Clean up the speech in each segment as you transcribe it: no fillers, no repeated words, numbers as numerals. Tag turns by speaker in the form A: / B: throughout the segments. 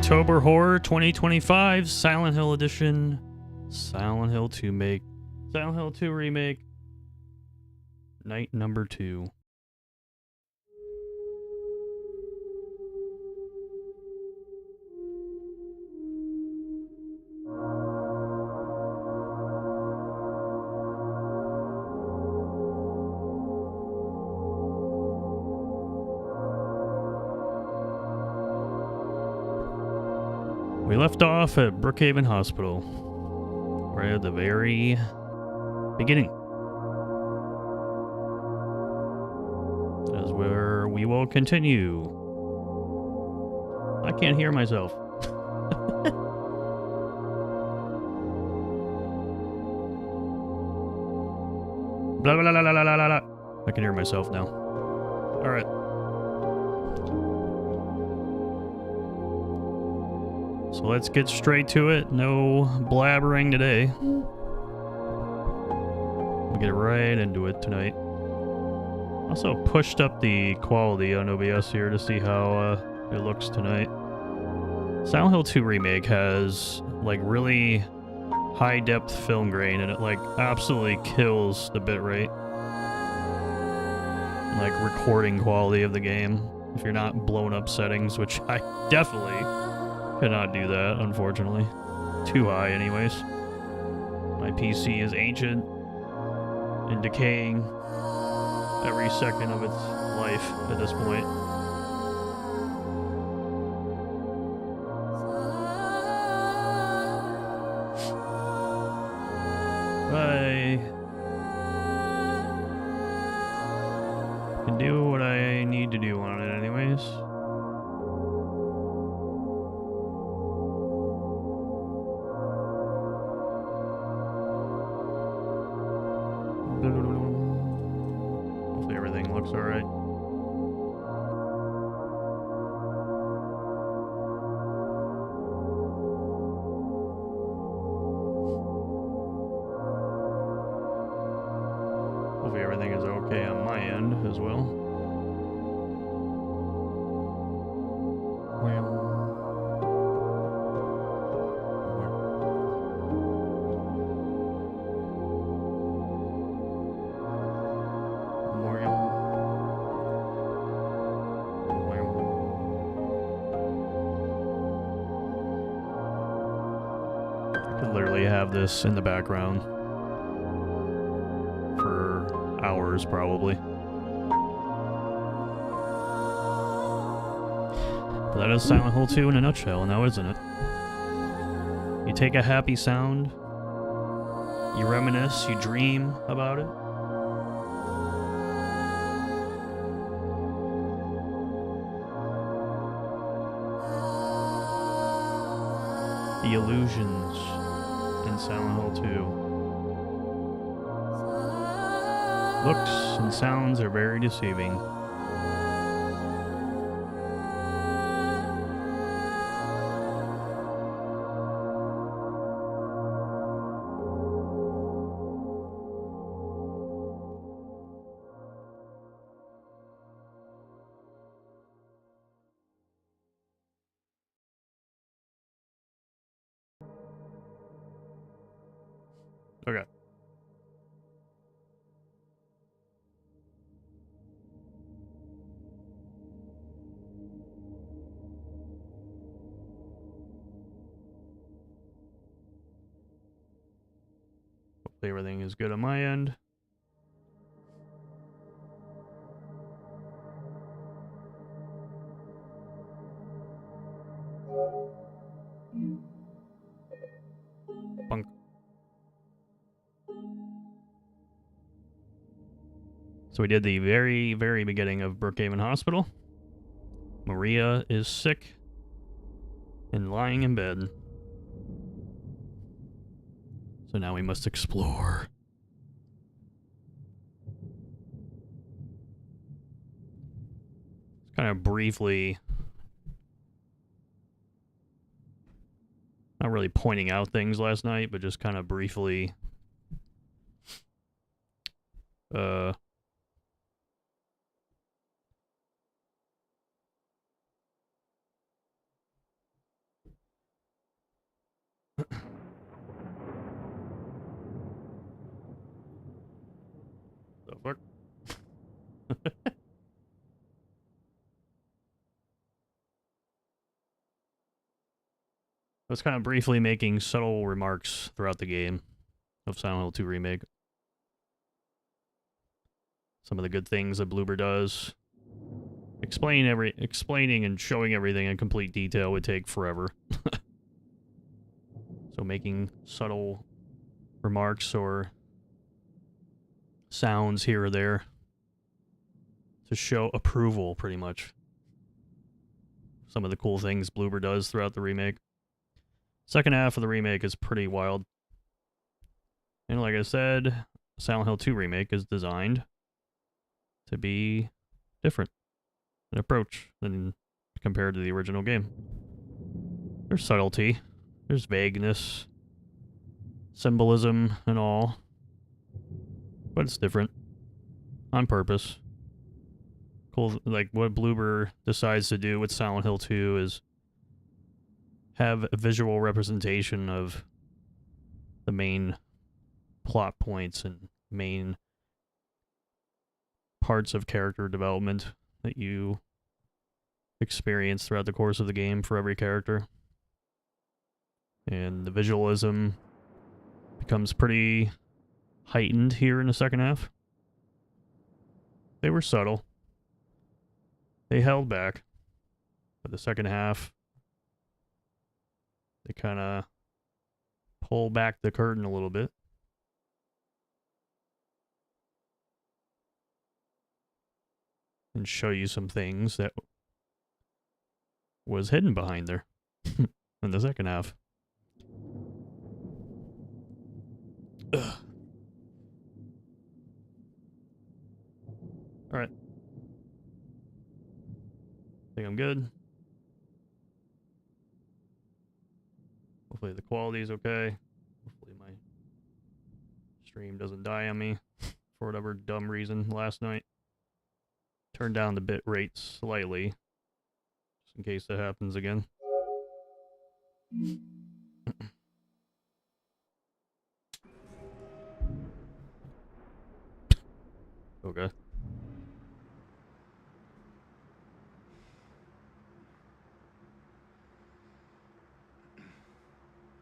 A: October Horror 2025 Silent Hill Edition. Silent Hill 2 remake. Night number 2. We left off at Brookhaven Hospital, right at the very beginning. That is where we will continue. I can't hear myself. Blah, blah, blah, blah, blah, blah, blah. I can hear myself now. All right. So let's get straight to it. No blabbering today. We'll get right into it tonight. Also pushed up the quality on OBS here to see how it looks tonight. Silent Hill 2 Remake has like really high depth film grain and it like absolutely kills the bitrate. Like recording quality of the game. If you're not blown up settings, which I definitely cannot do that, unfortunately. Too high, anyways. My PC is ancient and decaying every second of its life at this point. I can do what I need to do on it, anyways. Hopefully everything looks alright. Hopefully everything is okay on my end as well. Have this in the background for hours probably. But that is Silent Hill 2 in a nutshell, now isn't it? You take a happy sound, you reminisce, you dream about it. The illusions in Silent Hill 2. Looks and sounds are very deceiving. Okay. Hopefully everything is good on my end. Bunk. So we did the very, very beginning of Brookhaven Hospital. Maria is sick and lying in bed. So now we must explore. Kind of briefly, not really pointing out things last night, but just kind of briefly I was kind of briefly making subtle remarks throughout the game of Silent Hill 2 Remake. Some of the good things that Bloober does. Explaining and showing everything in complete detail would take forever. So making subtle remarks or sounds here or there to show approval, pretty much. Some of the cool things Bloober does throughout the remake. Second half of the remake is pretty wild. And like I said, Silent Hill 2 Remake is designed to be different in approach than compared to the original game. There's subtlety, there's vagueness, symbolism and all, but it's different on purpose. Cool, like what Bloober decides to do with Silent Hill 2 is have a visual representation of the main plot points and main parts of character development that you experience throughout the course of the game for every character. And the visualism becomes pretty heightened here in the second half. They were subtle. They held back. But the second half, they kind of pull back the curtain a little bit. And show you some things that was hidden behind there in the second half. Ugh. All right. Think I'm good. Hopefully the quality is okay. Hopefully my stream doesn't die on me for whatever dumb reason last night. Turn down the bit rate slightly, just in case that happens again. Okay.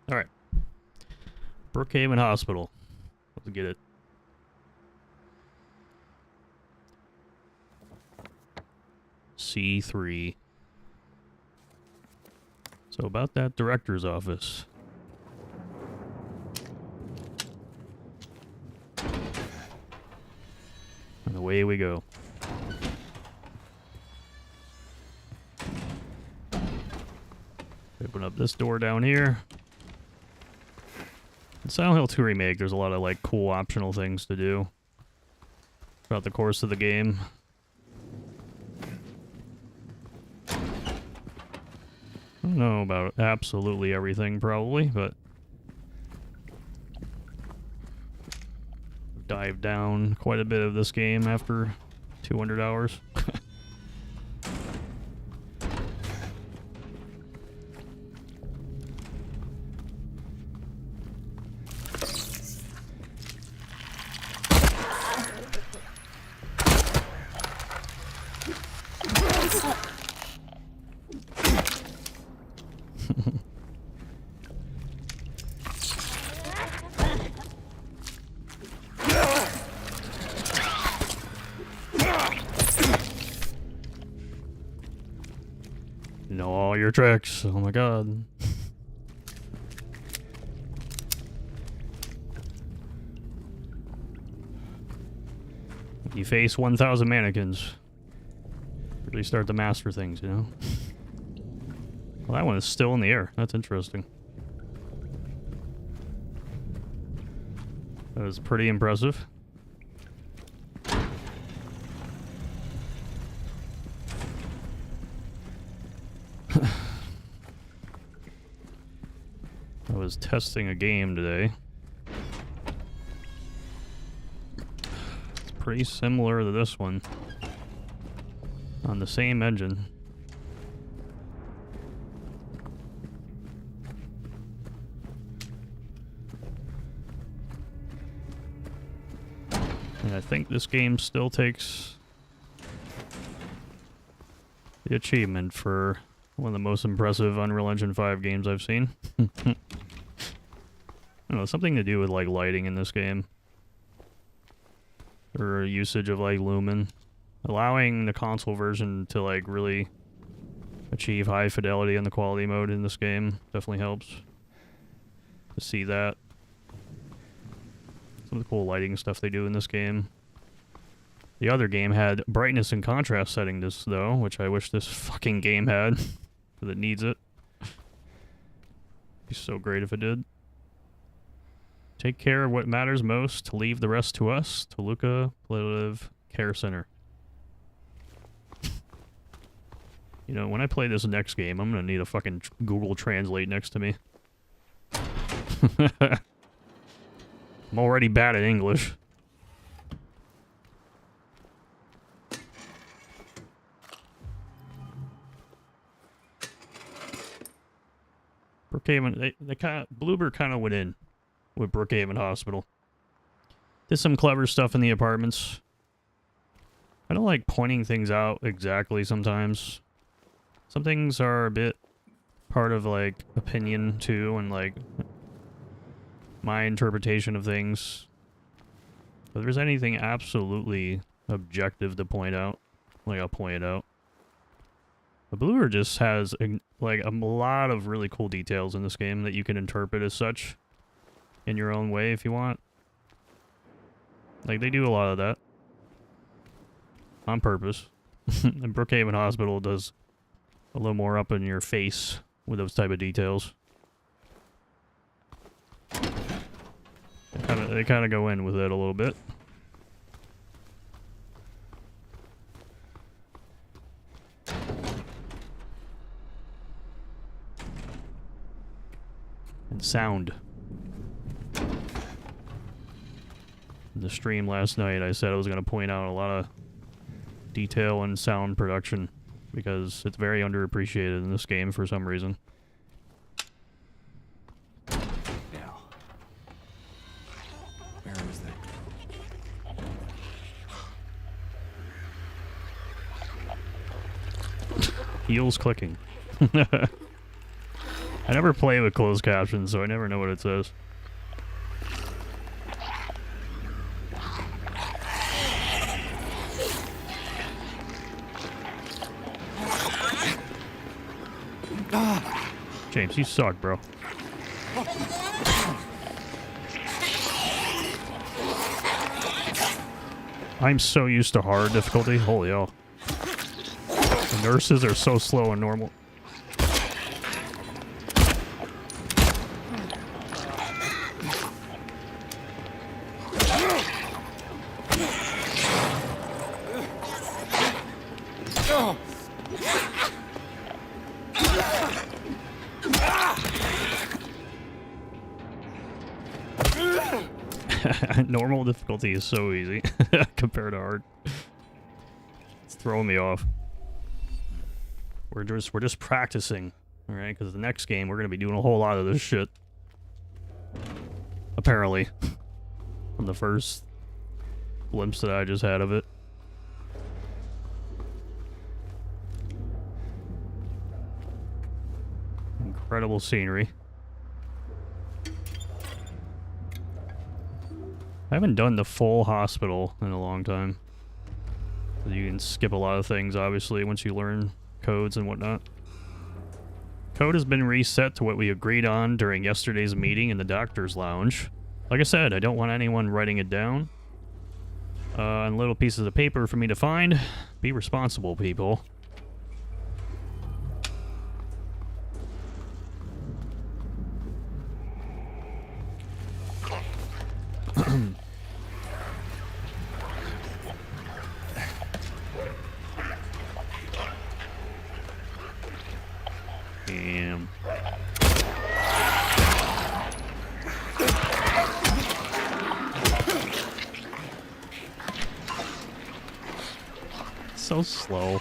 A: All right. Brookhaven Hospital. Let's get it. C3. So about that director's office. And away we go. Open up this door down here. In Silent Hill 2 Remake, there's a lot of like cool optional things to do throughout the course of the game. I don't know about absolutely everything, probably, but dive down quite a bit of this game after 200 hours. Know all your tricks. Oh my god. You face 1,000 mannequins. Really start to master things, you know? Well, that one is still in the air. That's interesting. That was pretty impressive. I was testing a game today. It's pretty similar to this one. On the same engine. And I think this game still takes the achievement for One of the most impressive Unreal Engine 5 games I've seen. I don't know, something to do with like lighting in this game. Or usage of like lumen. Allowing the console version to like really achieve high fidelity in the quality mode in this game definitely helps to see that. Some of the cool lighting stuff they do in this game. The other game had brightness and contrast settings though, which I wish this fucking game had, because it needs it. It'd be so great if it did. Take care of what matters most, to leave the rest to us. Toluca Palliative Care Center. You know, when I play this next game, I'm gonna need a fucking Google Translate next to me. I'm already bad at English. Brookhaven, they kind of, Bloober kind of went in with Brookhaven Hospital. Did some clever stuff in the apartments. I don't like pointing things out exactly sometimes. Some things are a bit part of, like, opinion, too, and, like, my interpretation of things. But if there's anything absolutely objective to point out, like, I'll point it out. But Bloober just has, like, a lot of really cool details in this game that you can interpret as such in your own way if you want. Like, they do a lot of that. On purpose. And Brookhaven Hospital does a little more up in your face with those type of details. They kind of go in with it a little bit. And sound. In the stream last night, I said I was going to point out a lot of detail and sound production, because it's very underappreciated in this game for some reason.
B: Now, where is that?
A: Heels clicking. I never play with closed captions, so I never know what it says. James, you suck, bro. I'm so used to hard difficulty. Holy hell. The nurses are so slow and normal. Normal difficulty is so easy compared to hard. It's throwing me off. We're just practicing, all right? Because the next game we're gonna be doing a whole lot of this shit. Apparently, from the first glimpse that I just had of it. Incredible scenery. I haven't done the full hospital in a long time. You can skip a lot of things, obviously, once you learn codes and whatnot. Code has been reset to what we agreed on during yesterday's meeting in the doctor's lounge. Like I said, I don't want anyone writing it down on little pieces of paper for me to find. Be responsible, people. Damn. So slow.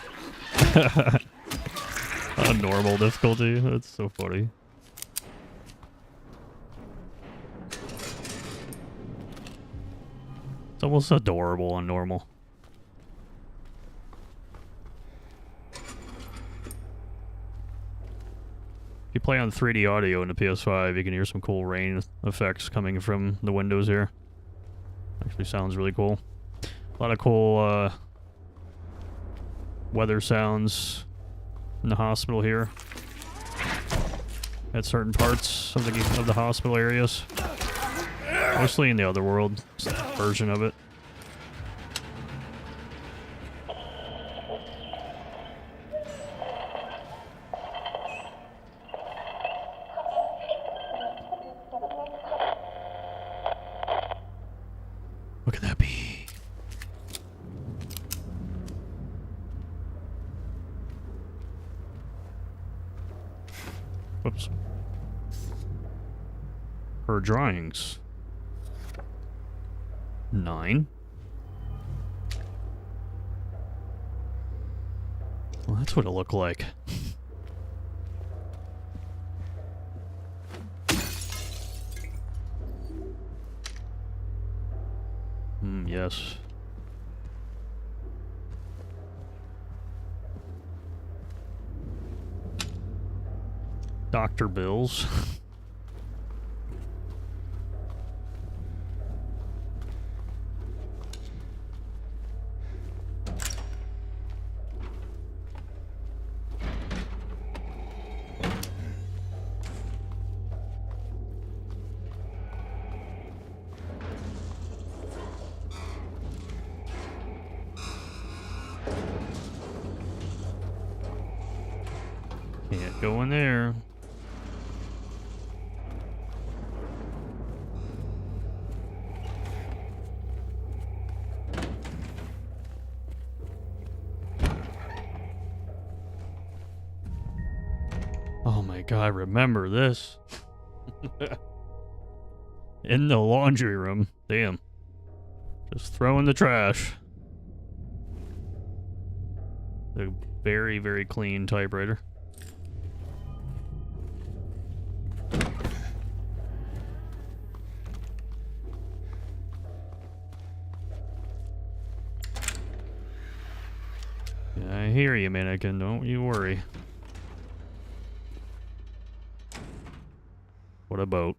A: On normal difficulty. That's so funny. It's almost adorable on normal. play on 3D audio in the PS5, you can hear some cool rain effects coming from the windows here. Actually sounds really cool. A lot of cool weather sounds in the hospital here. At certain parts of the hospital areas. Mostly in the other world version of it. What could that be? Whoops. Her drawings. 9. Well, that's what it looked like. Yes. Doctor bills. Can't go in there. Oh my god, remember this. In the laundry room. Damn. Just throw in the trash. The very, very clean typewriter. Yeah, I hear you, mannequin. Don't you worry. What about?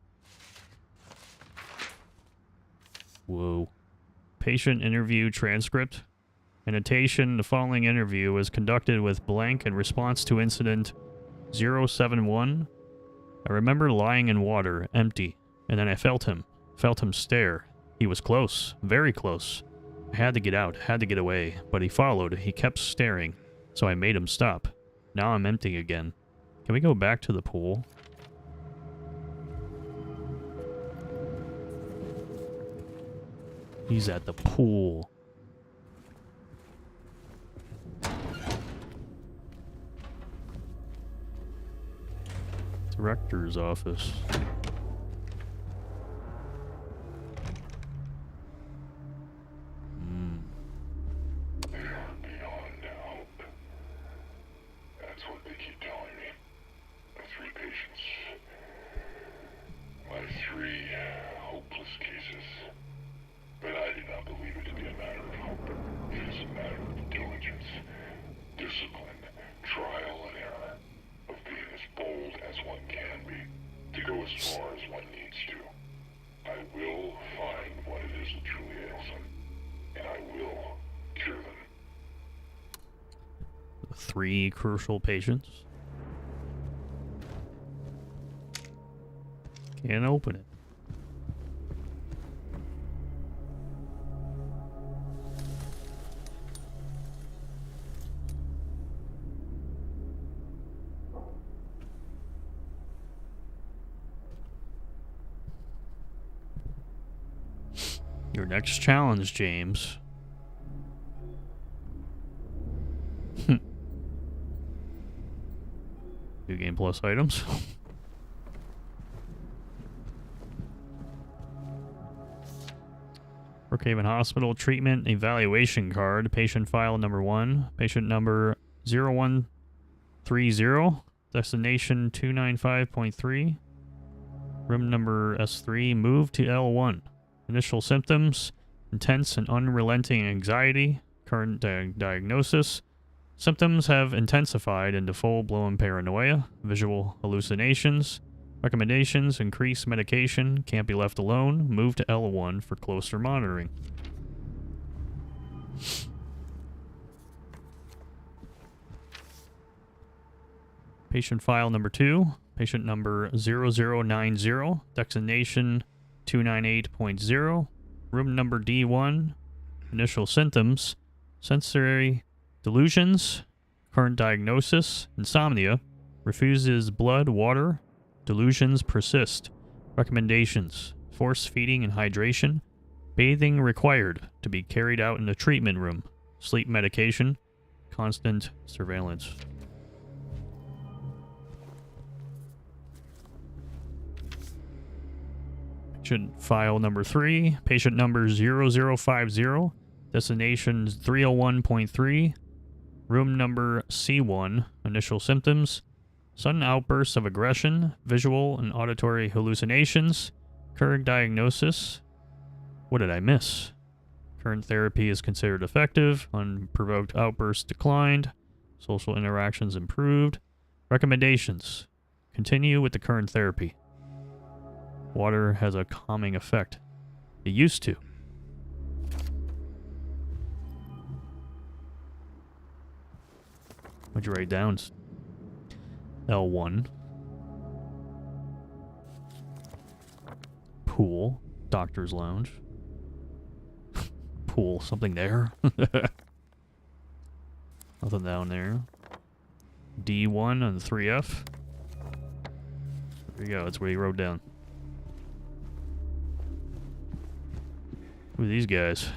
A: Whoa. Patient interview transcript. Annotation: the following interview was conducted with blank in response to incident 071. I remember lying in water, empty, and then I felt him stare. He was close, very close. I had to get out, had to get away, but he followed. He kept staring, so I made him stop. Now I'm empty again. Can we go back to the pool? He's at the pool. Director's office.
B: They are beyond help. That's what they keep telling me. My 3 patients. My 3 hopeless cases. But I do not believe it to be a matter of hope. It is a matter of diligence, discipline, trial and error, of being as bold as one can be, to go as far as one needs to. I will find what it is that truly ails them, and I will cure them.
A: 3 crucial patients. Can't open it. Your next challenge, James. New Game Plus items. Brookhaven Hospital treatment evaluation card. Patient file number 1. Patient number 0130. Destination 295.3. Room number S3. Move to L1. Initial symptoms: intense and unrelenting anxiety. Current diagnosis: Symptoms have intensified into full-blown paranoia, visual hallucinations. Recommendations: increase medication, can't be left alone, move to L1 for closer monitoring. Patient file number 2, patient number 0090, destination 298.0, room number D1, initial symptoms, sensory delusions, current diagnosis, insomnia, refuses blood, water, delusions persist. Recommendations: force feeding and hydration, bathing required to be carried out in the treatment room, sleep medication, constant surveillance. Patient file number 3, patient number 0050, destination 301.3, room number C1, initial symptoms, sudden outbursts of aggression, visual and auditory hallucinations, current diagnosis. What did I miss? Current therapy is considered effective, unprovoked outbursts declined, social interactions improved. Recommendations: continue with the current therapy. Water has a calming effect. It used to. What'd you write down? L1. Pool. Doctor's lounge. Pool. Something there? Nothing down there. D1 and 3F. There you go. That's what he wrote down. Who are these guys?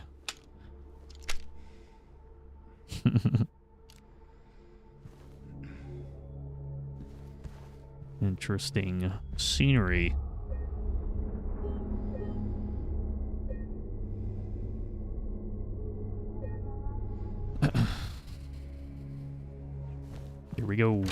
A: Interesting scenery. Here we go.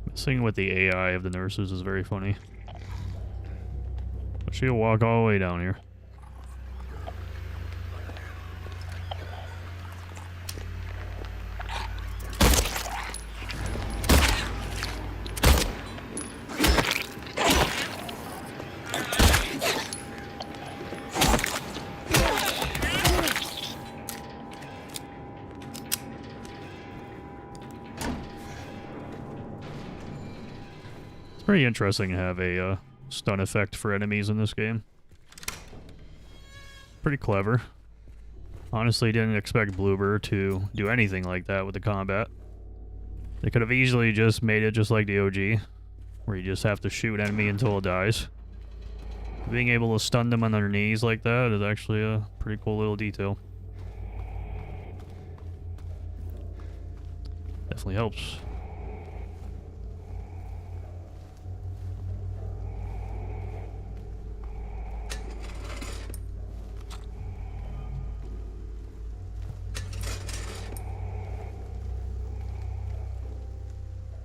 A: Messing with the AI of the nurses is very funny. But she'll walk all the way down here. Pretty interesting to have a stun effect for enemies in this game. Pretty clever. Honestly, didn't expect Bloober to do anything like that with the combat. They could have easily just made it just like the OG, where you just have to shoot an enemy until it dies. Being able to stun them on their knees like that is actually a pretty cool little detail. Definitely helps.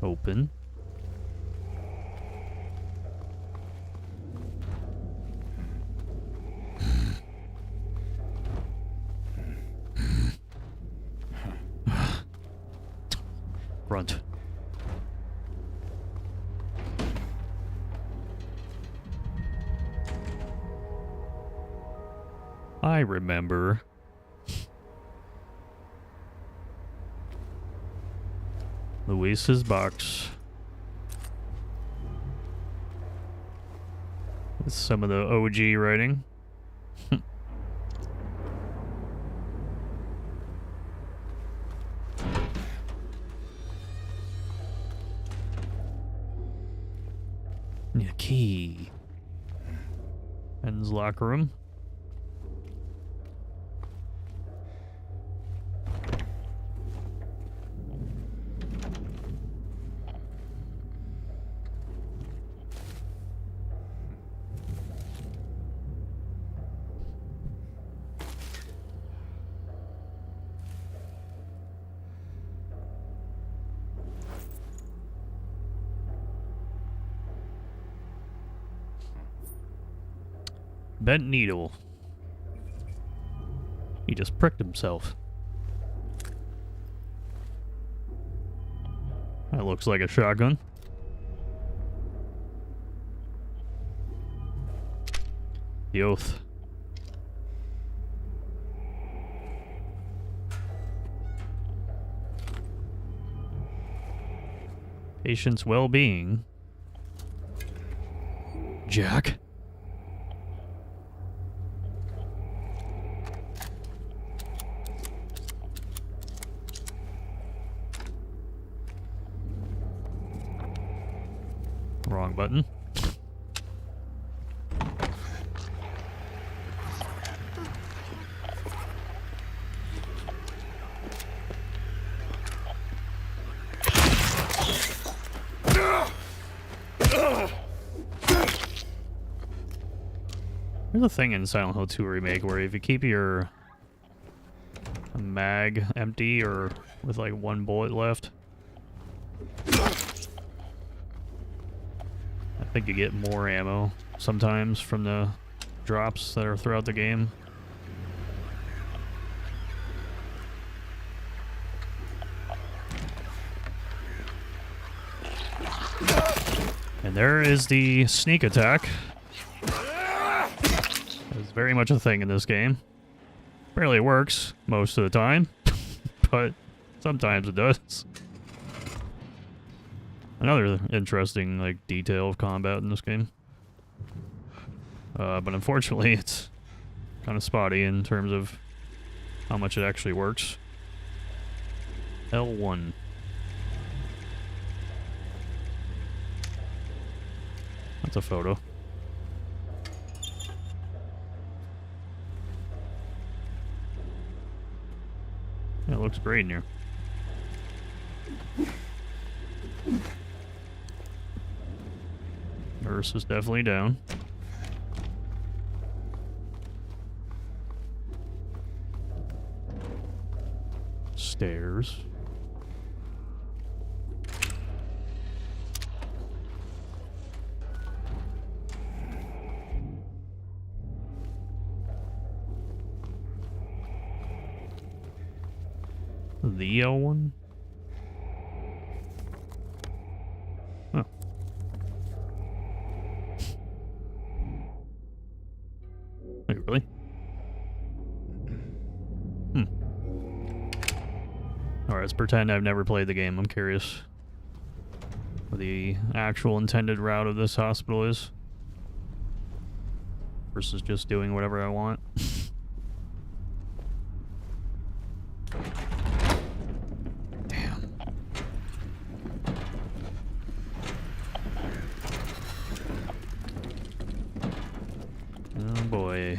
A: Open. Grunt. I remember. Luis's box. With some of the OG writing. Need a key. Ben's locker room. Bent needle. He just pricked himself. That looks like a shotgun. The oath. Patient's well-being. Jack? Wrong button. There's a thing in Silent Hill 2 Remake where if you keep your mag empty or with like one bullet left, I think you get more ammo sometimes from the drops that are throughout the game. And there is the sneak attack. It's very much a thing in this game. Barely works most of the time, but sometimes it does. Another interesting like detail of combat in this game. But unfortunately it's kind of spotty in terms of how much it actually works. L1. That's a photo. Yeah, it looks great in here. Nurse is definitely down. Stairs. The L1? Huh. Wait, really? Alright, let's pretend I've never played the game. I'm curious what the actual intended route of this hospital is. Versus just doing whatever I want. Damn. Oh boy.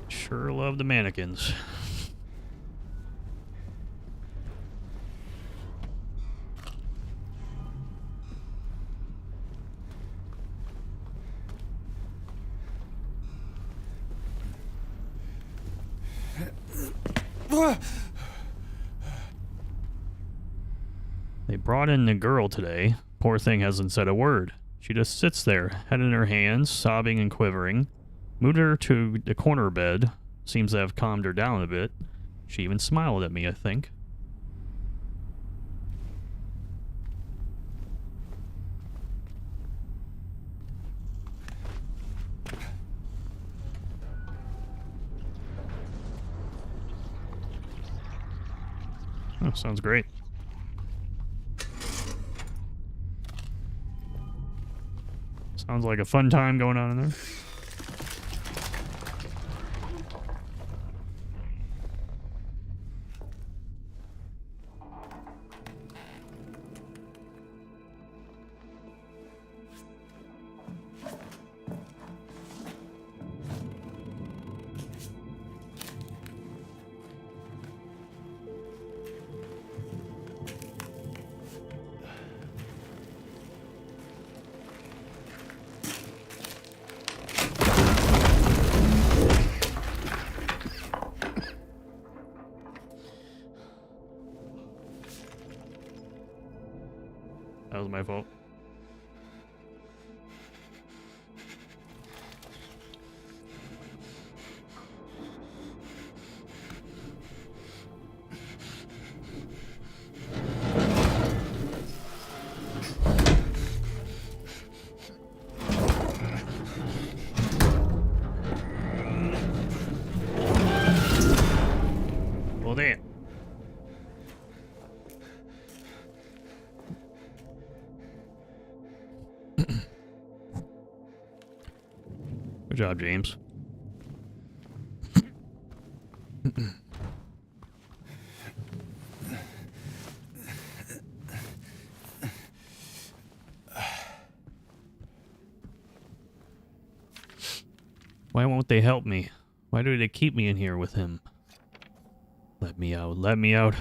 A: Sure love the mannequins. They brought in the girl today. Poor thing hasn't said a word. She just sits there, head in her hands, sobbing and quivering. Moved her to the corner bed. Seems to have calmed her down a bit. She even smiled at me, I think. Oh, sounds great. Sounds like a fun time going on in there. That was my fault. Good job, James. Why won't they help me? Why do they keep me in here with him? Let me out. Let me out.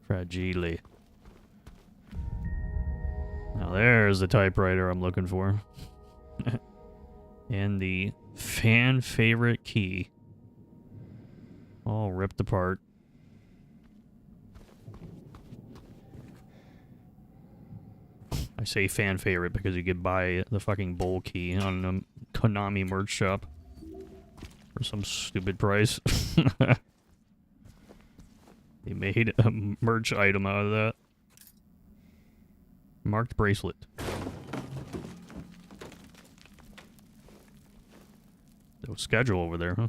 A: Fragile. Now there's the typewriter I'm looking for. And the fan favorite key. All ripped apart. I say fan favorite because you could buy the fucking bowl key on the Konami merch shop for some stupid price. They made a merch item out of that. Marked bracelet. No schedule over there, huh?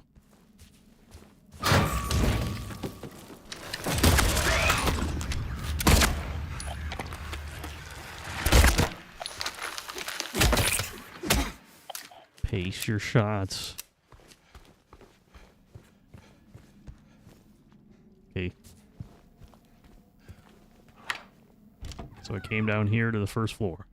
A: Pace your shots. Okay. So I came down here to the first floor.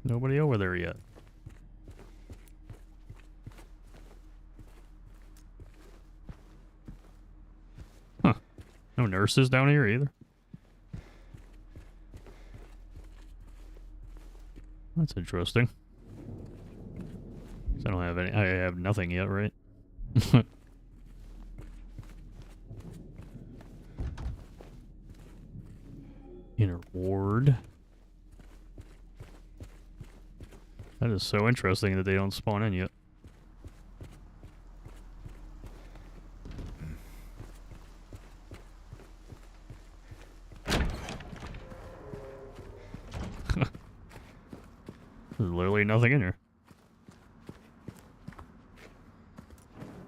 A: Nobody over there yet. Huh. No nurses down here either. That's interesting. 'Cause I don't have any. I have nothing yet, right? Inner ward. That is so interesting that they don't spawn in yet. There's literally nothing in here.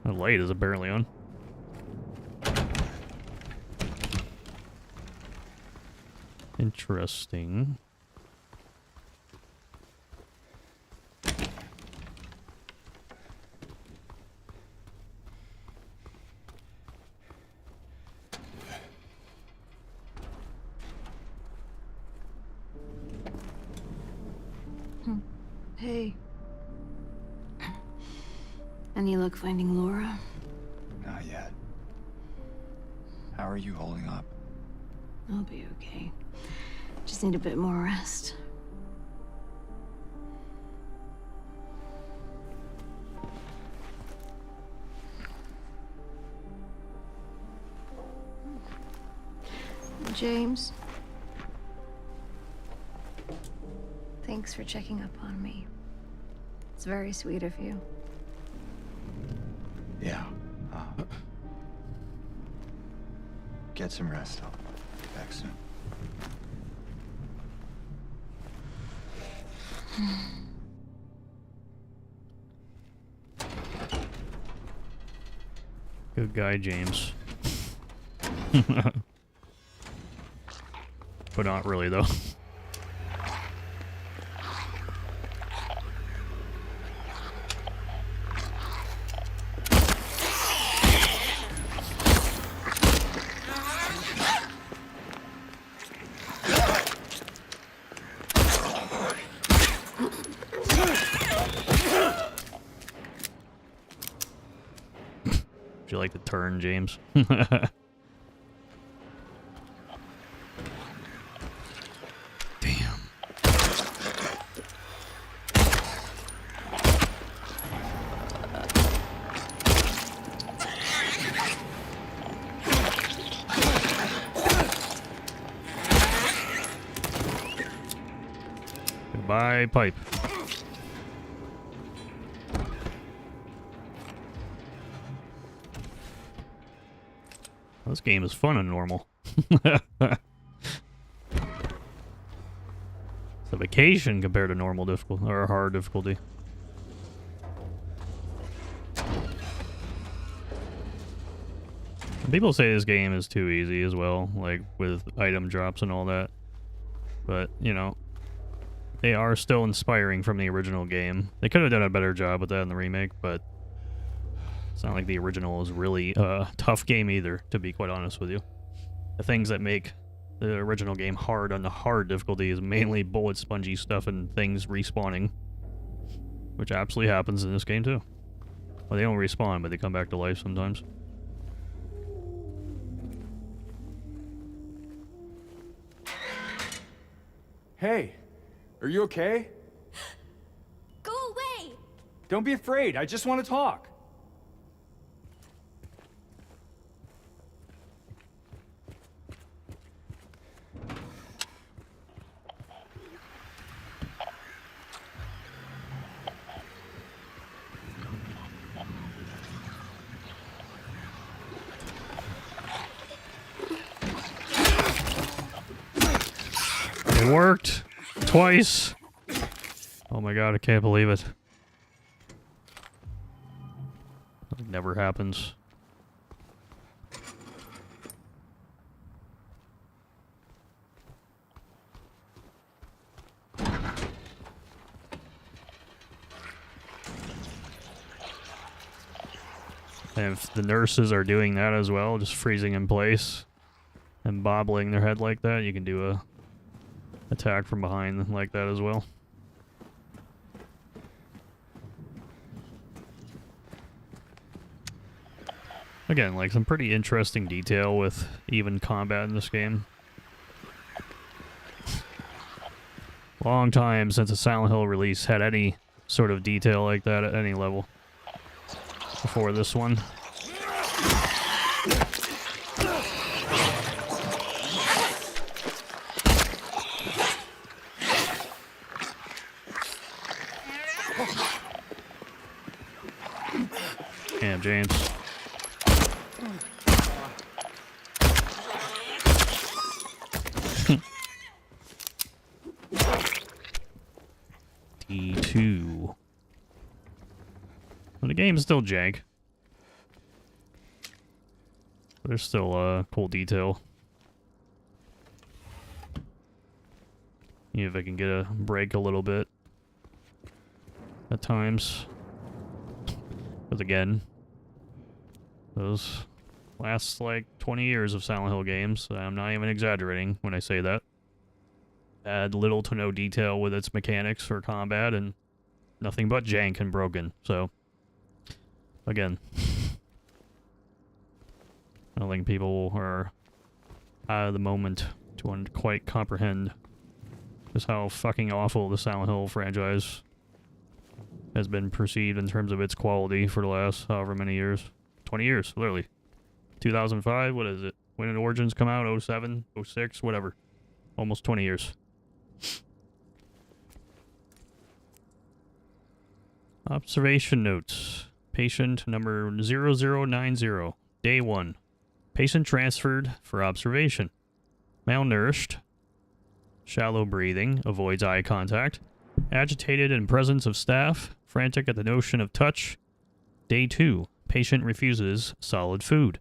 A: The light is apparently on. Interesting.
C: Hey. Any luck finding Laura?
D: Not yet. How are you holding up?
C: I'll be okay. Just need a bit more rest. James. Thanks for checking up on me. It's very sweet of you.
D: Yeah. Get some rest. I'll be back soon.
A: Good guy, James. But not really, though. Would you like to turn, James? Damn. Goodbye, pipe. This game is fun and normal. It's a vacation compared to normal difficulty or hard difficulty. People say this game is too easy as well, like with item drops and all that. But, you know, they are still inspiring from the original game. They could have done a better job with that in the remake, but it's not like the original is really a tough game either, to be quite honest with you. The things that make the original game hard on the hard difficulty is mainly bullet spongy stuff and things respawning, which absolutely happens in this game too. Well, they don't respawn, but they come back to life sometimes.
E: Hey, are you okay?
F: Go away!
E: Don't be afraid, I just want to talk.
A: It worked! Twice! Oh my god, I can't believe it. It never happens. And if the nurses are doing that as well, just freezing in place and bobbling their head like that, you can do a attack from behind like that as well. Again, like some pretty interesting detail with even combat in this game. Long time since a Silent Hill release had any sort of detail like that at any level before this one. Damn, James. D2. Well, the game is still jank. But there's still cool detail. See if I can get a break a little bit at times. But again, those last like 20 years of Silent Hill games, I'm not even exaggerating when I say that, had little to no detail with its mechanics or combat and nothing but jank and broken. So, again, I don't think people are out of the moment to quite comprehend just how fucking awful the Silent Hill franchise has been perceived in terms of its quality for the last however many years. 20 years, literally. 2005, what is it? When did Origins come out? 07, 06, whatever. Almost 20 years. Observation notes. Patient number 0090. Day 1. Patient transferred for observation. Malnourished. Shallow breathing. Avoids eye contact. Agitated in presence of staff. Frantic at the notion of touch. Day 2. Patient refuses solid food.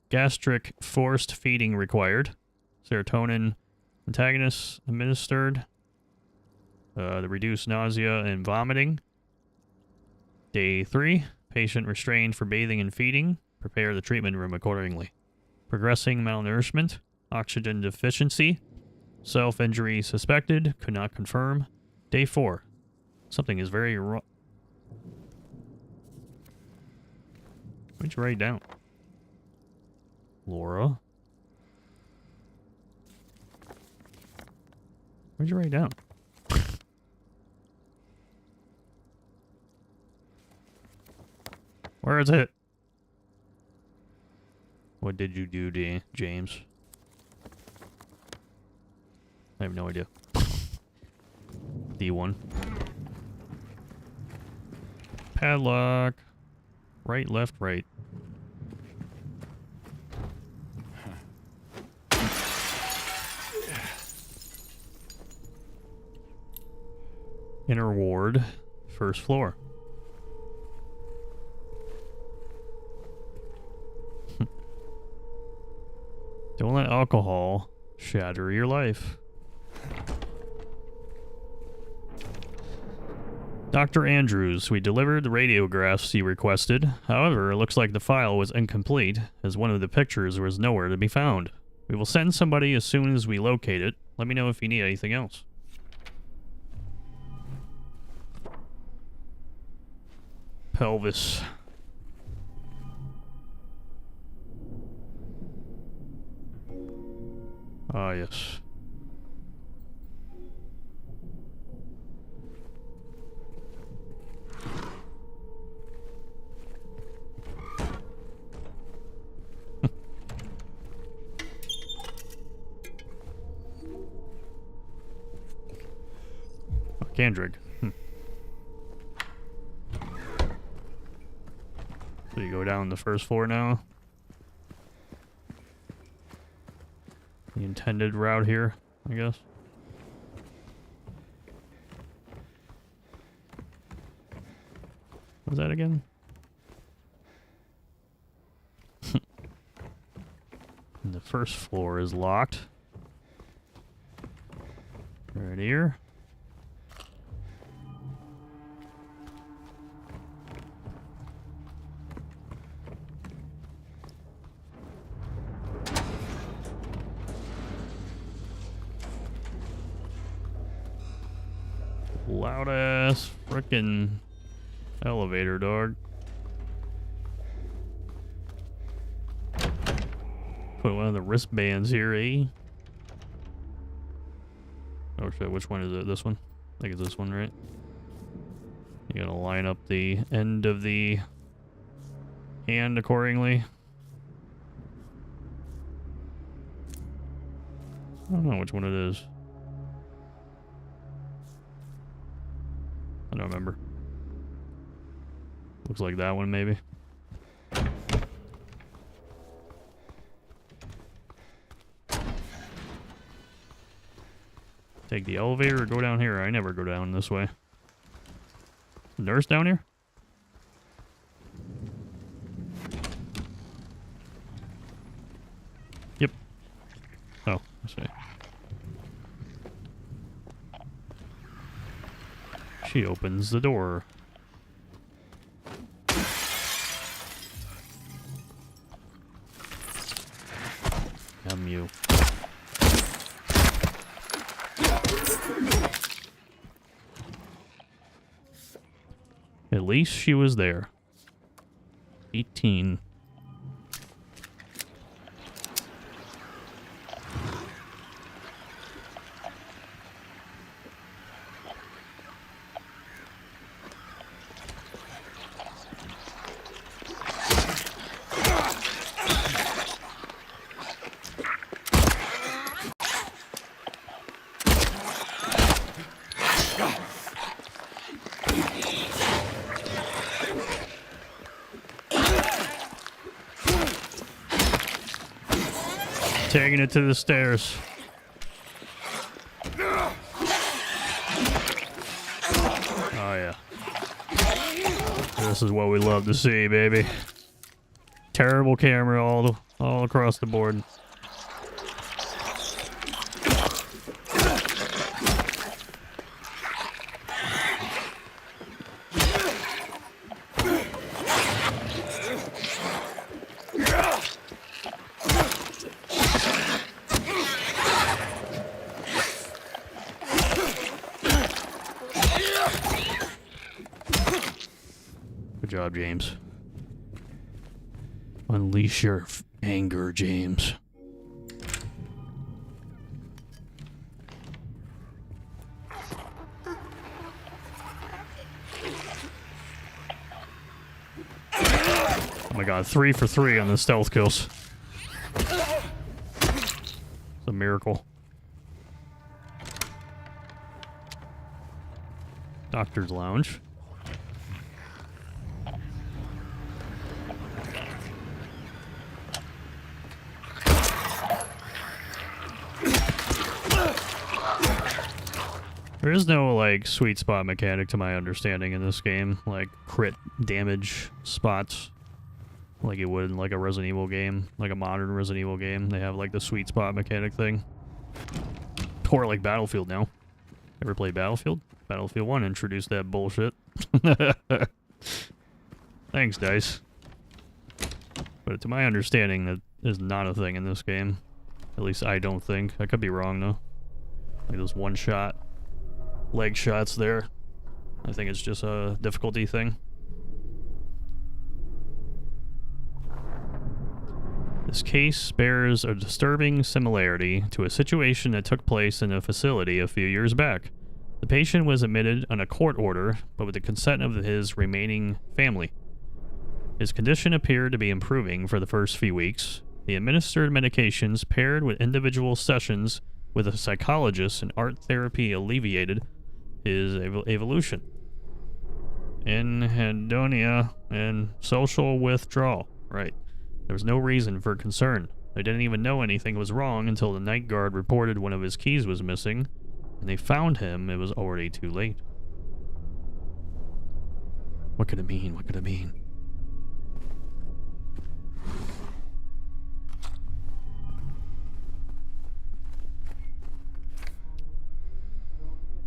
A: Gastric forced feeding required. Serotonin antagonists administered. The reduced nausea and vomiting. Day 3. Patient restrained for bathing and feeding. Prepare the treatment room accordingly. Progressing malnourishment. Oxygen deficiency. Self-injury suspected. Could not confirm. Day 4. Something is very wrong. What'd you write down? Laura? What'd you write down? Where is it? What did you do, James? I have no idea. D1. Padlock. Right, left, right. Inner ward, first floor. Don't let alcohol shatter your life. Dr. Andrews, we delivered the radiographs you requested. However, it looks like the file was incomplete, as one of the pictures was nowhere to be found. We will send somebody as soon as we locate it. Let me know if you need anything else. Pelvis. Ah, yes. Kendrick. So you go down the first floor now. The intended route here, I guess. What was that again? And the first floor is locked. Right here. Loud ass frickin' elevator, dog. Put one of the wristbands here, eh? Oh shit, which one is it? This one? I think it's this one, right? You gotta line up the end of the hand accordingly. I don't know which one it is. I don't remember. Looks like that one, maybe. Take the elevator or go down here? I never go down this way. Nurse down here? Yep. Oh, I see. She opens the door. Damn you. At least she was there. 18. Taking it to the stairs. Oh yeah. This is what we love to see, baby. Terrible camera all across the board. Good job, James. Unleash your anger, James. Oh my god, 3 for 3 on the stealth kills. It's a miracle. Doctor's lounge. There is no, like, sweet spot mechanic to my understanding in this game. Like, crit damage spots. Like you would in, like, a Resident Evil game. Like a modern Resident Evil game. They have, like, the sweet spot mechanic thing. Or, like, Battlefield now. Ever played Battlefield? Battlefield 1 introduced that bullshit. Thanks, DICE. But to my understanding, that is not a thing in this game. At least I don't think. I could be wrong, though. Like those one-shot leg shots there. I think it's just a difficulty thing. This case bears a disturbing similarity to a situation that took place in a facility a few years back. The patient was admitted on a court order, but with the consent of his remaining family. His condition appeared to be improving for the first few weeks. The administered medications paired with individual sessions with a psychologist and art therapy alleviated his evolution. Anhedonia and social withdrawal. Right. There was no reason for concern. They didn't even know anything was wrong until the night guard reported one of his keys was missing. When they found him, it was already too late. What could it mean? What could it mean?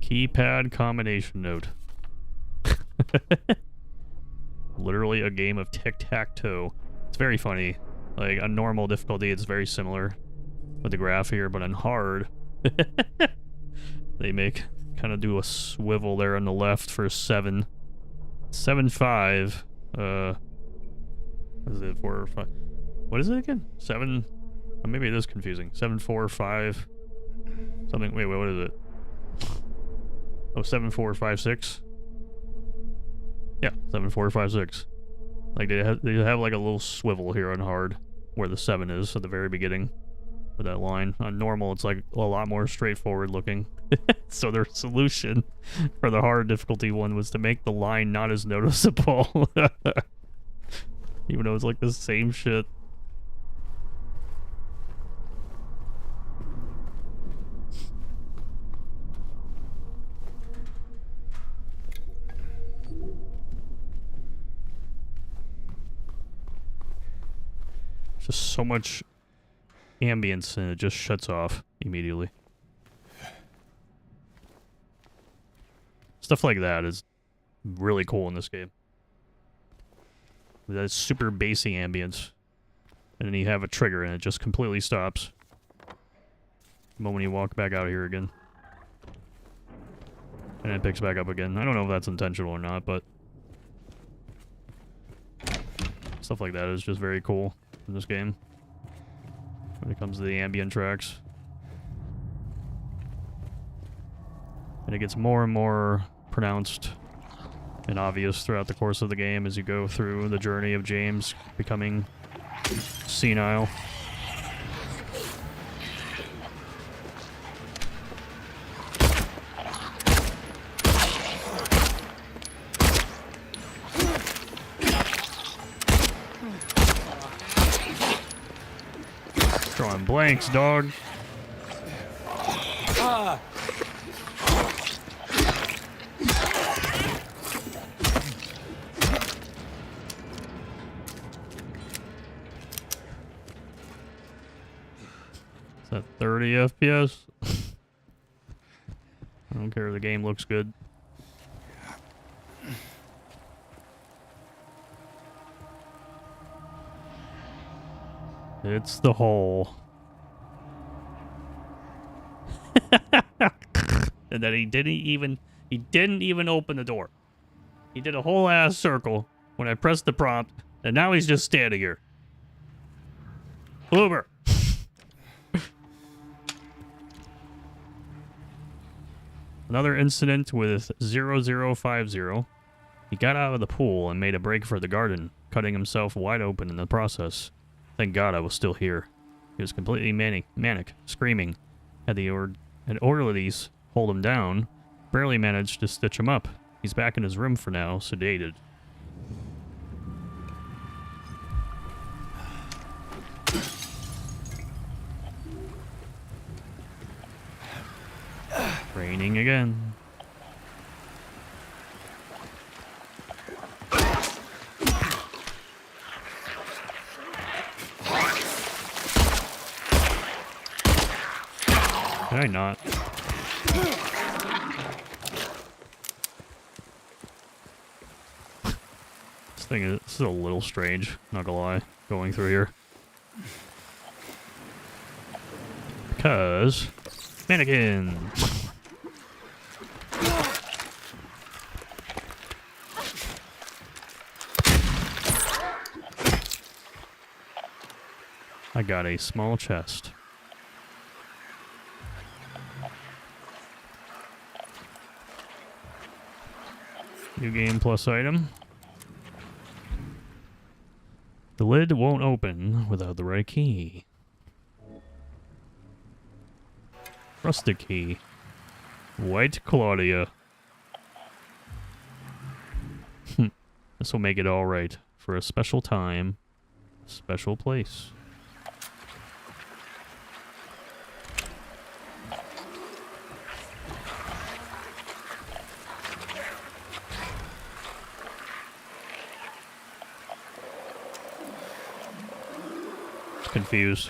A: Keypad combination note. Literally a game of tic-tac-toe. It's very funny. Like, on normal difficulty, it's very similar with the graph here, but on hard, they kind of do a swivel there on the left for 7. 7-5. What is it? 4 or 5? What is it again? 7. Oh, maybe it is confusing. 7, 4, 5. Something. Wait, what is it? Oh, 7, 4, 5, 6. Yeah, 7, 4, 5, 6. Like they have like a little swivel here on hard, where the 7 is at the very beginning. With that line. On normal, it's like a lot more straightforward looking. So their solution for the hard difficulty one was to make the line not as noticeable. Even though it's like the same shit. Just so much ambience and it just shuts off immediately. Stuff like that is really cool in this game. That's super bassy ambience. And then you have a trigger and it just completely stops. The moment you walk back out here again. And it picks back up again. I don't know if that's intentional or not, but stuff like that is just very cool in this game. When it comes to the ambient tracks. And it gets more and more pronounced and obvious throughout the course of the game as you go through the journey of James becoming senile. Drawing blanks, dog. Is that 30 FPS? I don't care if the game looks good. It's the hole. And then he didn't even open the door. He did a whole ass circle when I pressed the prompt, and now he's just standing here. Bloomer. Another incident with 0050. He got out of the pool and made a break for the garden, cutting himself wide open in the process. Thank God I was still here. He was completely manic, screaming. Had orderlies hold him down, barely managed to stitch him up. He's back in his room for now, sedated. Raining again. I not? This thing is a little strange, not gonna lie, going through here. Because mannequin. I got a small chest. New game plus item. The lid won't open without the right key. Rustic key. White Claudia. This will make it all right for a special time, special place. Confused.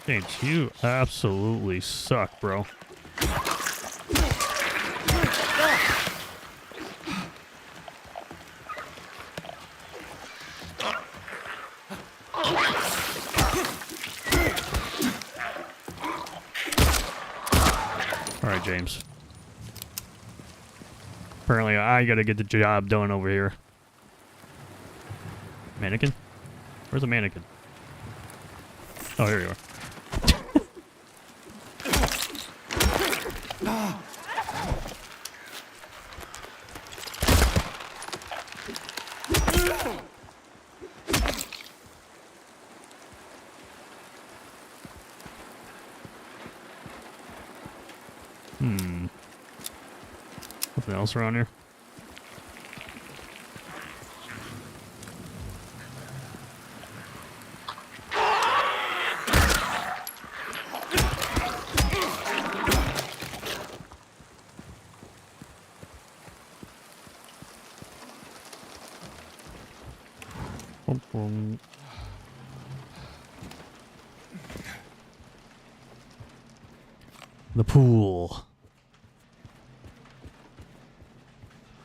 A: James, you absolutely suck, bro. Alright, James. Apparently, I gotta get the job done over here. Mannequin? Where's the mannequin? Oh, here you are. Nothing else around here? The pool.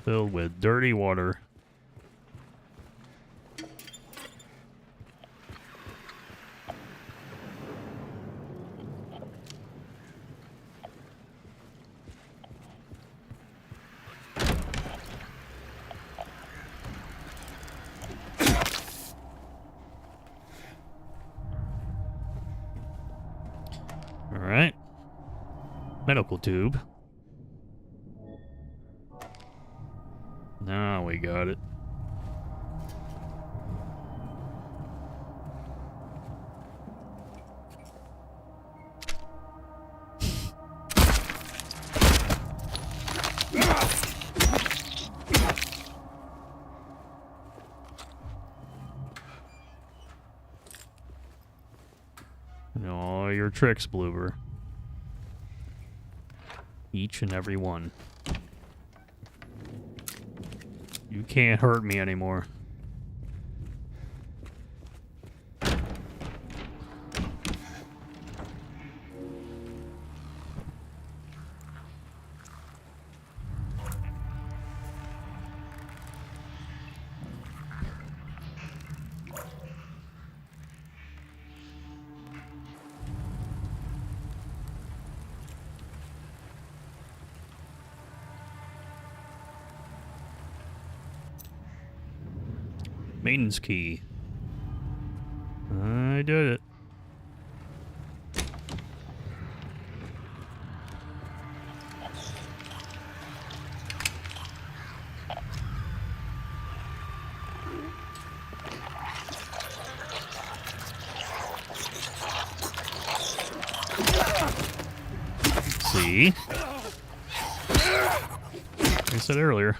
A: Filled with dirty water. All right. Medical tube. Now we got it. All your tricks, Bloober. Each and every one. You can't hurt me anymore. Maintenance key. I did it. See? Like I said earlier,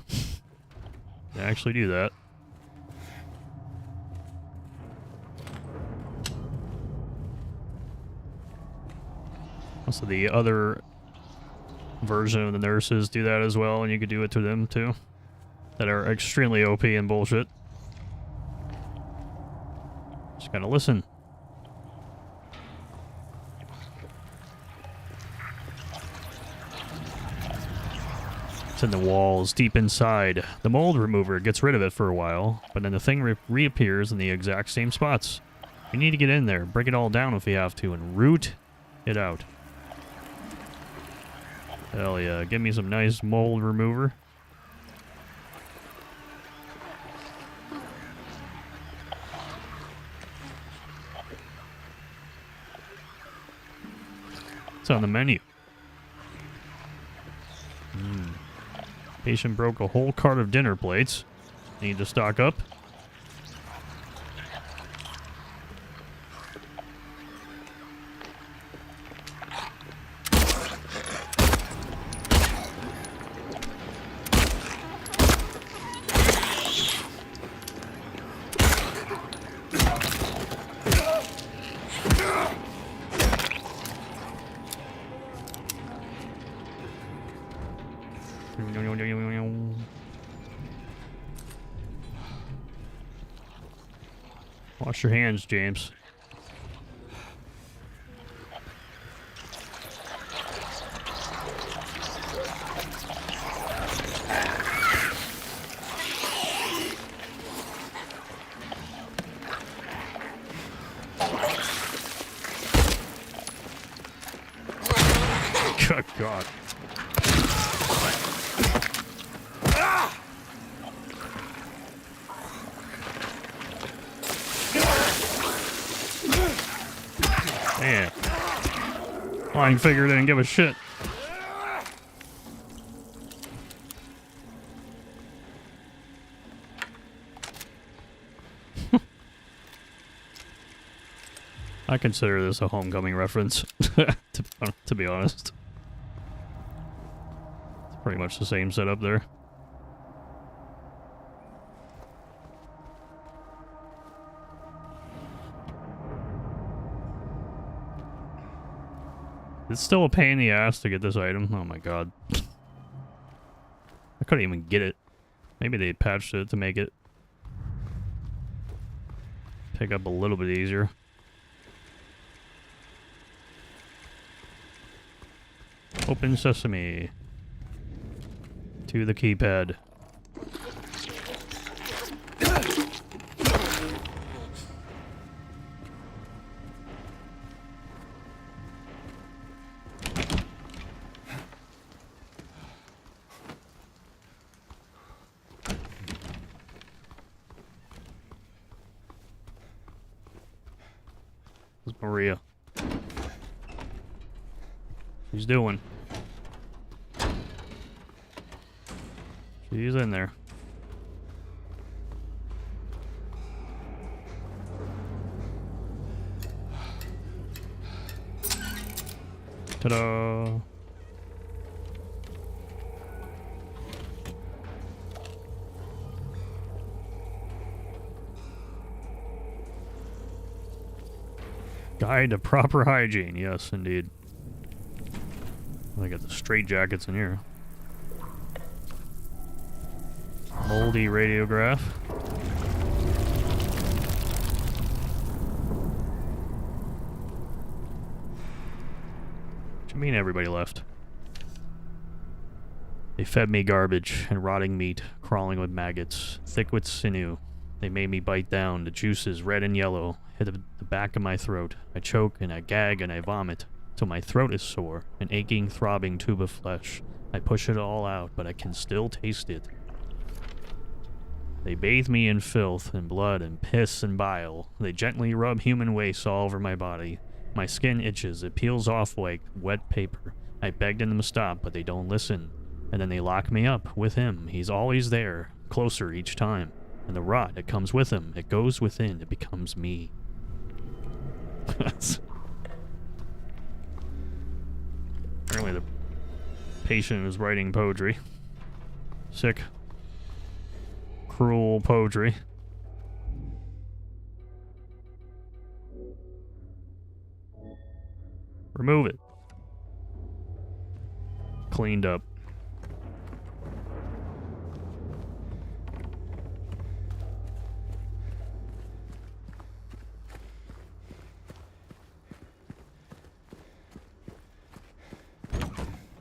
A: they actually do that. Also, the other version of the nurses do that as well, and you could do it to them too. That are extremely OP and bullshit. Just gotta listen. It's in the walls, deep inside. The mold remover gets rid of it for a while, but then the thing reappears in the exact same spots. You need to get in there, break it all down if you have to, and root it out. Hell yeah, give me some nice mold remover. It's on the menu. Patient broke a whole cart of dinner plates. Need to stock up. Wash your hands, James. Good God. Man. Flying figure didn't give a shit. I consider this a Homecoming reference, to be honest. It's pretty much the same setup there. It's still a pain in the ass to get this item. Oh my god. I couldn't even get it. Maybe they patched it to make it pick up a little bit easier. Open sesame. To the keypad. Where's Maria? She's doing. She's in there. Ta-da! Guide to proper hygiene. Yes, indeed. I got the straight jackets in here. Moldy radiograph. What do you mean everybody left? They fed me garbage and rotting meat, crawling with maggots, thick with sinew. They made me bite down. The juices, red and yellow, hit the back of my throat. I choke and I gag and I vomit till my throat is sore, an aching, throbbing tube of flesh. I push it all out, but I can still taste it. They bathe me in filth and blood and piss and bile. They gently rub human waste all over my body. My skin itches. It peels off like wet paper. I begged them to stop, but they don't listen. And then they lock me up with him. He's always there, closer each time. And the rot that comes with him, it goes within. It becomes me. Apparently the patient is writing poetry. Sick. Cruel poetry. Remove it. cleaned up.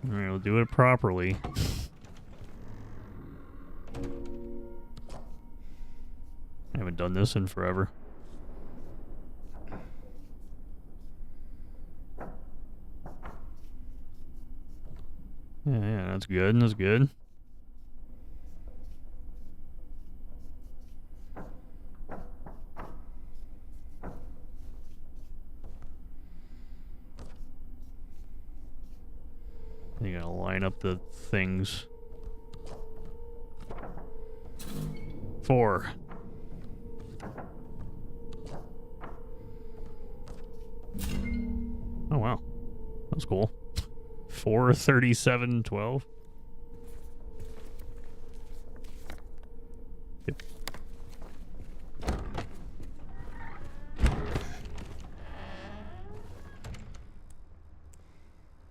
A: Alright, we'll do it properly. I haven't done this in forever. Yeah, that's good, that's good. You gotta line up the things. 4. Oh wow, that's cool. 4, 37, 12. Yep.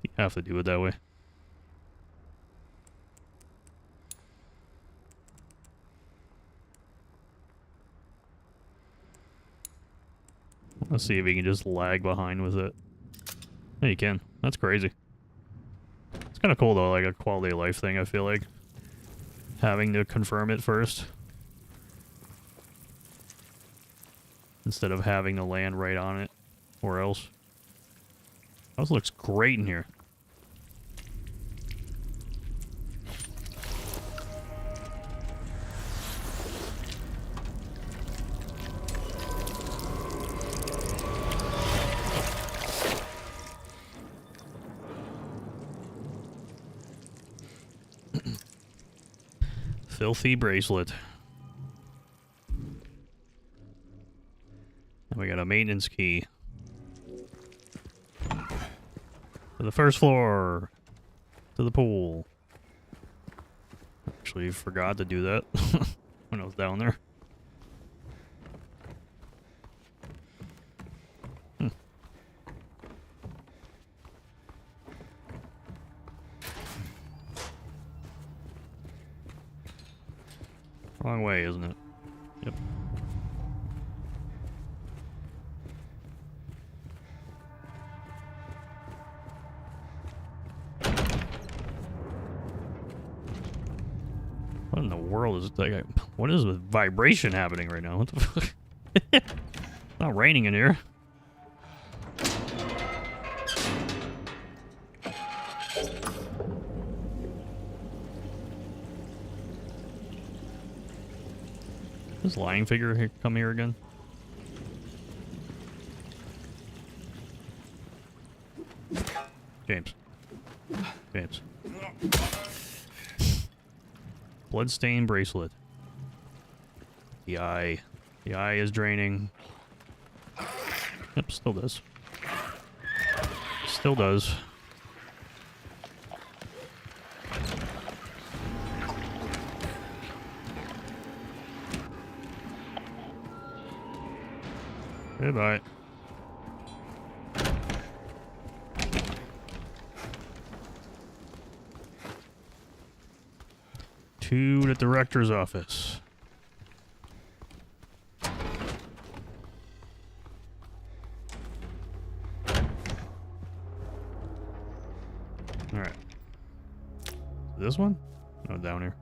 A: You have to do it that way. Let's see if he can just lag behind with it. Yeah, you can. That's crazy. It's kind of cool though, like a quality of life thing, I feel like. Having to confirm it first. Instead of having to land right on it. Or else. This looks great in here. Filthy bracelet. And we got a maintenance key. To the first floor. To the pool. Actually forgot to do that when I was down there. Wrong way, isn't it? Yep. What in the world is like? What is the vibration happening right now? What the fuck? It's not raining in here. This lying figure here, come here again? James. James. Bloodstained bracelet. The eye. The eye is draining. Yep, still does. Still does. Goodbye. To the director's office. Alright. This one? No, down here.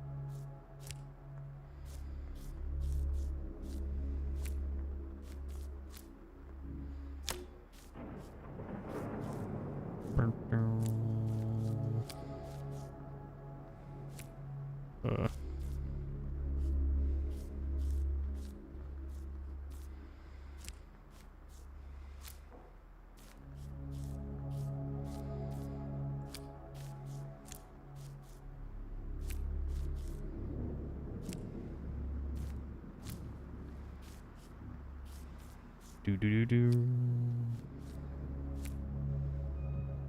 A: Do.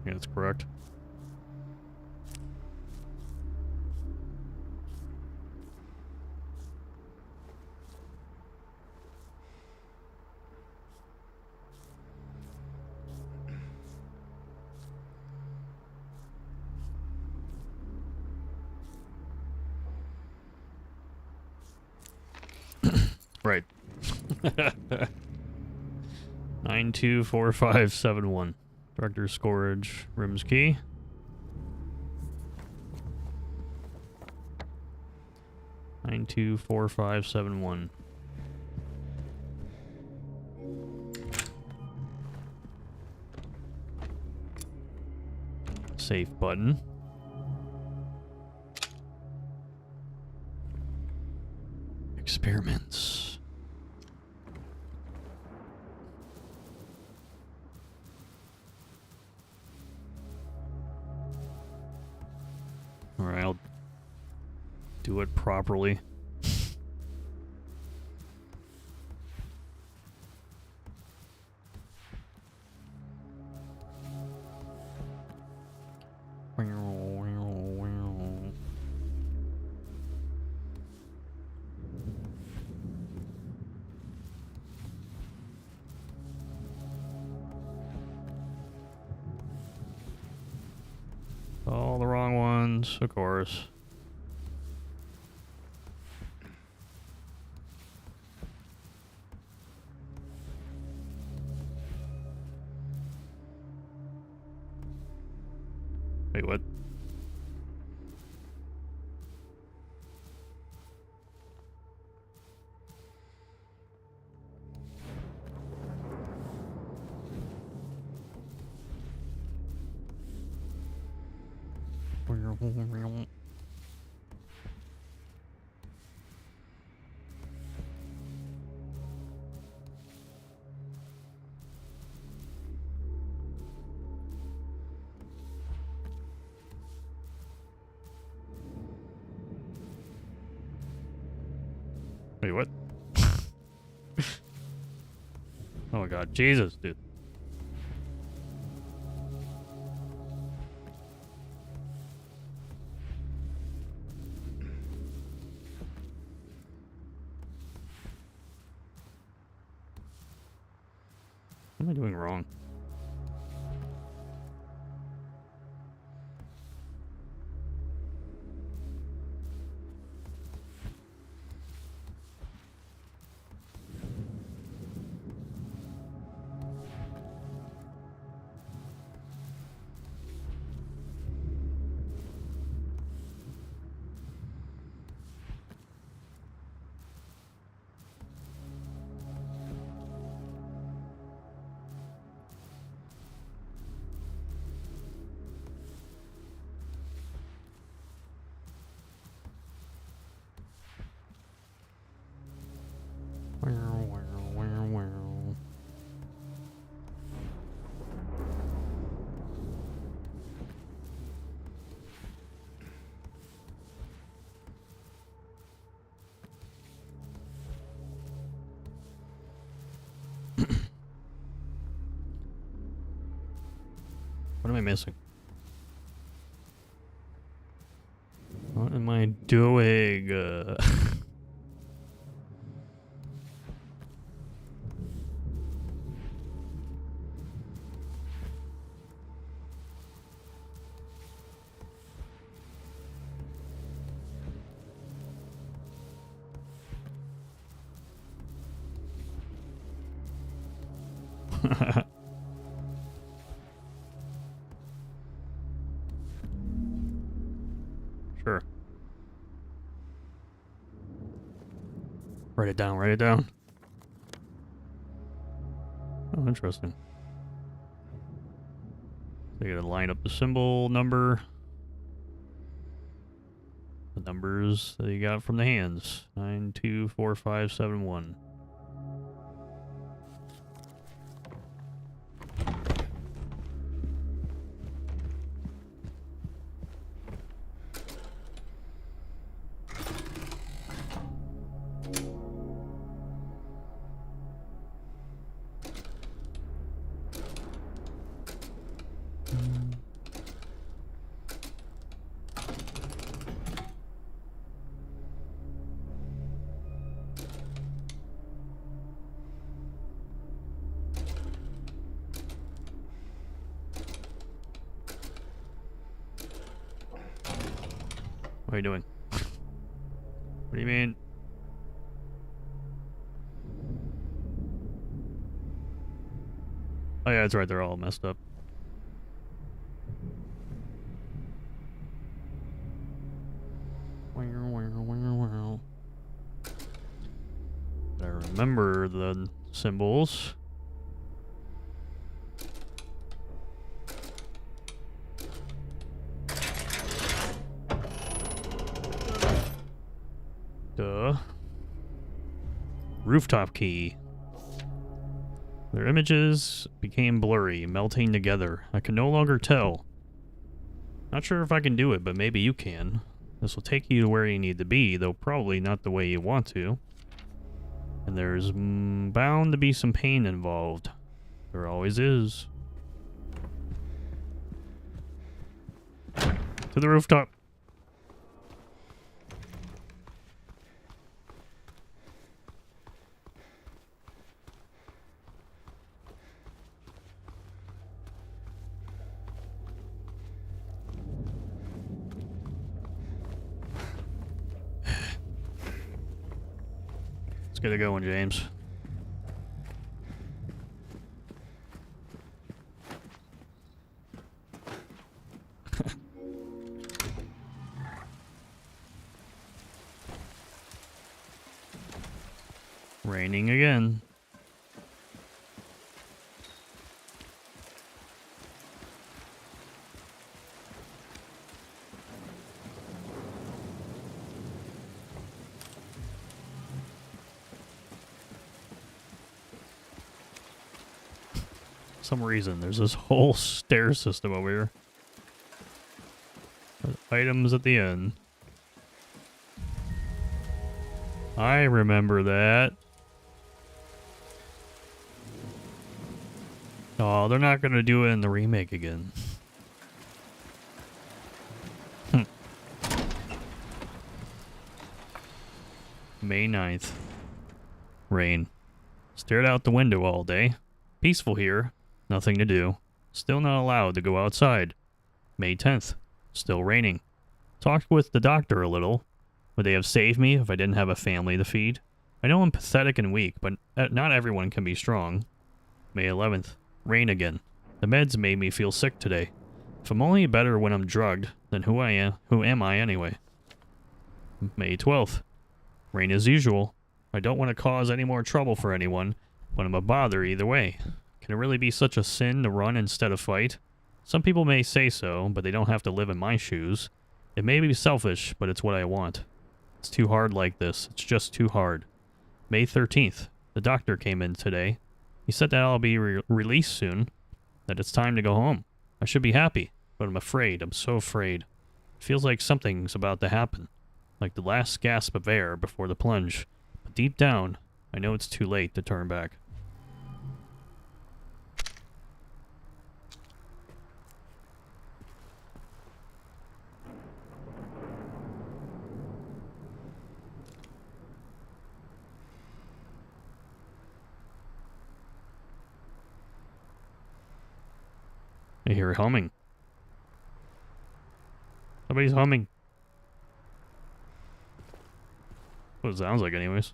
A: Yeah, that's correct. Right. 924571. Director's storage, rims key. Nine 924571. Safe button. Experiments. Alright, I'll do it properly. All the wrong ones, of course. Wait, what? Wait, what? Oh my god, Jesus, dude. What am I doing wrong? What am I missing? What am I doing? Sure. Write it down, write it down. Oh, interesting. So you gotta line up the symbol number. The numbers that you got from the hands. 924571. What are you doing? What do you mean? Oh yeah, that's right, they're all messed up. I remember the symbols. Duh. Rooftop key. Their images became blurry, melting together. I can no longer tell. Not sure if I can do it, but maybe you can. This will take you to where you need to be, though probably not the way you want to. And there's bound to be some pain involved. There always is. To the rooftop. Let's get it going, James. Raining again. Some reason there's this whole stair system over here. Items at the end. I remember that. Oh, they're not gonna do it in the remake again. May 9th. Rain. Stared out the window all day. Peaceful here. Nothing to do. Still not allowed to go outside. May 10th. Still raining. Talked with the doctor a little. Would they have saved me if I didn't have a family to feed? I know I'm pathetic and weak, but not everyone can be strong. May 11th. Rain again. The meds made me feel sick today. If I'm only better when I'm drugged, then who am I anyway? May 12th. Rain as usual. I don't want to cause any more trouble for anyone, but I'm a bother either way. Can it really be such a sin to run instead of fight? Some people may say so, but they don't have to live in my shoes. It may be selfish, but it's what I want. It's too hard like this. It's just too hard. May 13th. The doctor came in today. He said that I'll be released soon, that it's time to go home. I should be happy, but I'm afraid. I'm so afraid. It feels like something's about to happen, like the last gasp of air before the plunge. But deep down, I know it's too late to turn back. I hear humming. Somebody's humming. What it sounds like, anyways.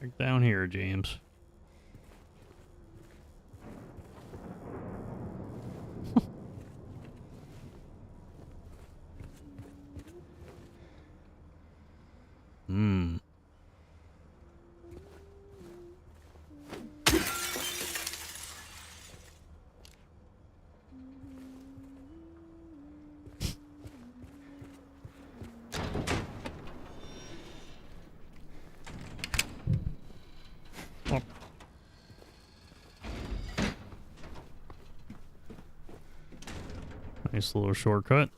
A: Back down here, James. Nice little shortcut.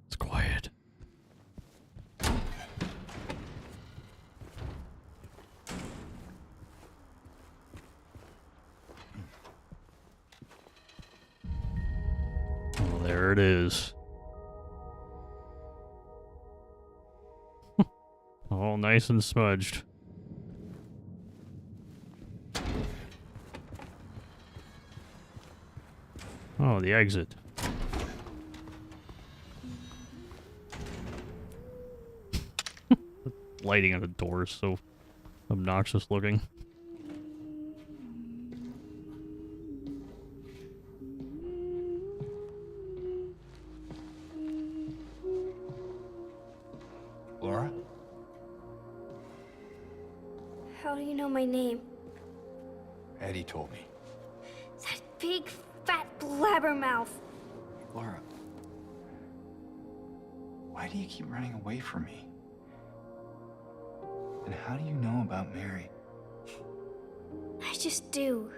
A: It's quiet. Oh, there it is. All nice and smudged. Oh, the exit. Lighting on the door is so obnoxious looking.
D: Laura?
F: How do you know my name?
D: Eddie told me.
F: That big, fat blabbermouth.
D: Laura, why do you keep running away from me? And how do you know about Mary?
F: I just do.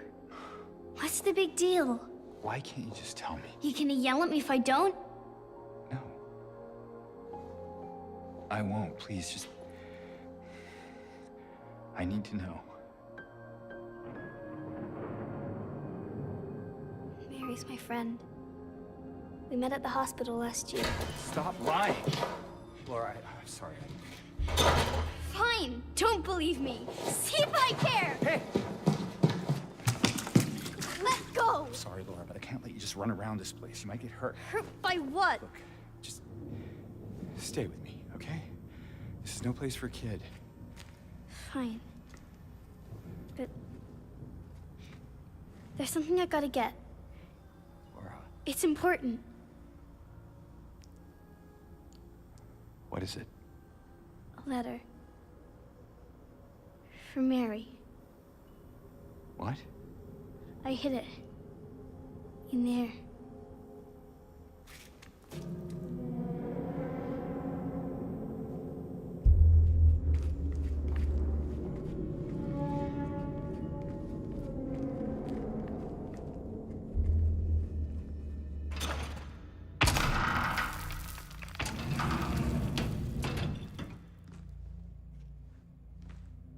F: What's the big deal?
D: Why can't you just tell me?
F: You gonna yell at me if I don't?
D: No. I won't. Please, just... I need to know.
F: Mary's my friend. We met at the hospital last year.
D: Stop lying. Laura, I'm sorry.
F: Fine, don't believe me. See if I care.
D: Hey!
F: Let go.
D: I'm sorry, Laura, but I can't let you just run around this place. You might get hurt.
F: Hurt by what?
D: Look, just stay with me, okay? This is no place for a kid.
F: Fine. But there's something I gotta get.
D: Laura,
F: It's important.
D: what is it?
F: A letter. For Mary.
D: What?
F: I hid it. In there.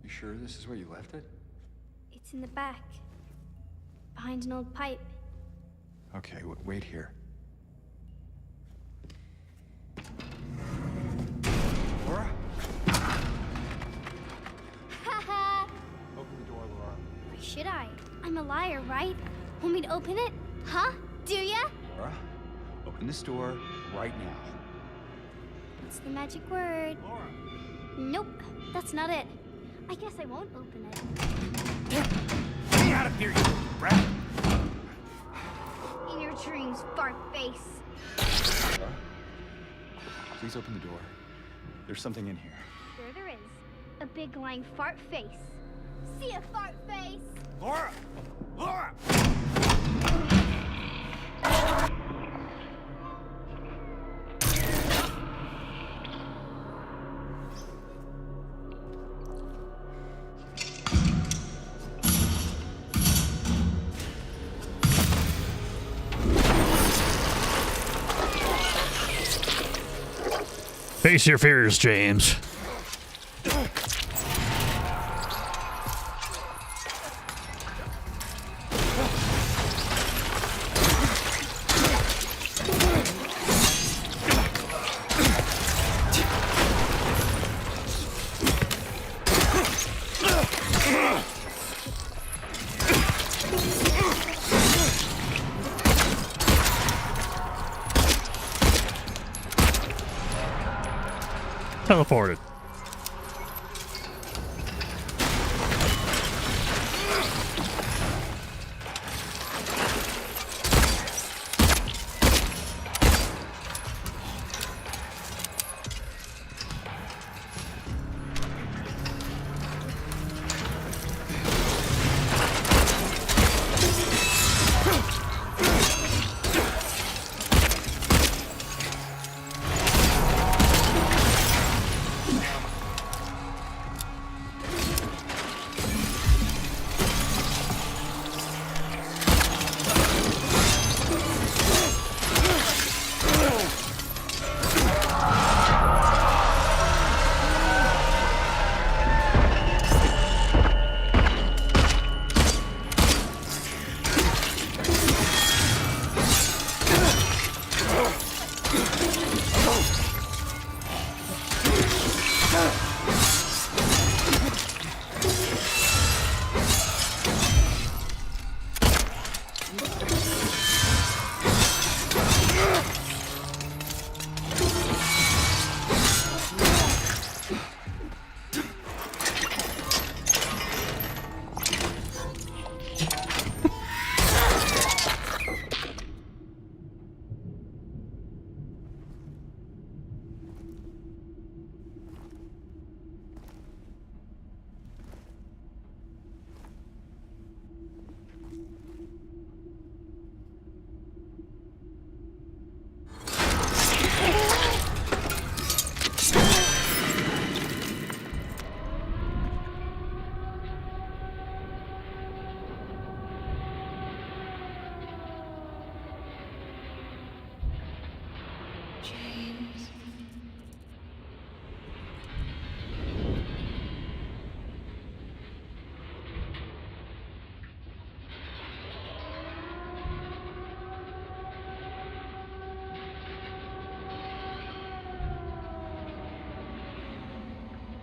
D: You sure this is where you left it?
F: It's in the back. Behind an old pipe.
D: Okay, wait here. Laura?
F: Haha!
D: Open the door, Laura.
F: Why should I? I'm a liar, right? Want me to open it? Huh? Do ya?
D: Laura, open this door right now.
F: What's the magic word?
D: Laura!
F: Nope, that's not it. I guess I won't open it.
D: Get me out of here, you rat!
F: In your dreams, fart face.
D: Laura, please open the door. There's something in here.
F: There there is. A big lying fart face. See a fart face?
D: Laura! Laura!
A: Face your fears, James. Teleported.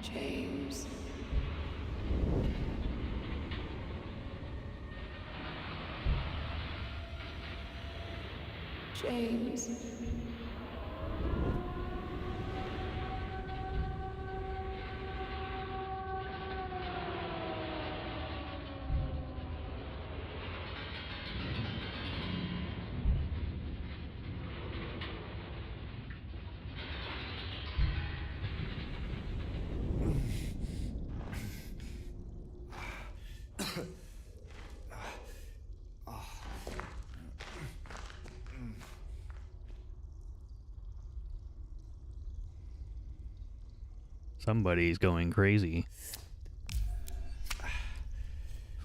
G: James. James.
A: Somebody's going crazy.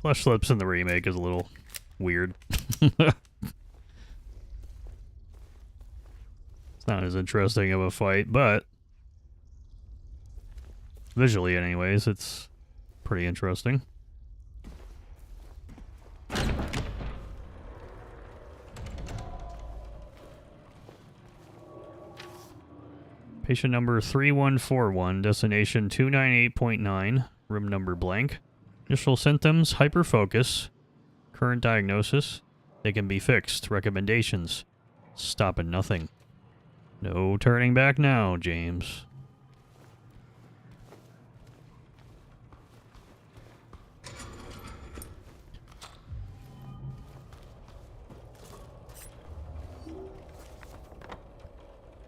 A: Flesh Slips in the remake is a little weird. It's not as interesting of a fight, but visually anyways, it's pretty interesting. Patient number 3141, destination 298.9, room number blank. Initial symptoms, hyperfocus. Current diagnosis, they can be fixed. Recommendations, stop at nothing. No turning back now, James.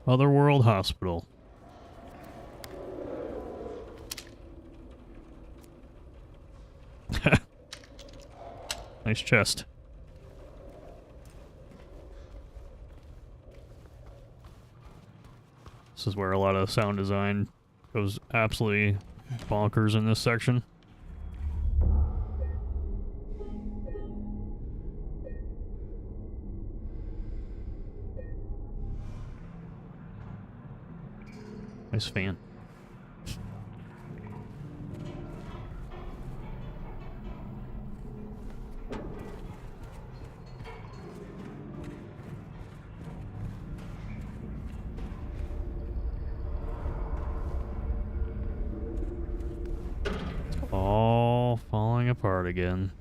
A: Otherworld Hospital. Nice chest. This is where a lot of sound design goes absolutely bonkers in this section. Nice fan. All falling apart again.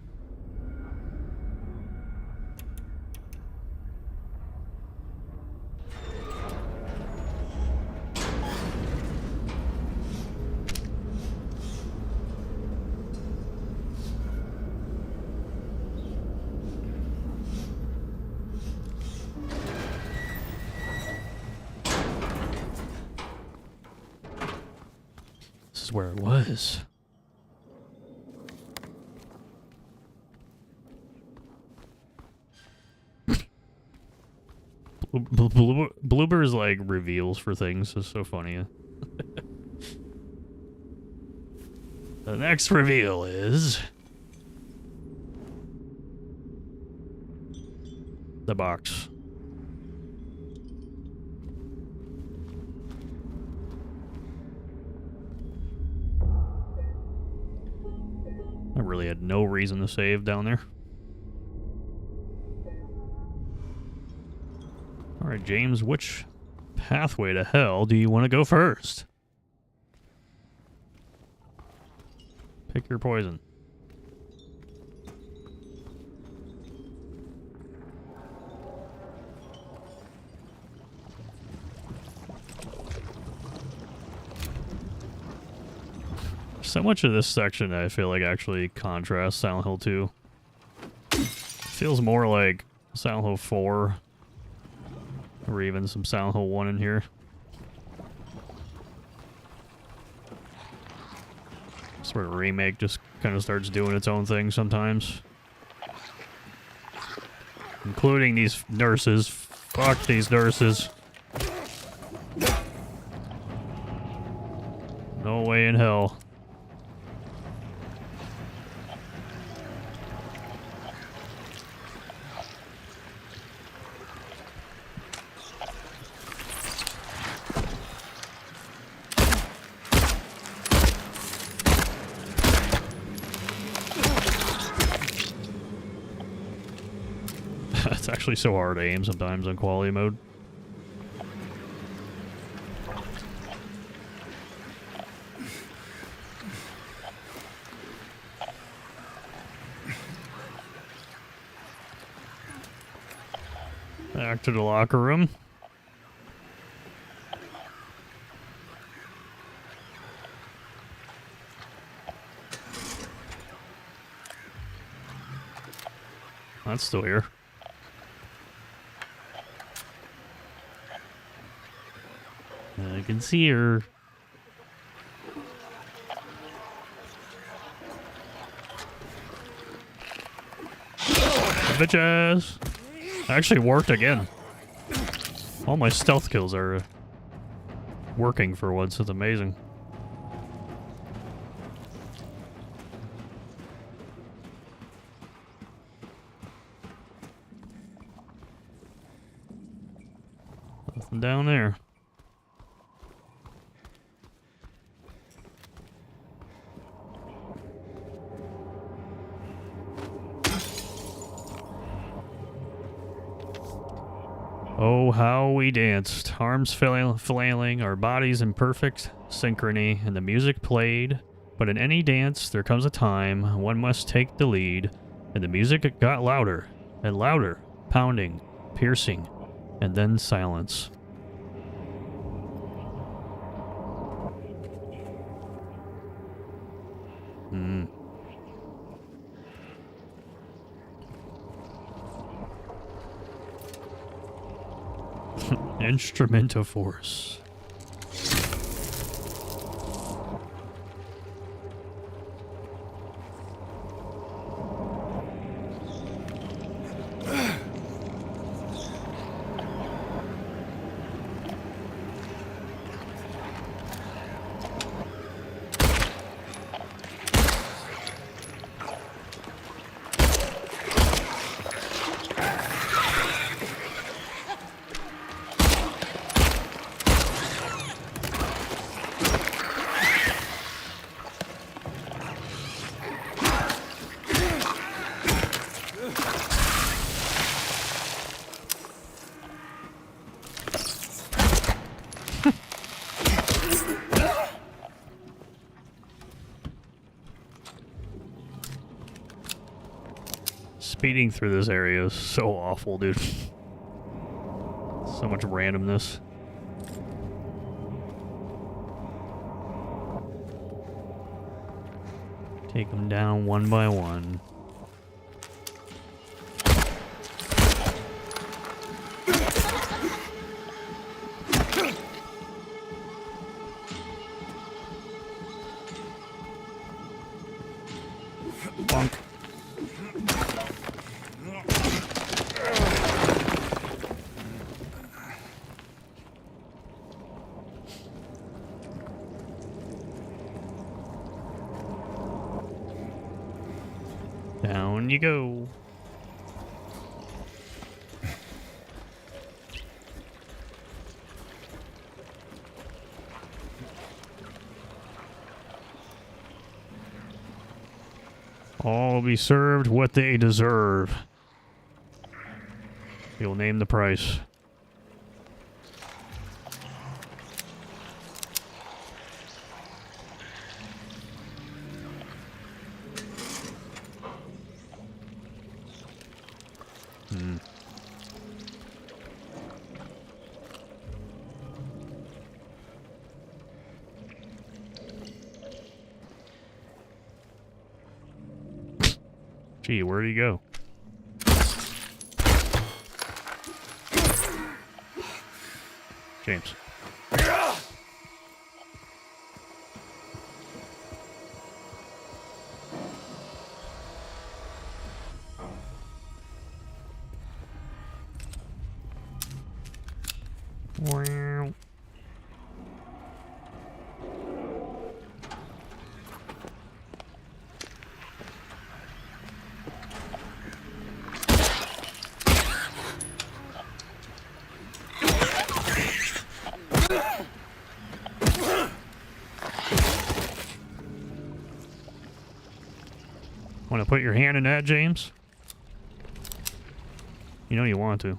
A: This is where it was. Bloober's like reveals for things is so funny. The next reveal is the box. I really had no reason to save down there. Alright, James, which pathway to hell do you want to go first? Pick your poison. So much of this section I feel like actually contrasts Silent Hill 2. Feels more like Silent Hill 4. Or even some Silent Hill 1 in here. Sort of remake just kind of starts doing its own thing sometimes. Including these nurses. Fuck these nurses. No way in hell. actually so hard to aim sometimes on quality mode. Back to the locker room. That's still here. I can see her. Bitches! Actually worked again. All my stealth kills are working for once. It's amazing. Nothing down there. Oh, how we danced, arms flailing, our bodies in perfect synchrony, and the music played. But in any dance, there comes a time one must take the lead, and the music got louder and louder, pounding, piercing, and then silence. Instrument of force. Speeding through this area is so awful, dude. So much randomness. Take them down one by one. Bonk. Down you go. All will be served what they deserve. You'll name the price. Gee, where'd he go? James. Wow. Want to put your hand in that, James? You know you want to.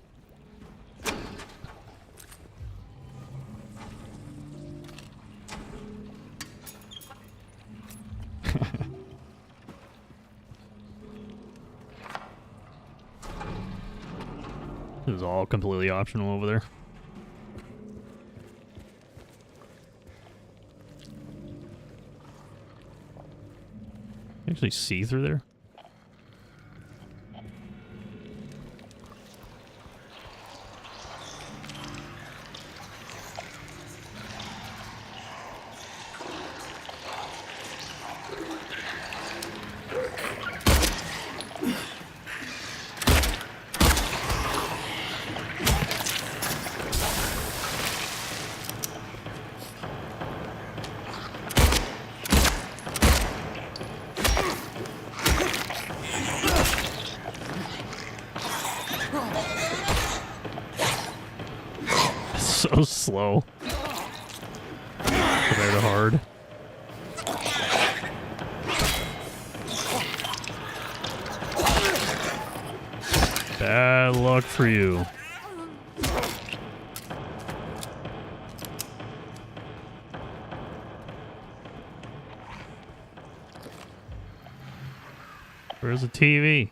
A: This is all completely optional over there. Actually see through there? So slow. Compared to hard. Bad luck for you. Where's the TV?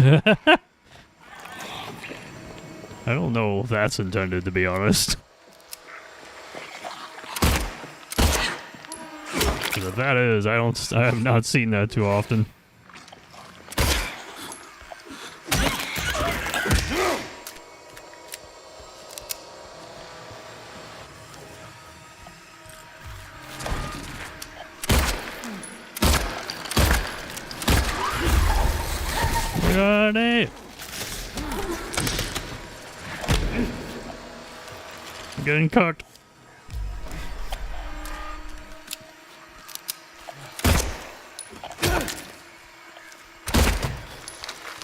A: I don't know if that's intended, to be honest. If that is, I have not seen that too often. Got it. I'm getting cooked.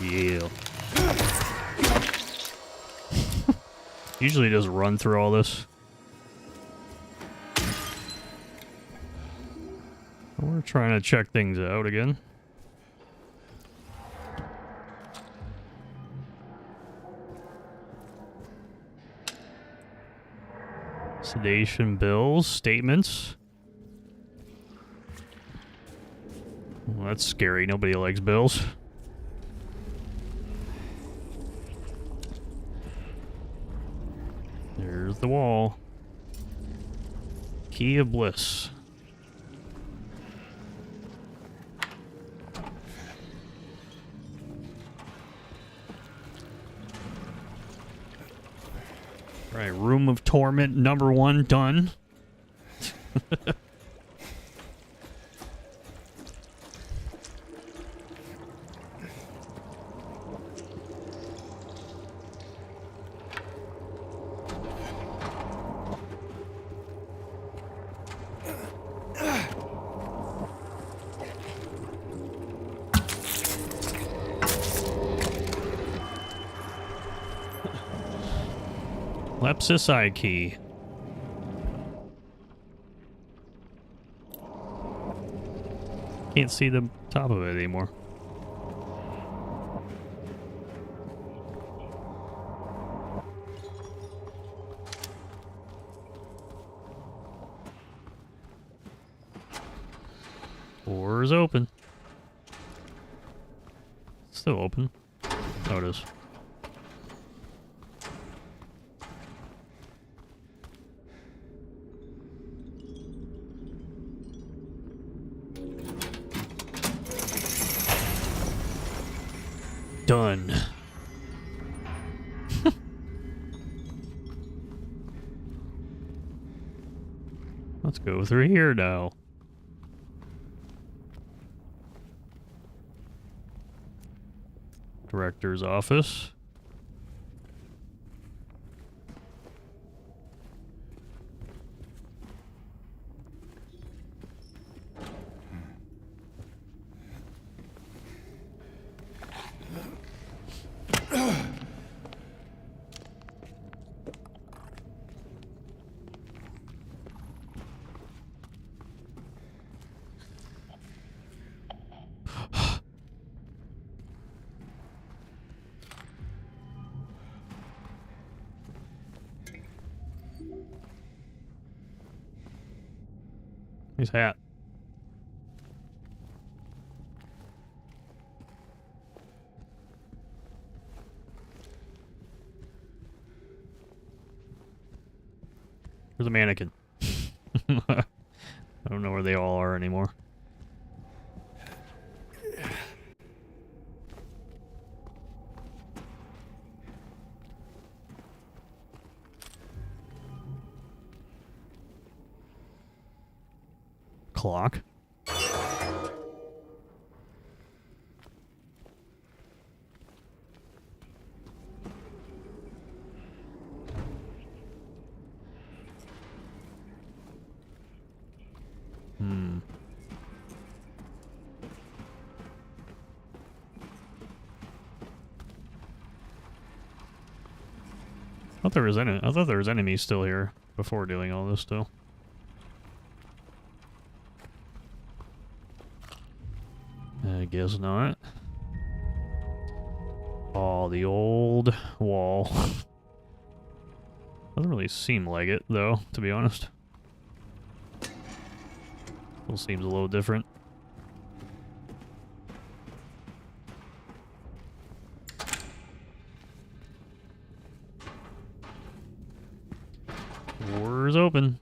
A: Yeah. Usually just run through all this. We're trying to check things out again. Sedation bills, statements. Well, that's scary. Nobody likes bills. There's the wall. Key of bliss. Right, room of torment number 1 done. Lepsis key. Can't see the top of it anymore. Door's open. Still open. Oh, it is. Done. Let's go through here now. Director's office. Nice hat. There's a mannequin. I don't know where they all are anymore. Clock. I thought there was enemies still here before doing all this still. I guess not. Oh, the old wall. Doesn't really seem like it, though, to be honest. Still seems a little different. Doors open.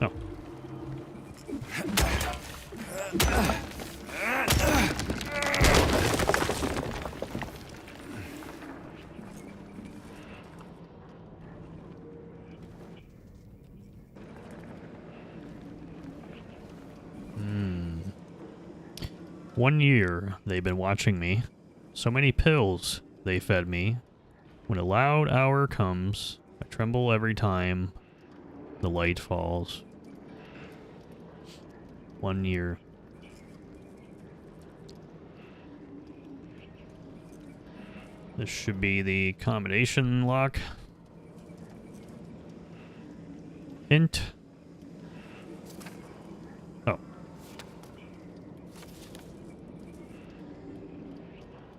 A: Oh. One year they've been watching me. So many pills they fed me. When a loud hour comes, I tremble every time the light falls. 1 year. This should be the combination lock. Hint. Oh.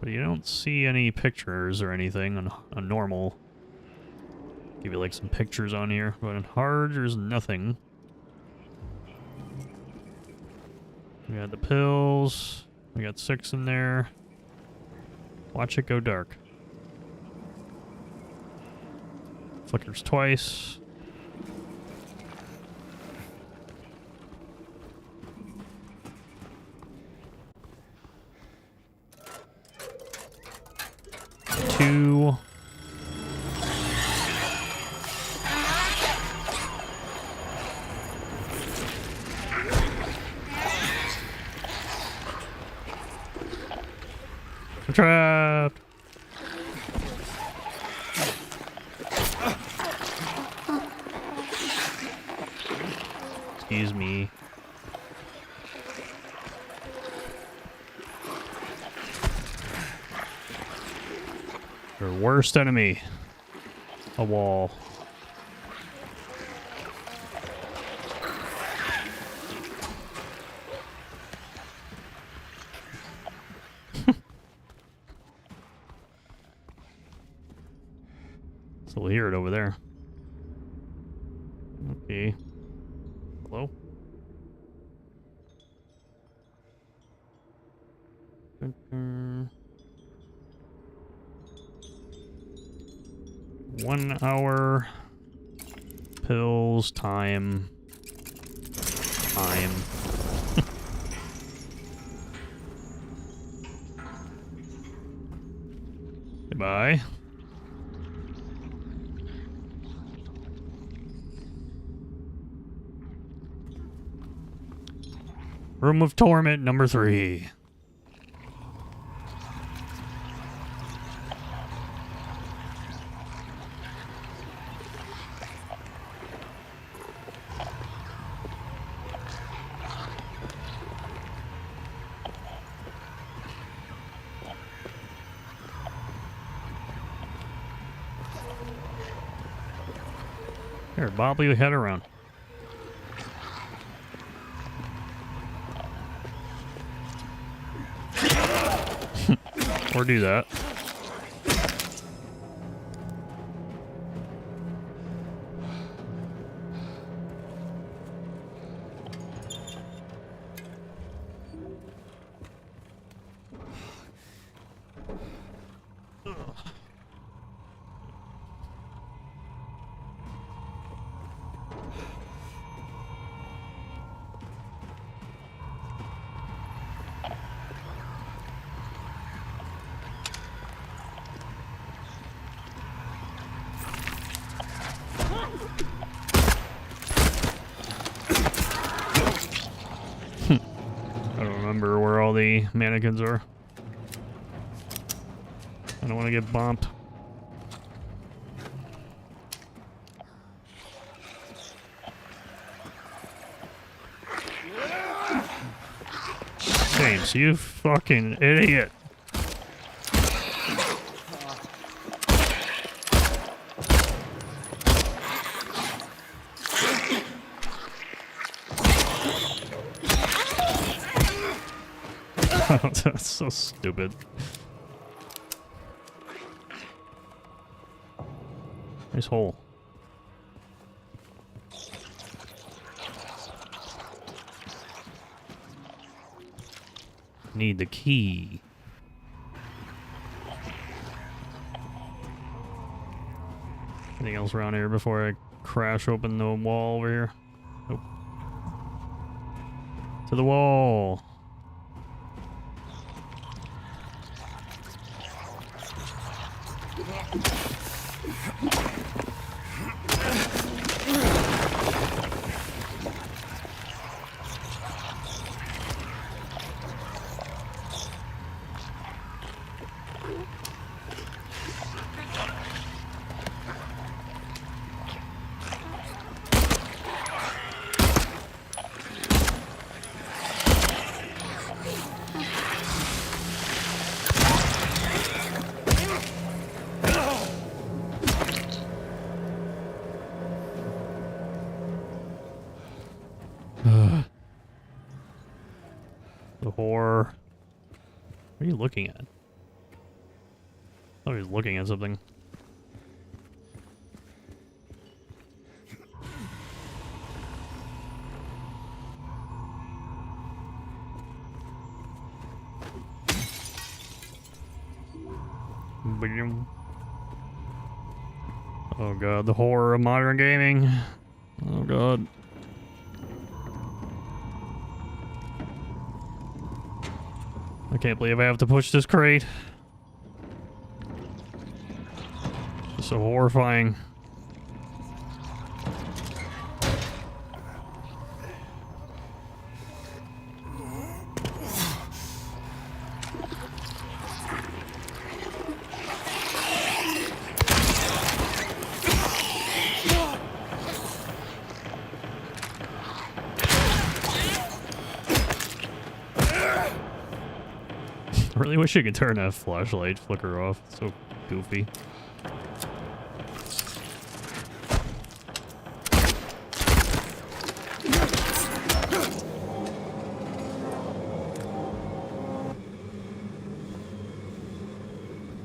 A: But you don't see any pictures or anything on normal. Give you like some pictures on here, but on hard there's nothing. We got the pills. We got 6 in there. Watch it go dark. Flickers twice. Two. I'm trapped. Excuse me. Your worst enemy. A wall. So we'll hear it over there. Okay. Hello? One hour. Pills. Time. Goodbye. Room of Torment number 3. Here, bobble your head around. Or do that. I don't remember where all the mannequins are. I don't want to get bumped. James, you fucking idiot. That's so stupid. Nice hole. Need the key. Anything else around here before I crash open the wall over here? Nope. To the wall. The whore. What are you looking at? Oh, he's looking at something. Oh god, the horror of modern gaming. Oh god. I can't believe I have to push this crate. It's so horrifying. I really wish you could turn that flashlight flicker off. It's so goofy.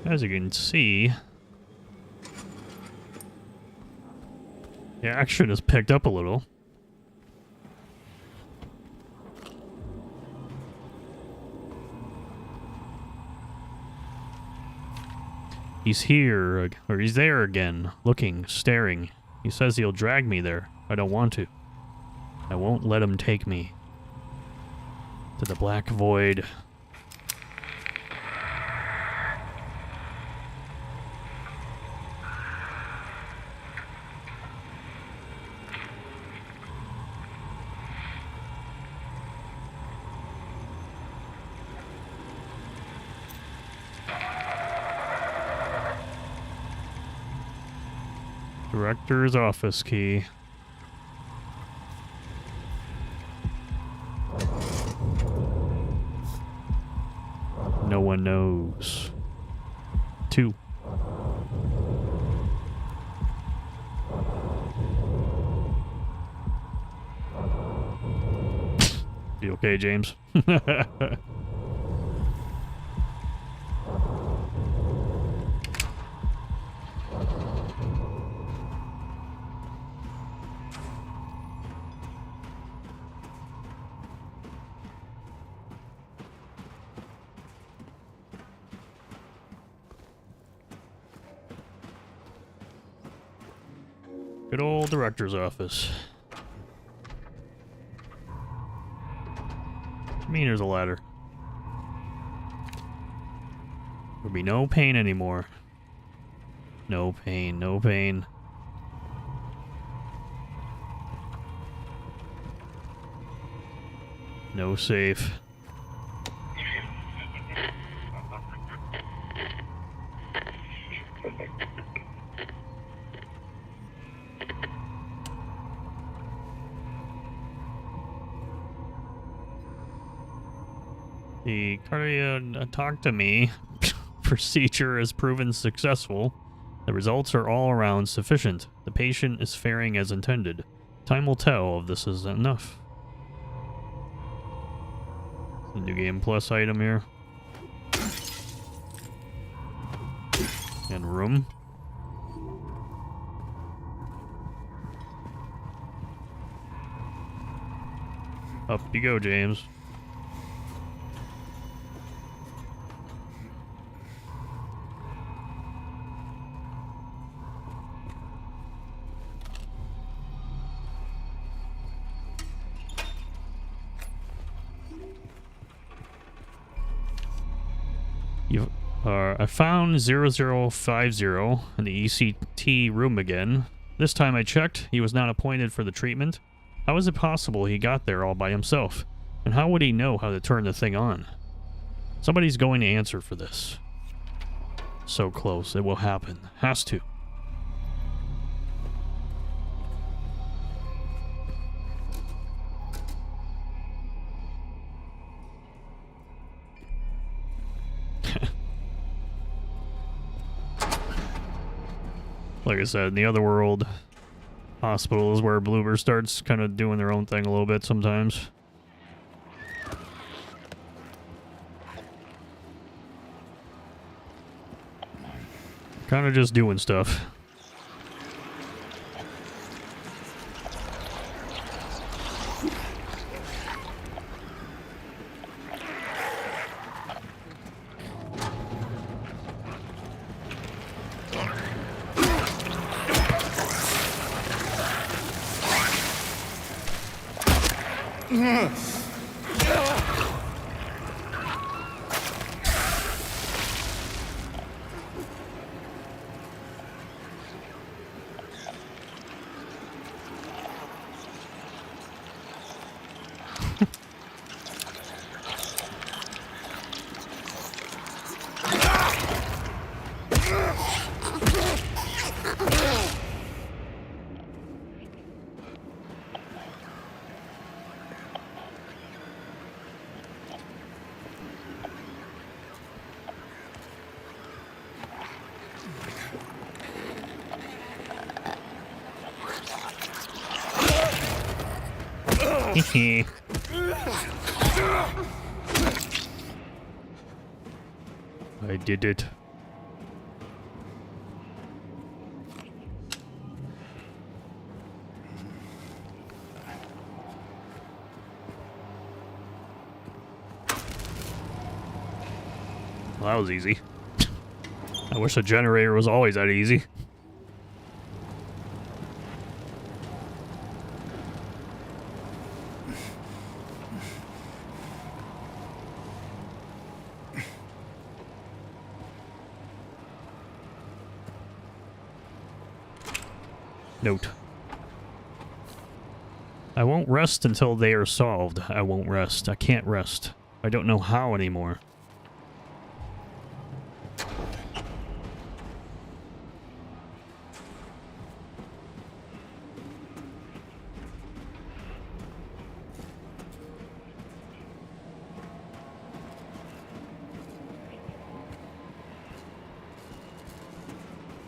A: As you can see, the action has picked up a little. He's here, or he's there again, looking, staring. He says he'll drag me there. I don't want to. I won't let him take me to the black void. Director's office key. No one knows. 2. You okay, James? Good old director's office. I mean, there's a ladder. There'll be no pain anymore. No pain, no pain. No safe. The cardiac talk to me procedure has proven successful. The results are all around sufficient. The patient is faring as intended. Time will tell if this is enough. The new game plus item here. And room. Up you go, James. I found 0050 in the ECT room again. This time I checked, he was not appointed for the treatment. How is it possible he got there all by himself? And how would he know how to turn the thing on? Somebody's going to answer for this. So close, it will happen. Has to. Like I said, in the other world, hospital is where Bloober starts kind of doing their own thing a little bit sometimes. Kind of just doing stuff. I did it. Well, that was easy. I wish the generator was always that easy. Note. I won't rest until they are solved. I won't rest. I can't rest. I don't know how anymore.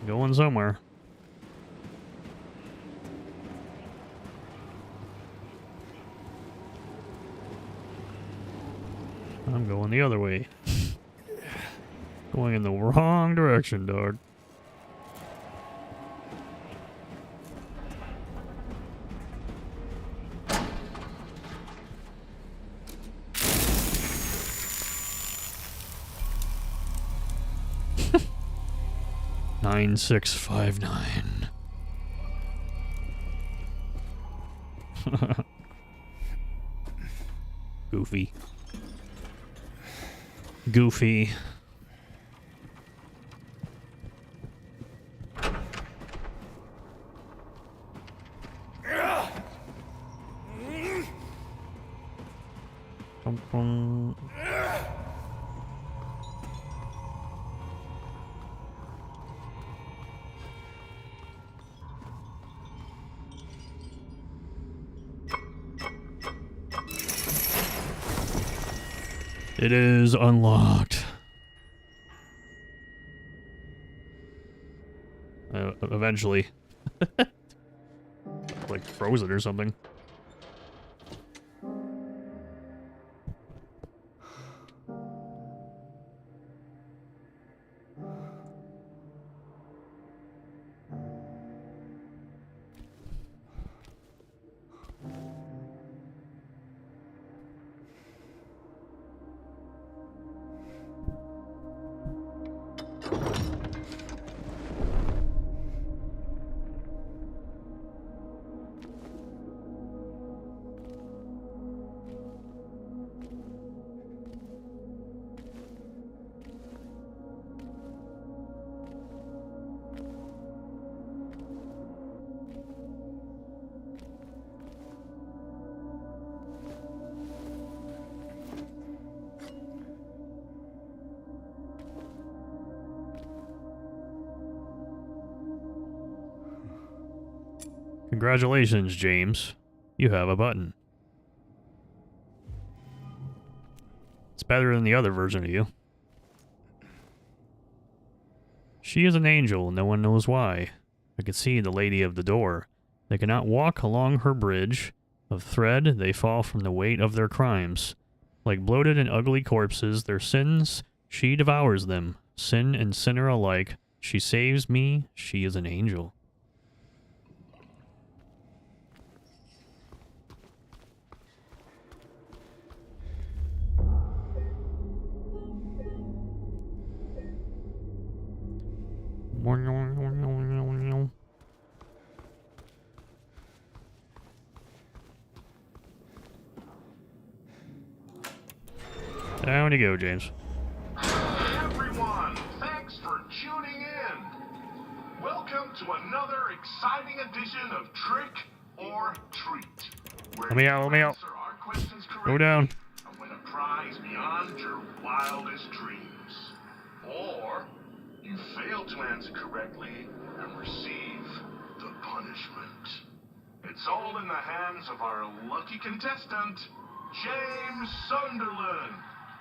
A: Going somewhere. I'm going the other way. Going in the wrong direction, dog. $9659. Goofy. Goofy. It is unlocked. Eventually. Like frozen or something. Congratulations, James. You have a button. It's better than the other version of you. She is an angel, no one knows why. I could see the lady of the door. They cannot walk along her bridge of thread, they fall from the weight of their crimes. Like bloated and ugly corpses, their sins, she devours them. Sin and sinner alike. She saves me, she is an angel. Down you go, James.
B: Hey everyone, thanks for tuning in. Welcome to another exciting edition of Trick or Treat. Where
A: Let me out,
B: you
A: let me out.
B: answer our questions
A: Go
B: correctly
A: down.
B: and win a prize beyond your wildest dreams. Or you fail to answer correctly and receive the punishment. It's all in the hands of our lucky contestant, James Sunderland.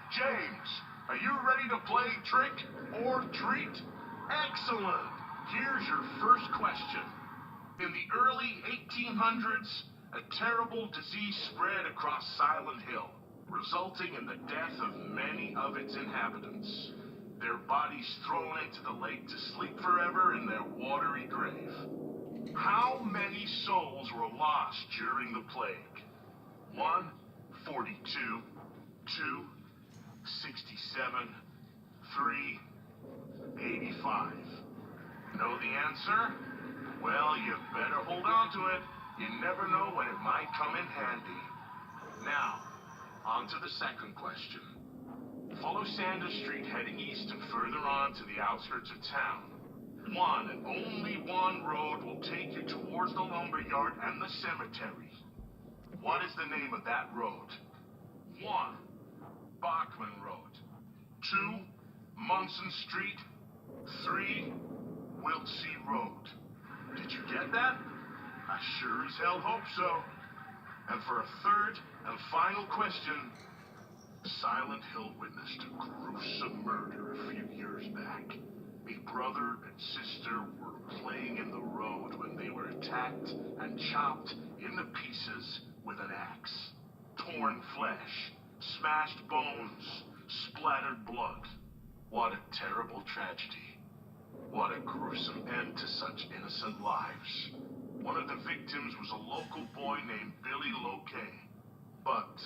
B: James, are you ready to play Trick or Treat? Excellent. Here's your first question. In the early 1800s, a terrible disease spread across Silent Hill, resulting in the death of many of its inhabitants. Their bodies thrown into the lake to sleep forever in their watery grave. How many souls were lost during the plague? 1, 42, 2, 67, 3, 85. Know the answer? Well, you better hold on to it. You never know when it might come in handy. Now, on to the second question. Follow Sanders Street heading east and further on to the outskirts of town. One and only one road will take you towards the lumberyard and the cemetery. What is the name of that road? 1. Bachman Road. 2. Munson Street. 3. Wiltsey Road. Did you get that? I sure as hell hope so. And for a third and final question, Silent Hill witnessed a gruesome murder a few years back. A brother and sister were playing in the road when they were attacked and chopped into pieces with an axe. Torn flesh, smashed bones, splattered blood. What a terrible tragedy. What a gruesome end to such innocent lives. One of the victims was a local boy named Billy Loquet. But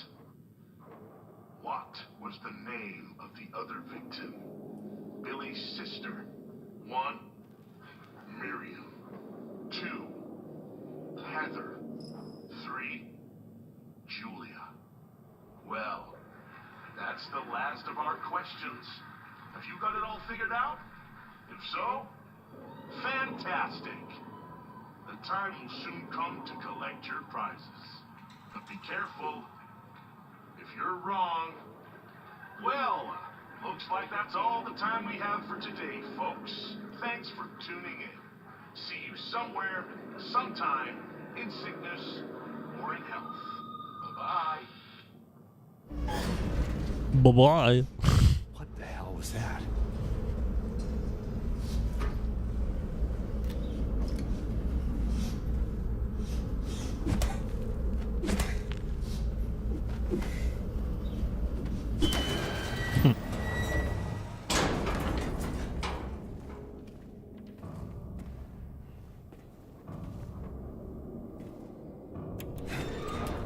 B: what was the name of the other victim? Billy's sister. 1. Miriam. 2. Heather. 3.
G: that's the last of our questions. Have you got it all figured out? If so, fantastic. The time will soon come to collect your prizes. But be careful. If you're wrong, well, looks like that's all the time we have for today, folks. Thanks for tuning in. See you somewhere, sometime, in sickness or in health. Bye-bye.
A: Bye-bye.
E: What the hell was that?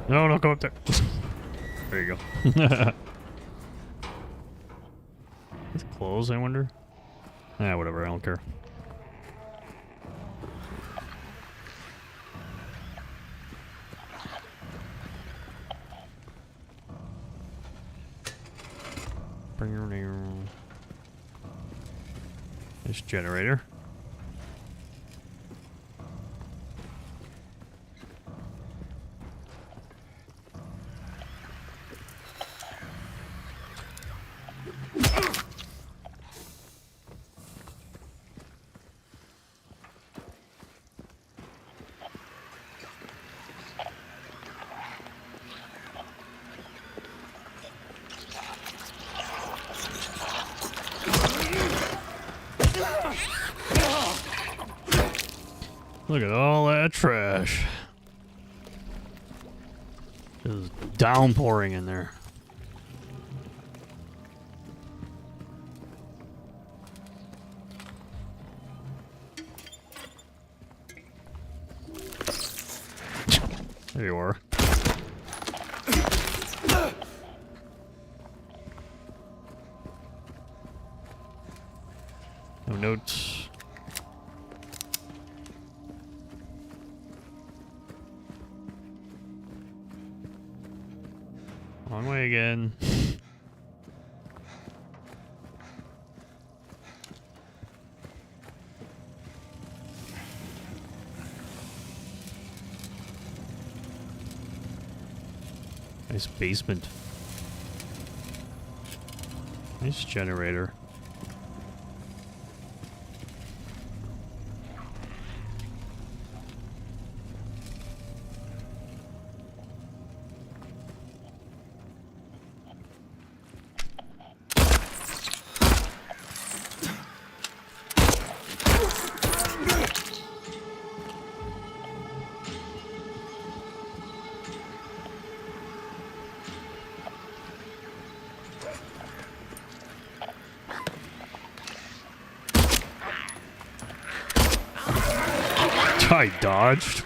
A: No, don't go up there. There you go. It's closed, I wonder? Whatever, I don't care. This generator. Look at all that trash. Just downpouring in there. There you are. No notes. Wrong way again. Nice basement. Nice generator. I dodged.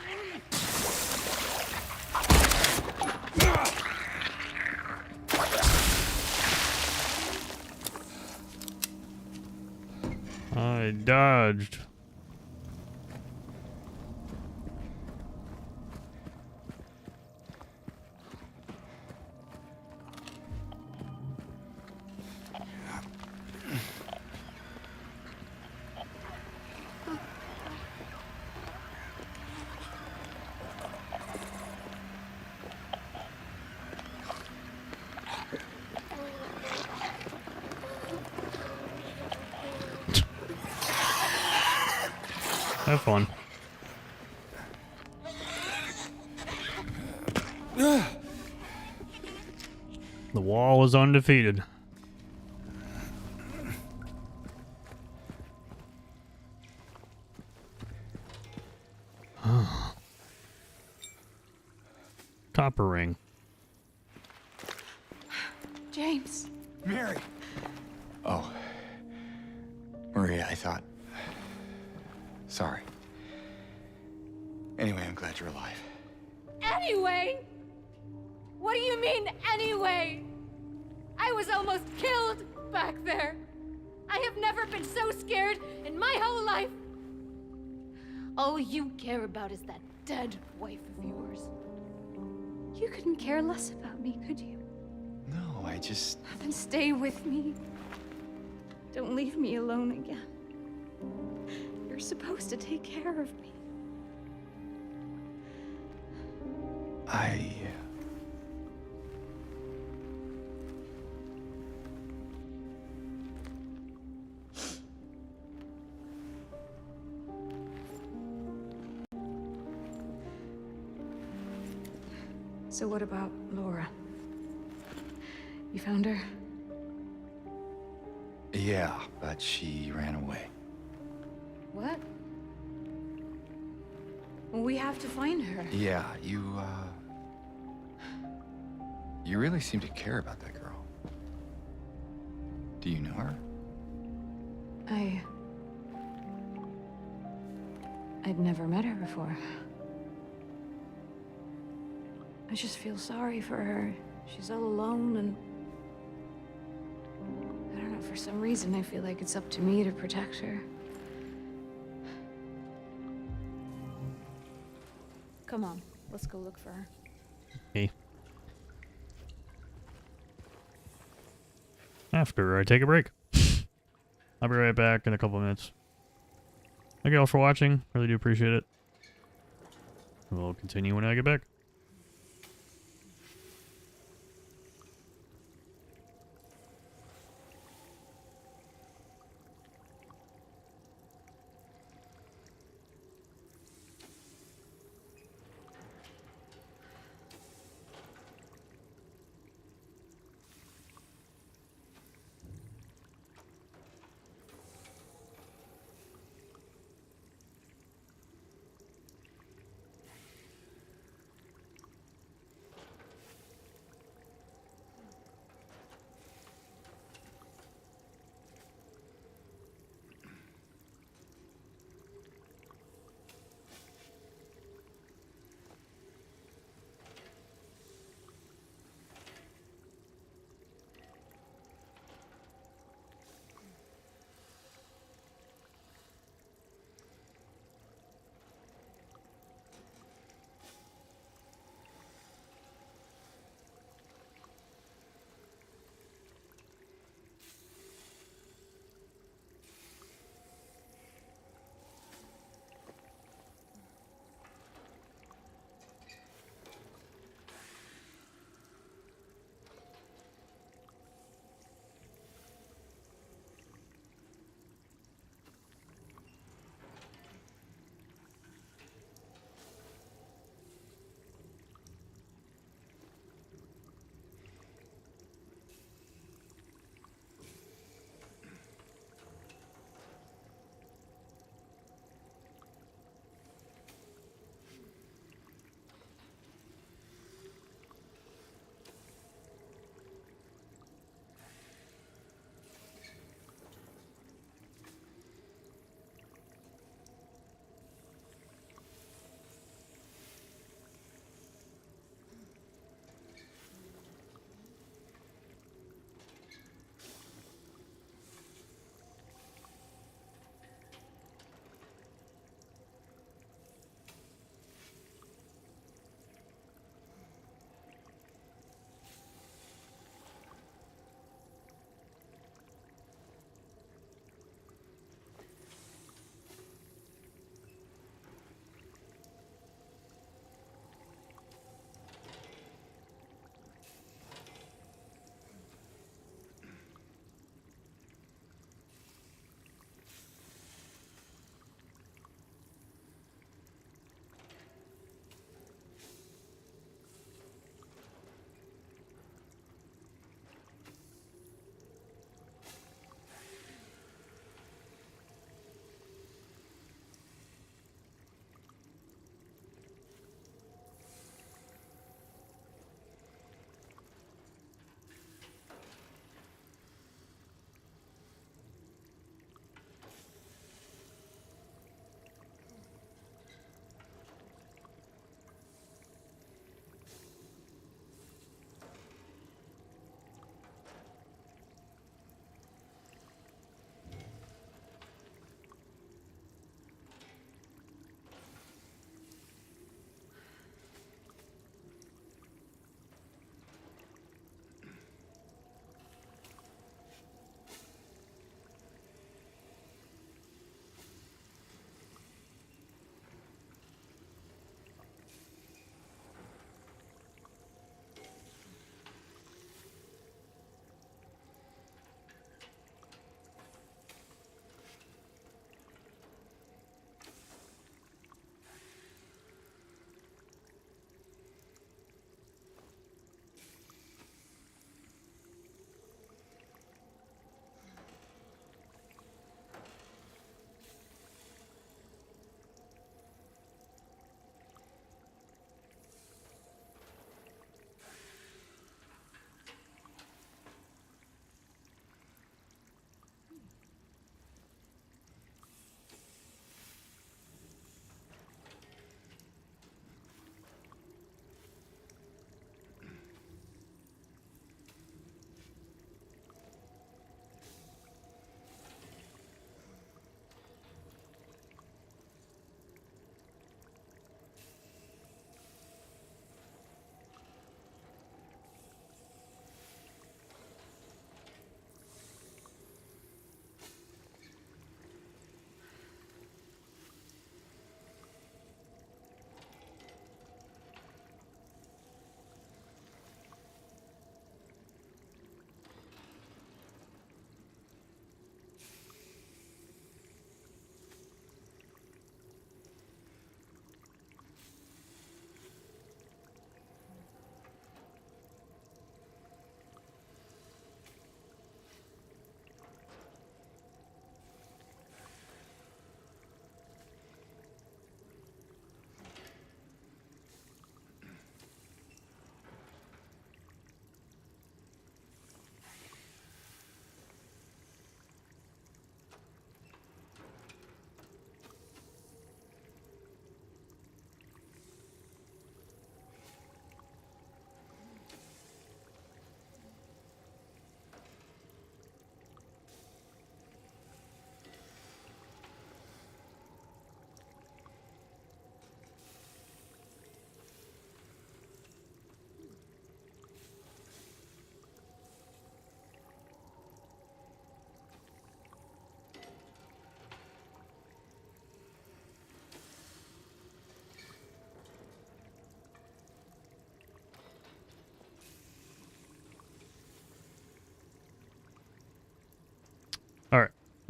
A: I dodged. Have fun. The wall is undefeated. Copper ring.
C: James.
D: Mary! Oh. Maria, I thought... Sorry. Anyway, I'm glad you're alive.
H: Anyway? What do you mean, anyway? I was almost killed back there. I have never been so scared in my whole life. All you care about is that dead wife of yours.
C: You couldn't care less about me, could you?
D: No, I just...
C: Then stay with me. Don't leave me alone again. You're supposed to take care of me. So what about Laura? You found her?
D: Yeah, but she ran away.
C: What? Well, we have to find her.
D: Yeah, you really seem to care about that girl. Do you know her?
C: I'd never met her before. I just feel sorry for her. She's all alone and... I don't know, for some reason I feel like it's up to me to protect her. Come on, let's go look for her.
A: Hey. After I take a break. I'll be right back in a couple minutes. Thank you all for watching. Really do appreciate it. We'll continue when I get back.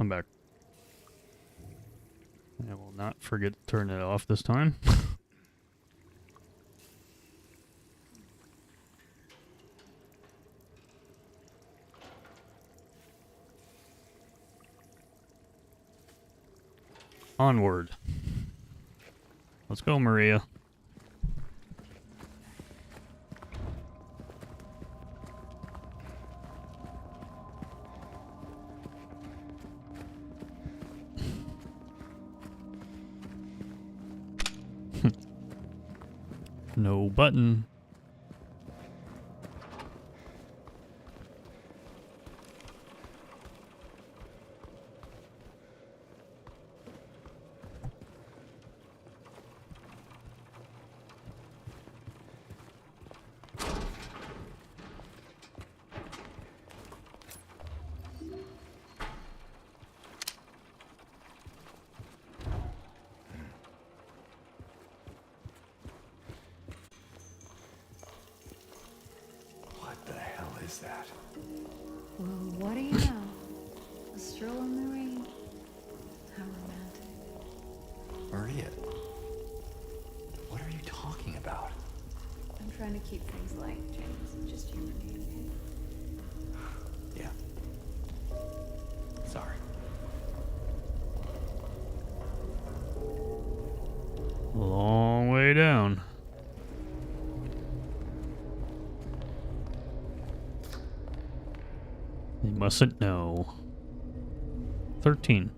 A: I'm back. I will not forget to turn it off this time. Onward. Let's go, Maria. No button.
D: What the hell is that?
C: Well, what do you know? A stroll in the rain. How romantic.
D: Maria. What are you talking about?
C: I'm trying to keep things light, James. Just you and me, okay?
D: Yeah. Sorry.
A: Long way down. They mustn't know. 13.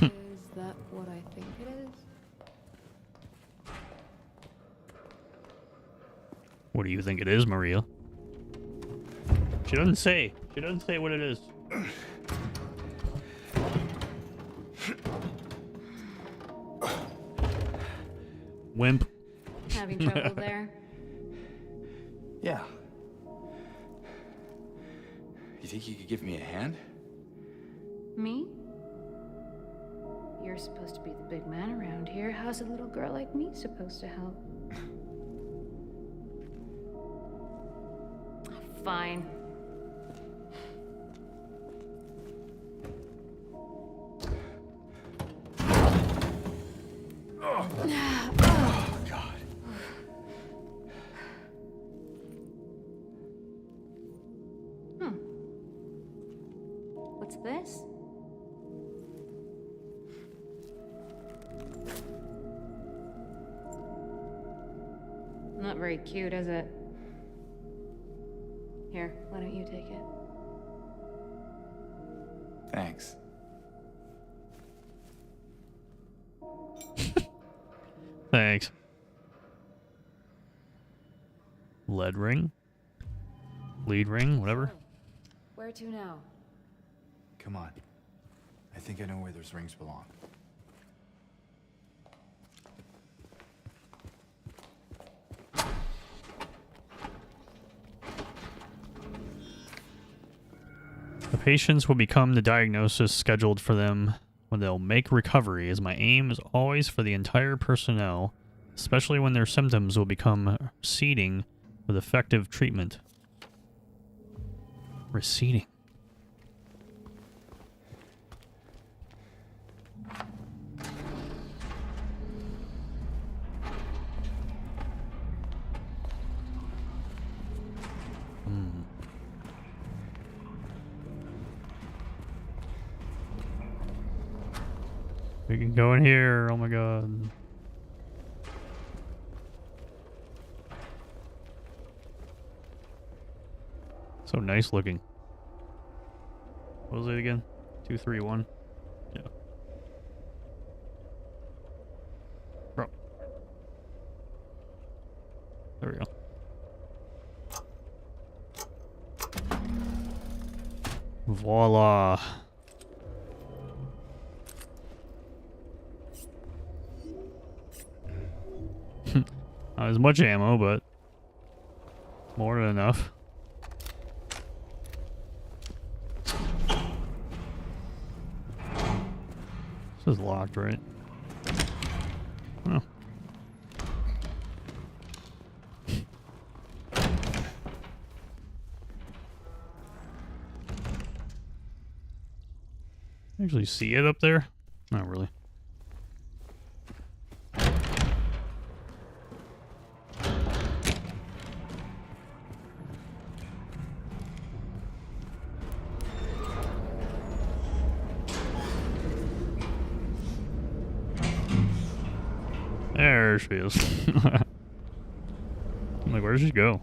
C: Is that what I think it is?
A: What do you think it is, Maria? She doesn't say. She doesn't say what it is. Wimp.
C: Having trouble there?
D: Yeah. You think you could give me a hand?
C: Me? You're supposed to be the big man around here. How's a little girl like me supposed to help? Fine.
D: Oh, God.
C: What's this? Not very cute, is it? Here, why don't you take it?
D: Thanks.
A: Thanks. Lead ring? Lead ring? Whatever.
C: Where to now?
D: Come on. I think I know where those rings belong.
A: The patients will become the diagnosis scheduled for them when they'll make recovery, as my aim is always for the entire personnel, especially when their symptoms will become receding with effective treatment. Receding. We can go in here. Oh my god. So nice looking. What was it again? 2, 3, 1. Yeah. Bro. There we go. Voila. Not as much ammo, but more than enough. This is locked, right? Oh. Actually see it up there? Not really. There she is. I'm like, where did she go?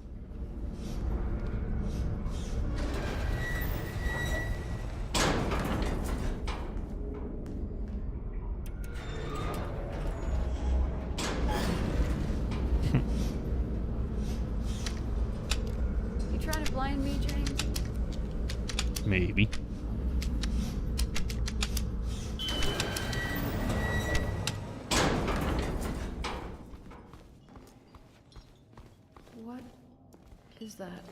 C: You trying to blind me, James?
A: Maybe.
C: What is that?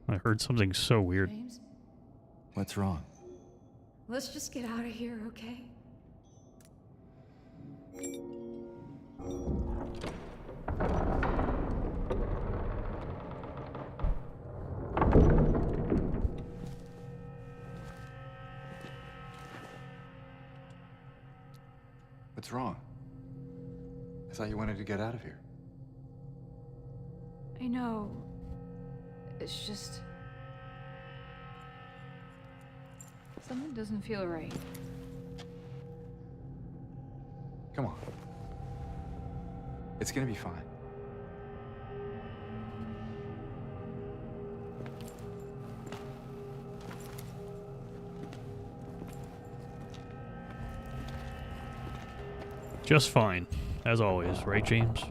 A: I heard something so weird.
C: James?
D: What's wrong?
C: Let's just get out of here, okay?
D: What's wrong? I thought you wanted to get out of here.
C: I know. It's just... something doesn't feel right.
D: Come on. It's gonna be fine.
A: Just fine, as always, right, James?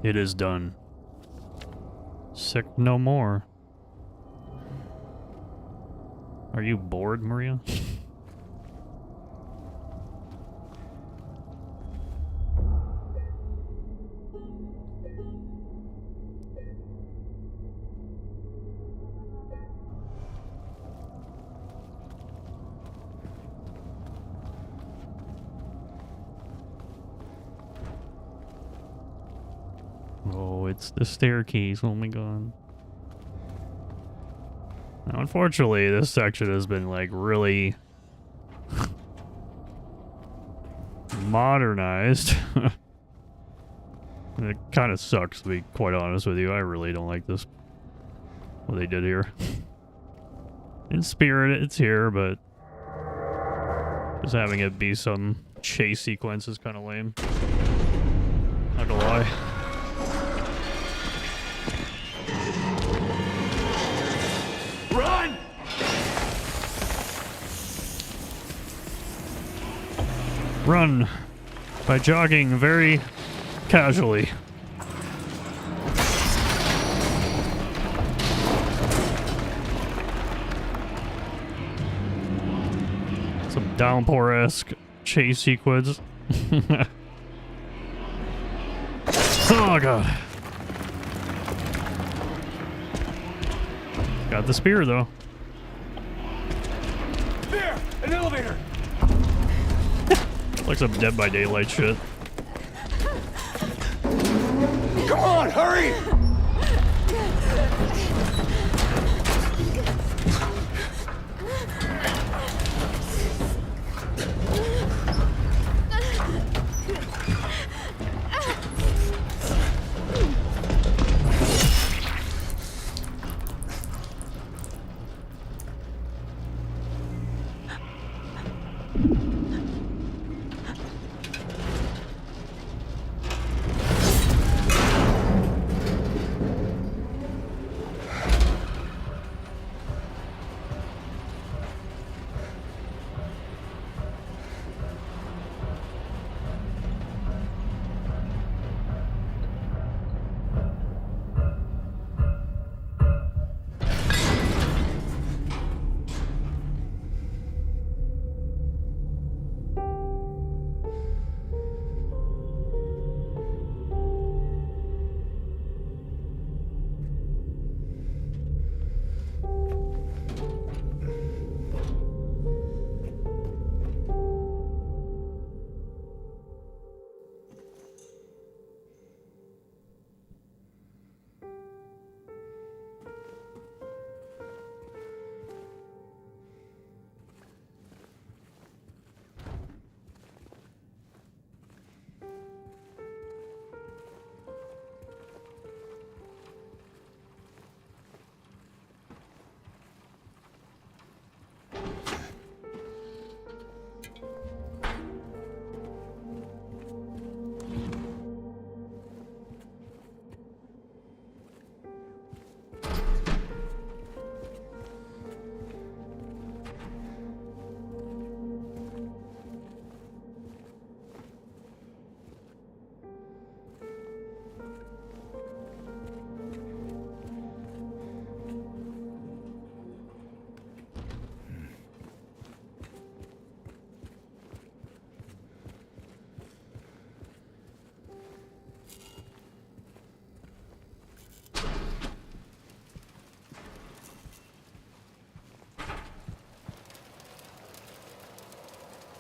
A: It is done. Sick no more. Are you bored, Maria? Oh, it's the staircase. Oh my god. Now, unfortunately, this section has been, like, really modernized. And it kind of sucks, to be quite honest with you. I really don't like this. What they did here. In spirit, it's here, but just having it be some chase sequence is kind of lame. Not gonna lie.
E: Run!
A: Run by jogging very casually. Some downpour-esque chase sequence. Oh god. Got the spear though.
E: There! An elevator!
A: Like some Dead by Daylight shit.
E: Come on, hurry!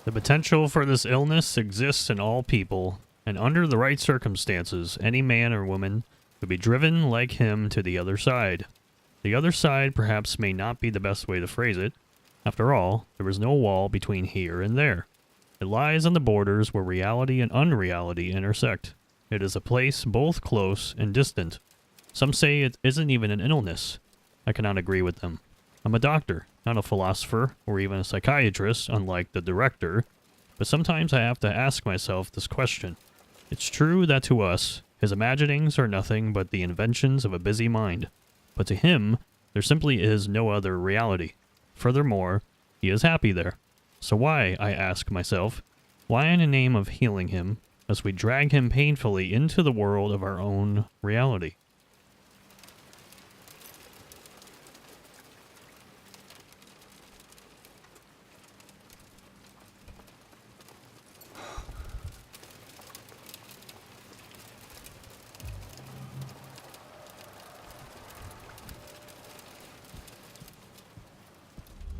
A: The potential for this illness exists in all people, and under the right circumstances, any man or woman could be driven like him to the other side. The other side perhaps may not be the best way to phrase it. After all, there is no wall between here and there. It lies on the borders where reality and unreality intersect. It is a place both close and distant. Some say it isn't even an illness. I cannot agree with them. I'm a doctor, not a philosopher or even a psychiatrist, unlike the director, but sometimes I have to ask myself this question. It's true that to us, his imaginings are nothing but the inventions of a busy mind, but to him, there simply is no other reality. Furthermore, he is happy there. So why, I ask myself, why in the name of healing him, must we drag him painfully into the world of our own reality?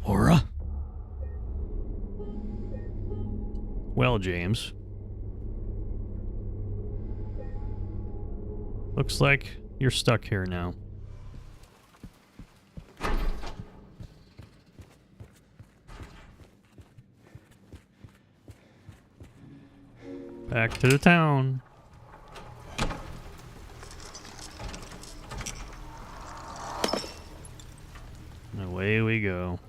A: Aura? Well, James. Looks like you're stuck here now. Back to the town. And away we go.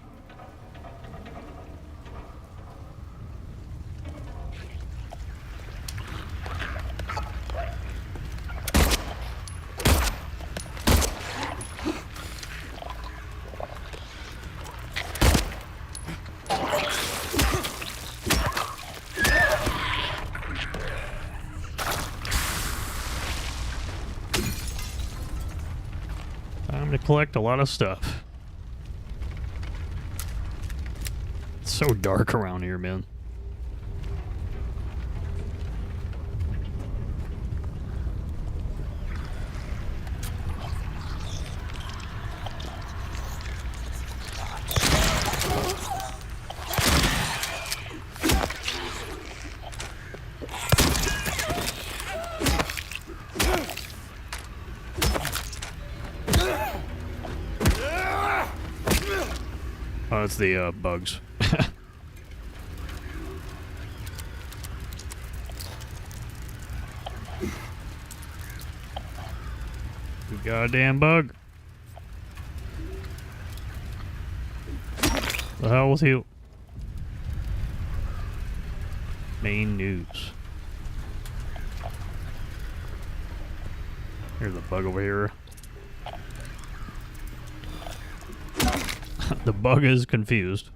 A: Time to collect a lot of stuff. It's so dark around here, man. Oh, it's the bugs. You goddamn bug. The hell with you? Main news. Here's a bug over here. The bug is confused.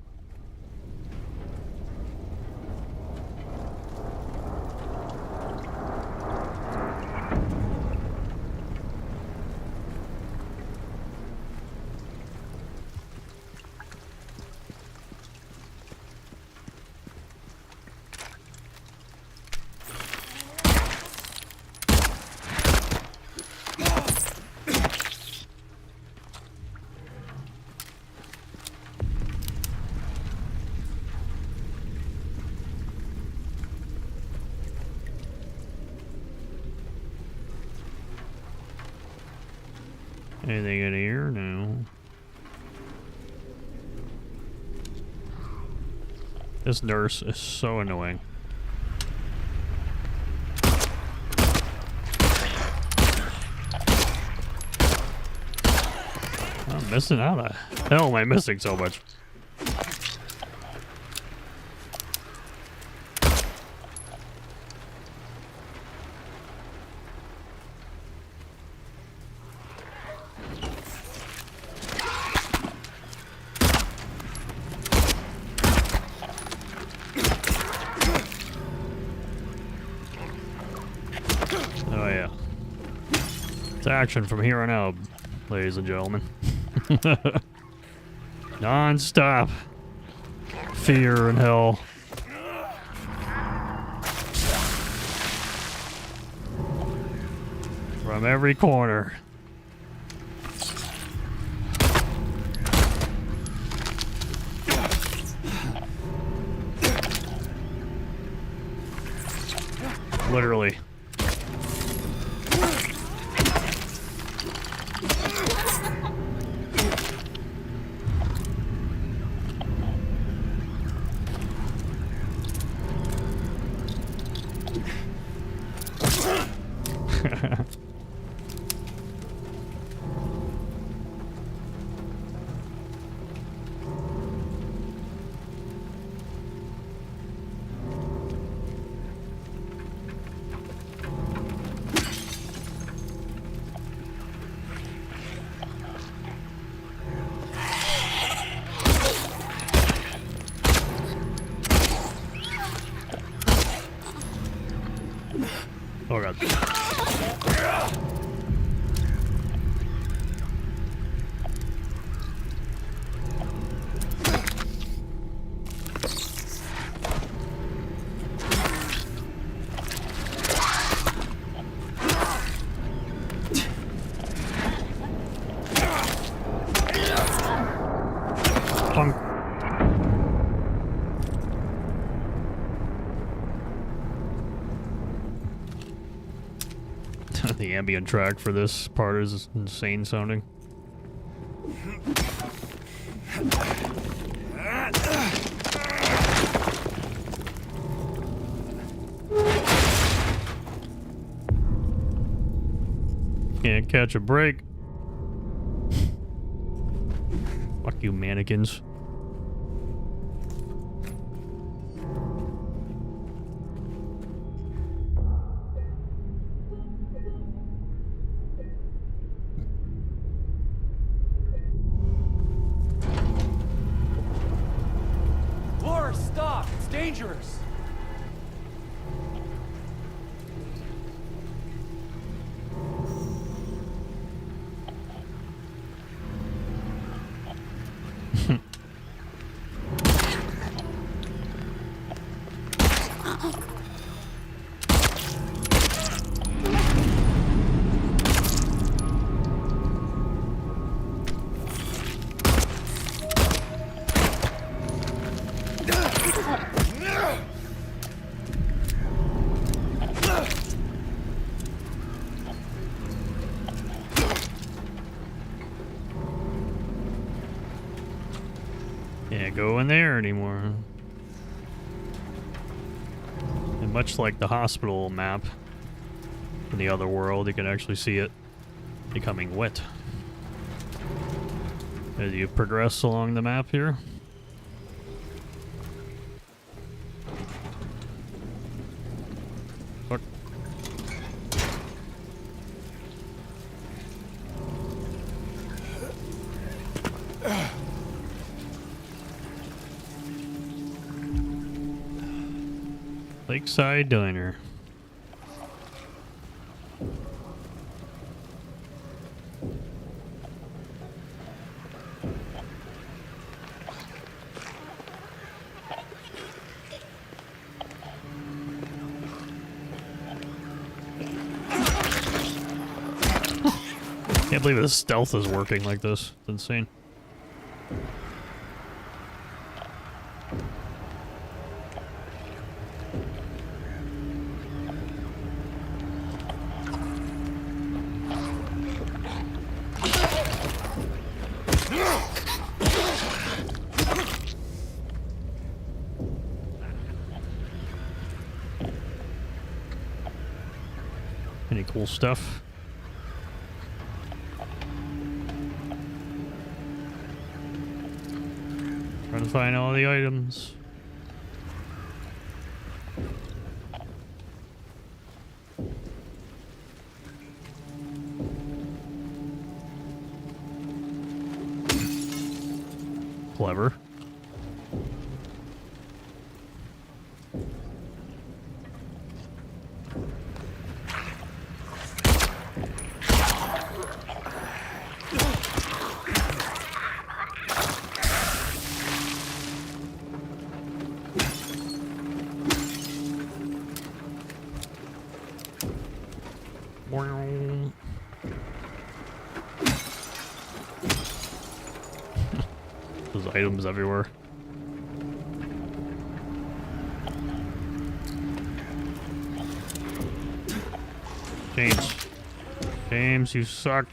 A: Anything in here? No. This nurse is so annoying. I'm missing out. How the hell am I missing so much? Oh yeah. It's action from here on out, ladies and gentlemen. Non-stop fear and hell. From every corner. Literally. Oh god. Punk. The ambient track for this part is insane sounding. Can't catch a break. Fuck you, mannequins.
E: Laura, stop! It's dangerous!
A: Can't go in there anymore. And much like the hospital map in the other world, you can actually see it becoming wet as you progress along the map here. Fuck. Lakeside Diner. Can't believe this stealth is working like this. It's insane. Any cool stuff? Trying to find all the items. Clever. There's items everywhere. James. James, you suck.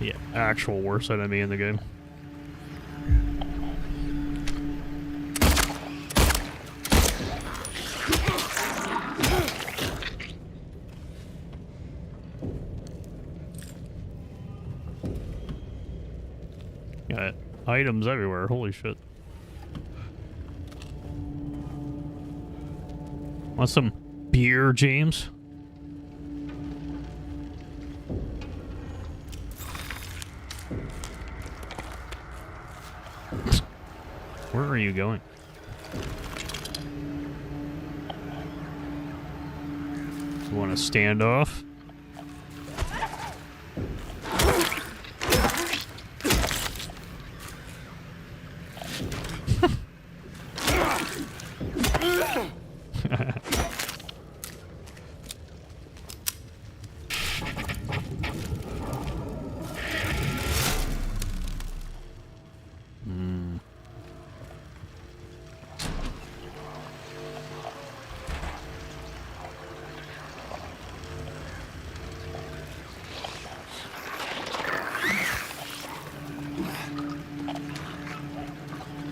A: The actual worst enemy in the game. Got items everywhere, holy shit. Want some beer, James? Where are you going? You want to stand off?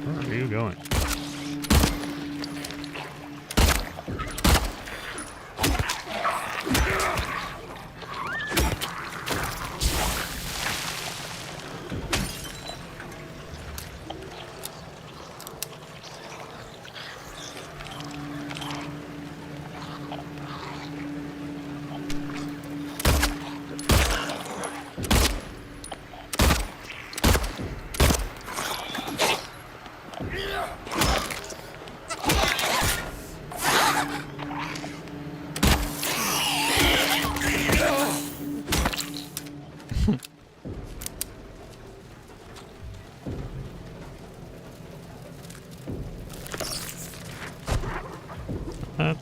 A: Where are you going?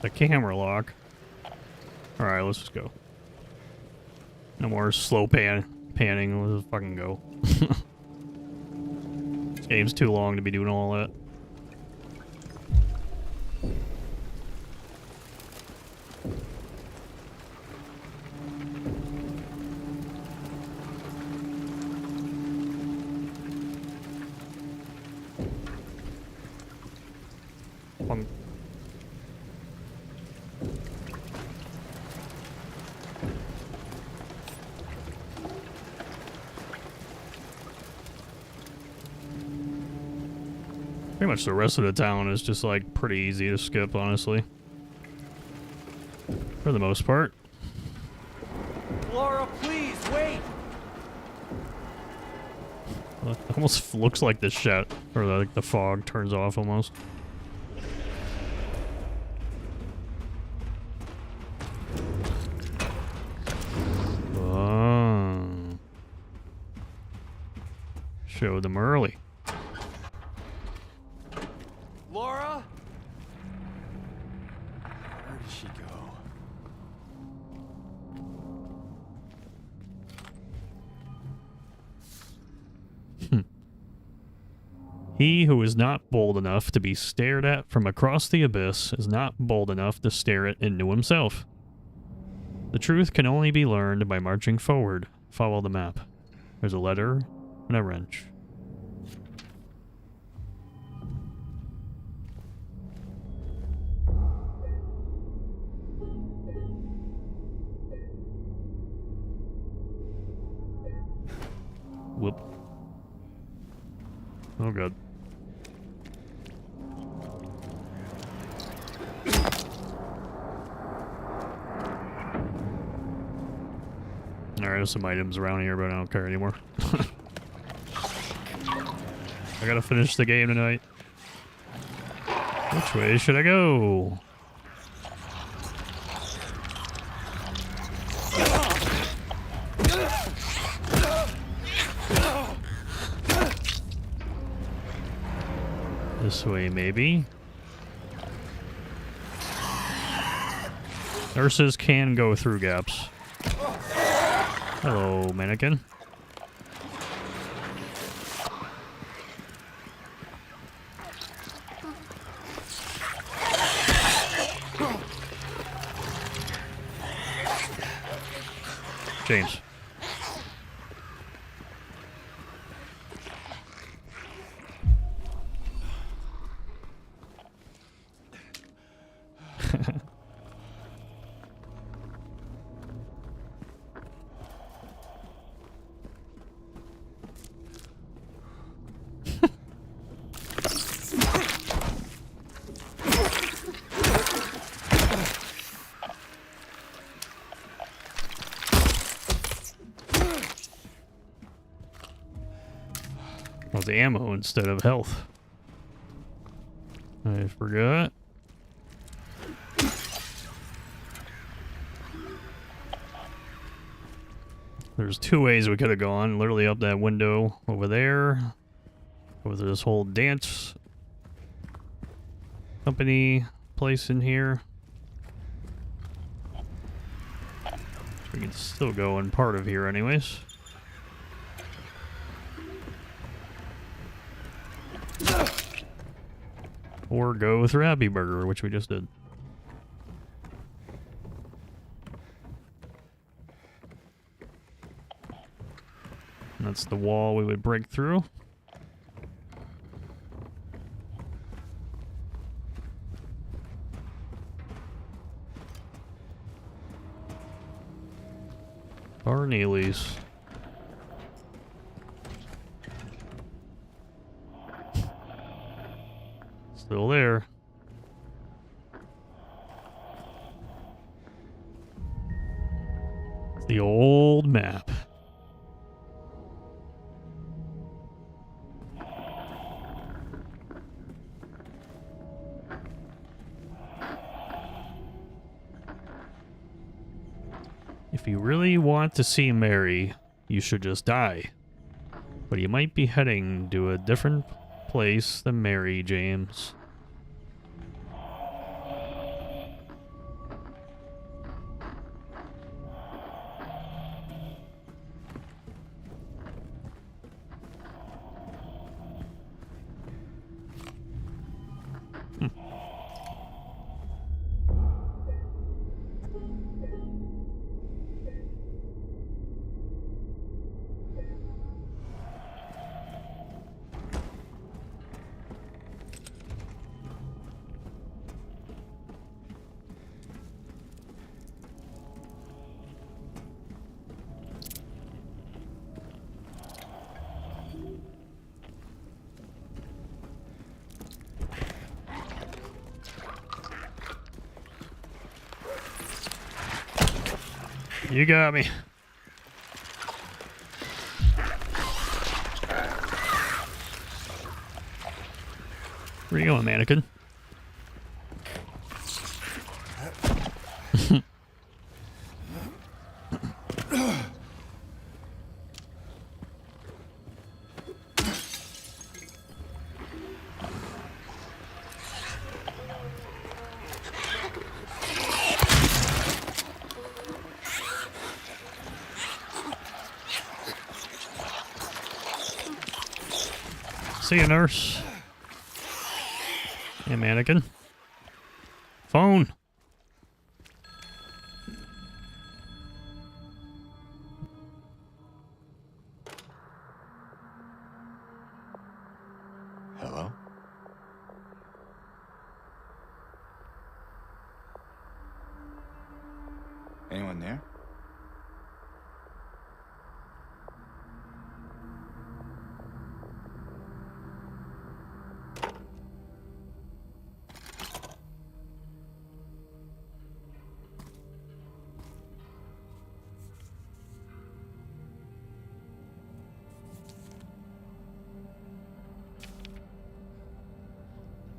A: The camera lock. Alright, let's just go. No more slow panning. Let's fucking go. This game's too long to be doing all that. Pretty much the rest of the town is just like pretty easy to skip, honestly. For the most part.
E: Laura, please, wait!
A: It almost looks like the shit, or like the fog turns off almost. Oh. Show them early.
E: Laura? Where did she go?
A: He who is not bold enough to be stared at from across the abyss is not bold enough to stare it into himself. The truth can only be learned by marching forward. Follow the map. There's a letter and a wrench. Whoop. Oh god. Alright, there's some items around here, but I don't care anymore. I gotta finish the game tonight. Which way should I go? This way, maybe. Nurses can go through gaps. Hello, mannequin. James. Was ammo instead of health. I forgot. There's two ways we could have gone. Literally up that window over there. Over this whole dance company place in here. We can still go in part of here anyways. Or go with Happy Burger, which we just did. And that's the wall we would break through. Barneely's. Still there. It's the old map. If you really want to see Mary, you should just die. But you might be heading to a different place than Mary, James. You got me. Where you going, mannequin? See you, nurse. Hey, mannequin. Phone.
D: Hello? Anyone there?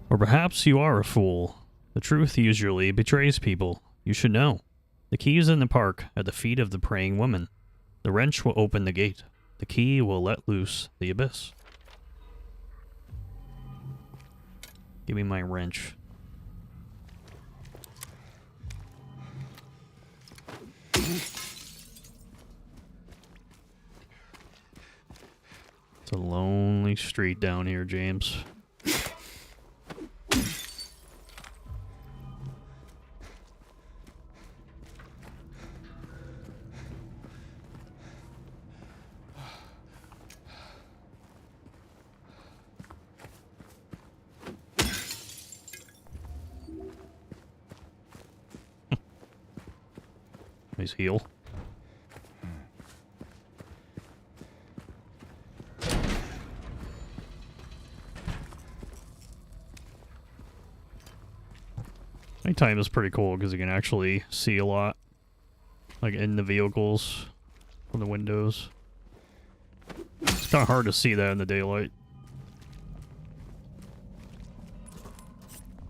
A: Or perhaps you are a fool. The truth usually betrays people. You should know. The key is in the park, at the feet of the praying woman. The wrench will open the gate. The key will let loose the abyss. Give me my wrench. It's a lonely street down here, James. Nice heal. Nighttime is pretty cool because you can actually see a lot, like in the vehicles from the windows. It's kind of hard to see that in the daylight.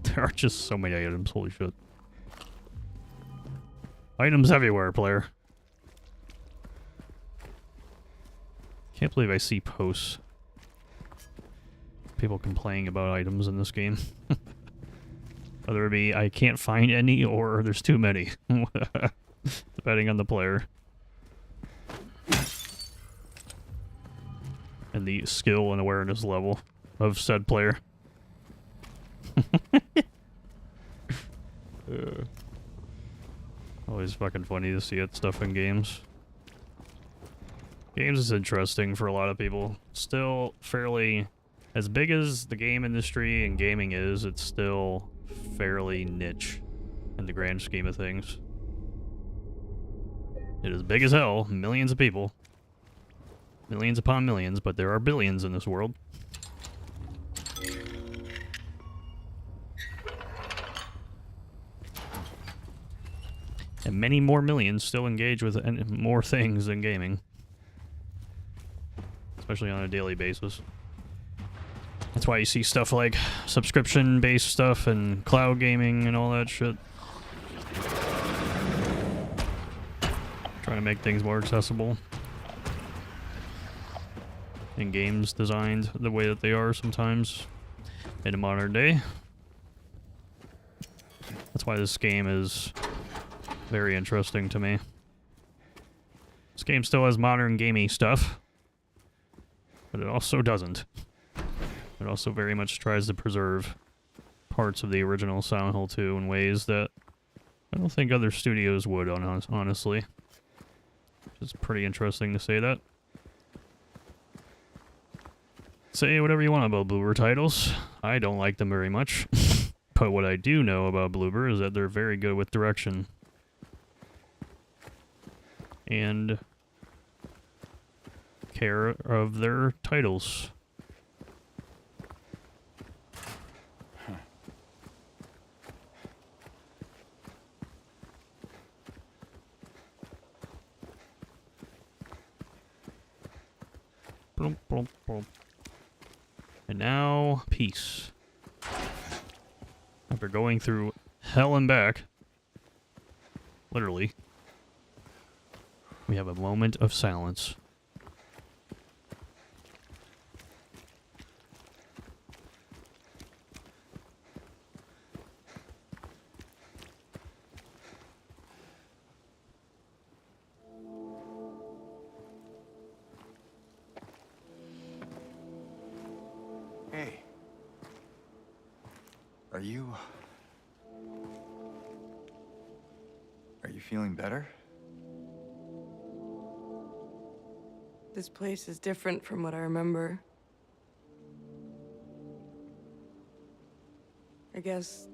A: There are just so many items, holy shit. Items everywhere, player. Can't believe I see posts. People complaining about items in this game. Whether it be I can't find any or there's too many. Depending on the player. And the skill and awareness level of said player. Always fucking funny to see that stuff in games. Games is interesting for a lot of people. Still fairly... As big as the game industry and gaming is, it's still fairly niche in the grand scheme of things. It is big as hell. Millions of people. Millions upon millions, but there are billions in this world. And many more millions still engage with more things than gaming. Especially on a daily basis. That's why you see stuff like subscription-based stuff and cloud gaming and all that shit. Trying to make things more accessible. And games designed the way that they are sometimes in a modern day. That's why this game is very interesting to me. This game still has modern gaming stuff, but it also doesn't. It also very much tries to preserve parts of the original Silent Hill 2 in ways that I don't think other studios would, honestly. It's pretty interesting to say that. Say whatever you want about Bloober titles. I don't like them very much. But what I do know about Bloober is that they're very good with direction. And care of their titles. Boom, boom, boom. And now, peace. After going through hell and back, literally, we have a moment of silence.
D: Hey. Are you feeling better?
I: This place is different from what I remember. I guess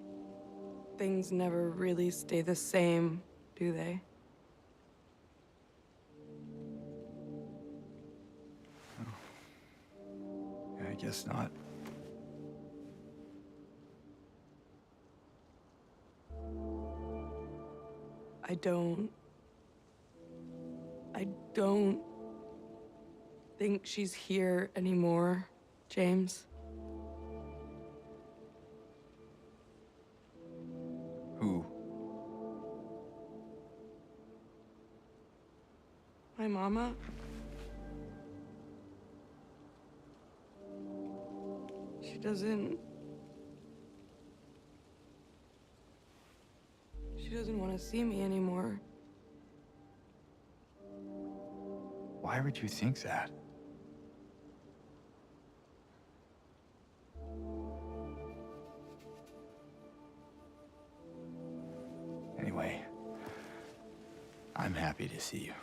I: things never really stay the same, do they?
D: Yeah, I guess not.
I: I don't think she's here anymore, James.
D: Who?
I: My mama. She doesn't She doesn't want to see me anymore.
D: Why would you think that? Anyway, I'm happy to see you.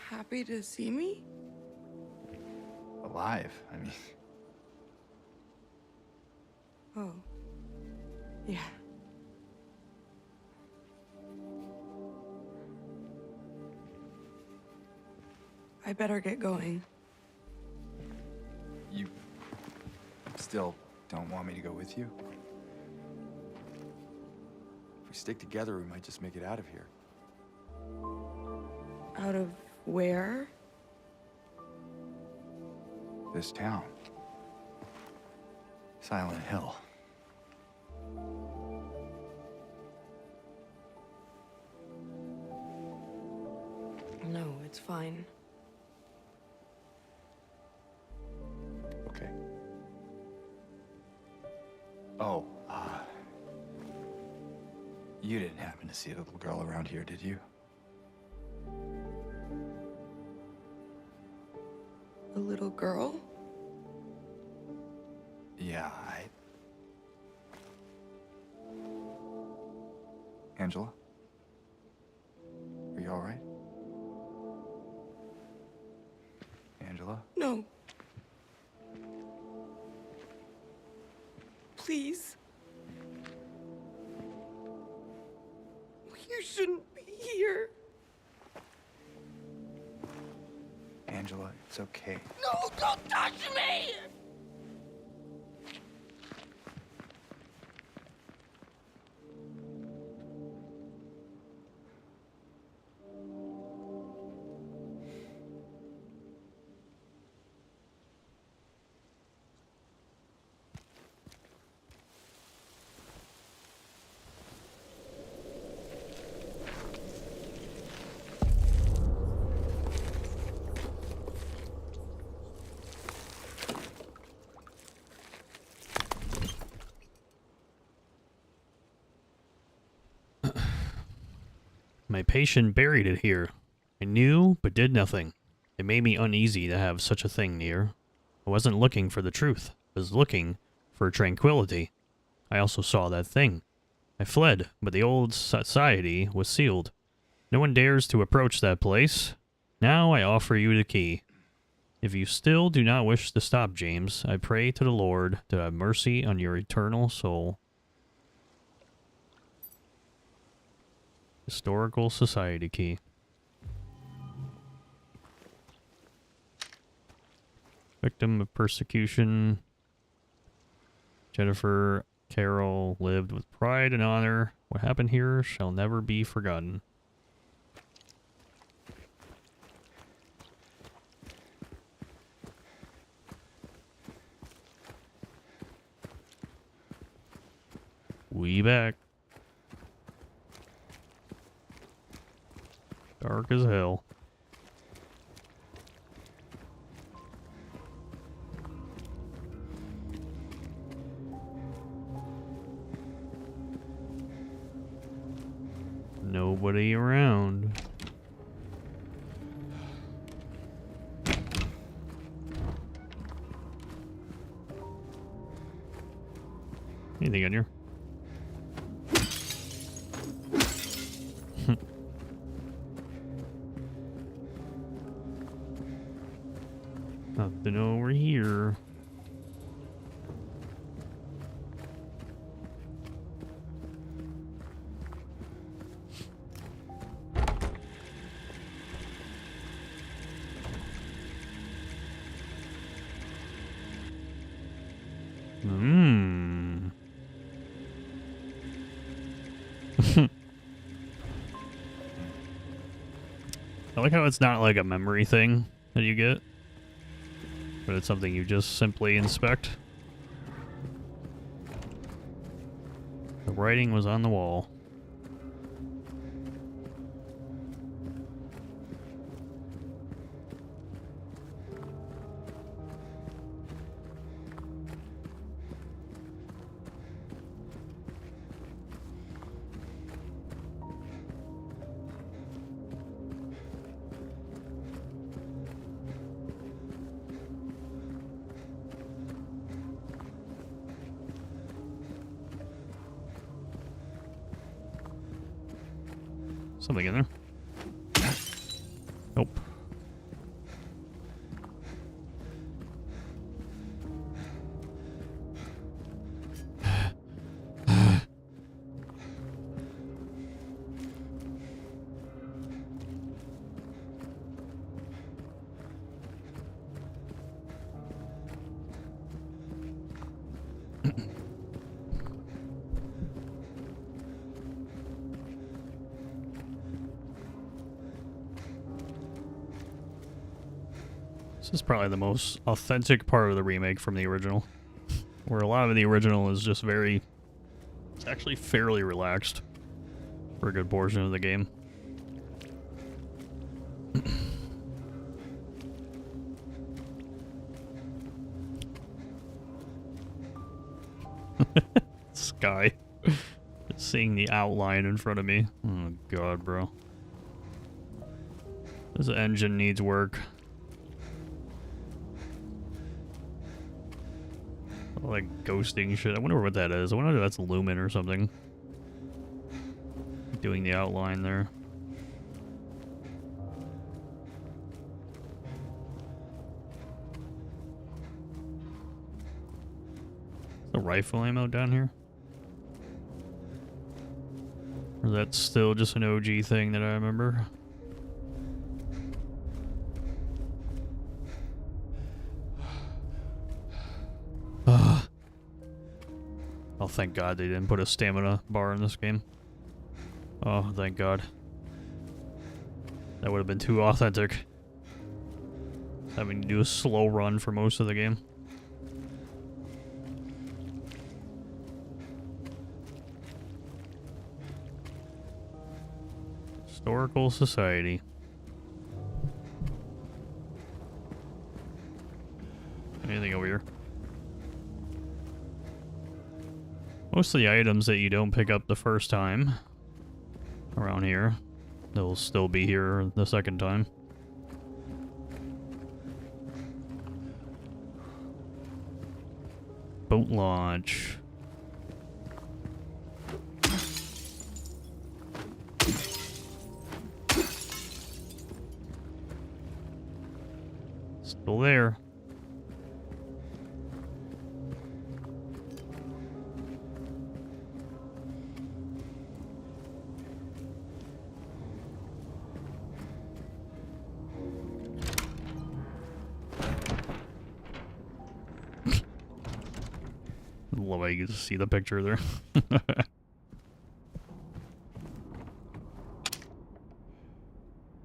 I: Happy to see me?
D: Alive, I mean.
I: Oh. Yeah. I better get going.
D: You still don't want me to go with you? If we stick together, we might just make it out of here.
I: Out of where?
D: This town. Silent Hill.
I: No, it's fine.
D: Okay. Oh, you didn't happen to see a little girl around here, did you?
I: A little girl?
D: Yeah, Angela? Are you all right? Angela?
I: No. Please. You shouldn't be here.
D: Angela, it's okay.
I: No, don't touch me!
A: My patient buried it here. I knew, but did nothing. It made me uneasy to have such a thing near. I wasn't looking for the truth. I was looking for tranquility. I also saw that thing. I fled, but the old society was sealed. No one dares to approach that place. Now I offer you the key. If you still do not wish to stop, James, I pray to the Lord to have mercy on your eternal soul. Historical Society key. Victim of persecution. Jennifer Carroll lived with pride and honor. What happened here shall never be forgotten. We back. Dark as hell. Nobody around. Anything on here? Nothing over here. I like how it's not like a memory thing that you get, but it's something you just simply inspect. The writing was on the wall. Something in there. Nope. This is probably the most authentic part of the remake from the original. Where a lot of the original is just very... It's actually fairly relaxed for a good portion of the game. Sky. Just seeing the outline in front of me. Oh god, bro. This engine needs work. Like ghosting shit. I wonder what that is. I wonder if that's Lumen or something. Doing the outline there. Is the rifle ammo down here? Or that's still just an OG thing that I remember? Oh, thank God they didn't put a stamina bar in this game. Oh, thank God. That would have been too authentic. Having to do a slow run for most of the game. Historical Society. Anything over here? Most of the items that you don't pick up the first time around here, they'll still be here the second time. Boat launch. Still there. Love how you can see the picture there.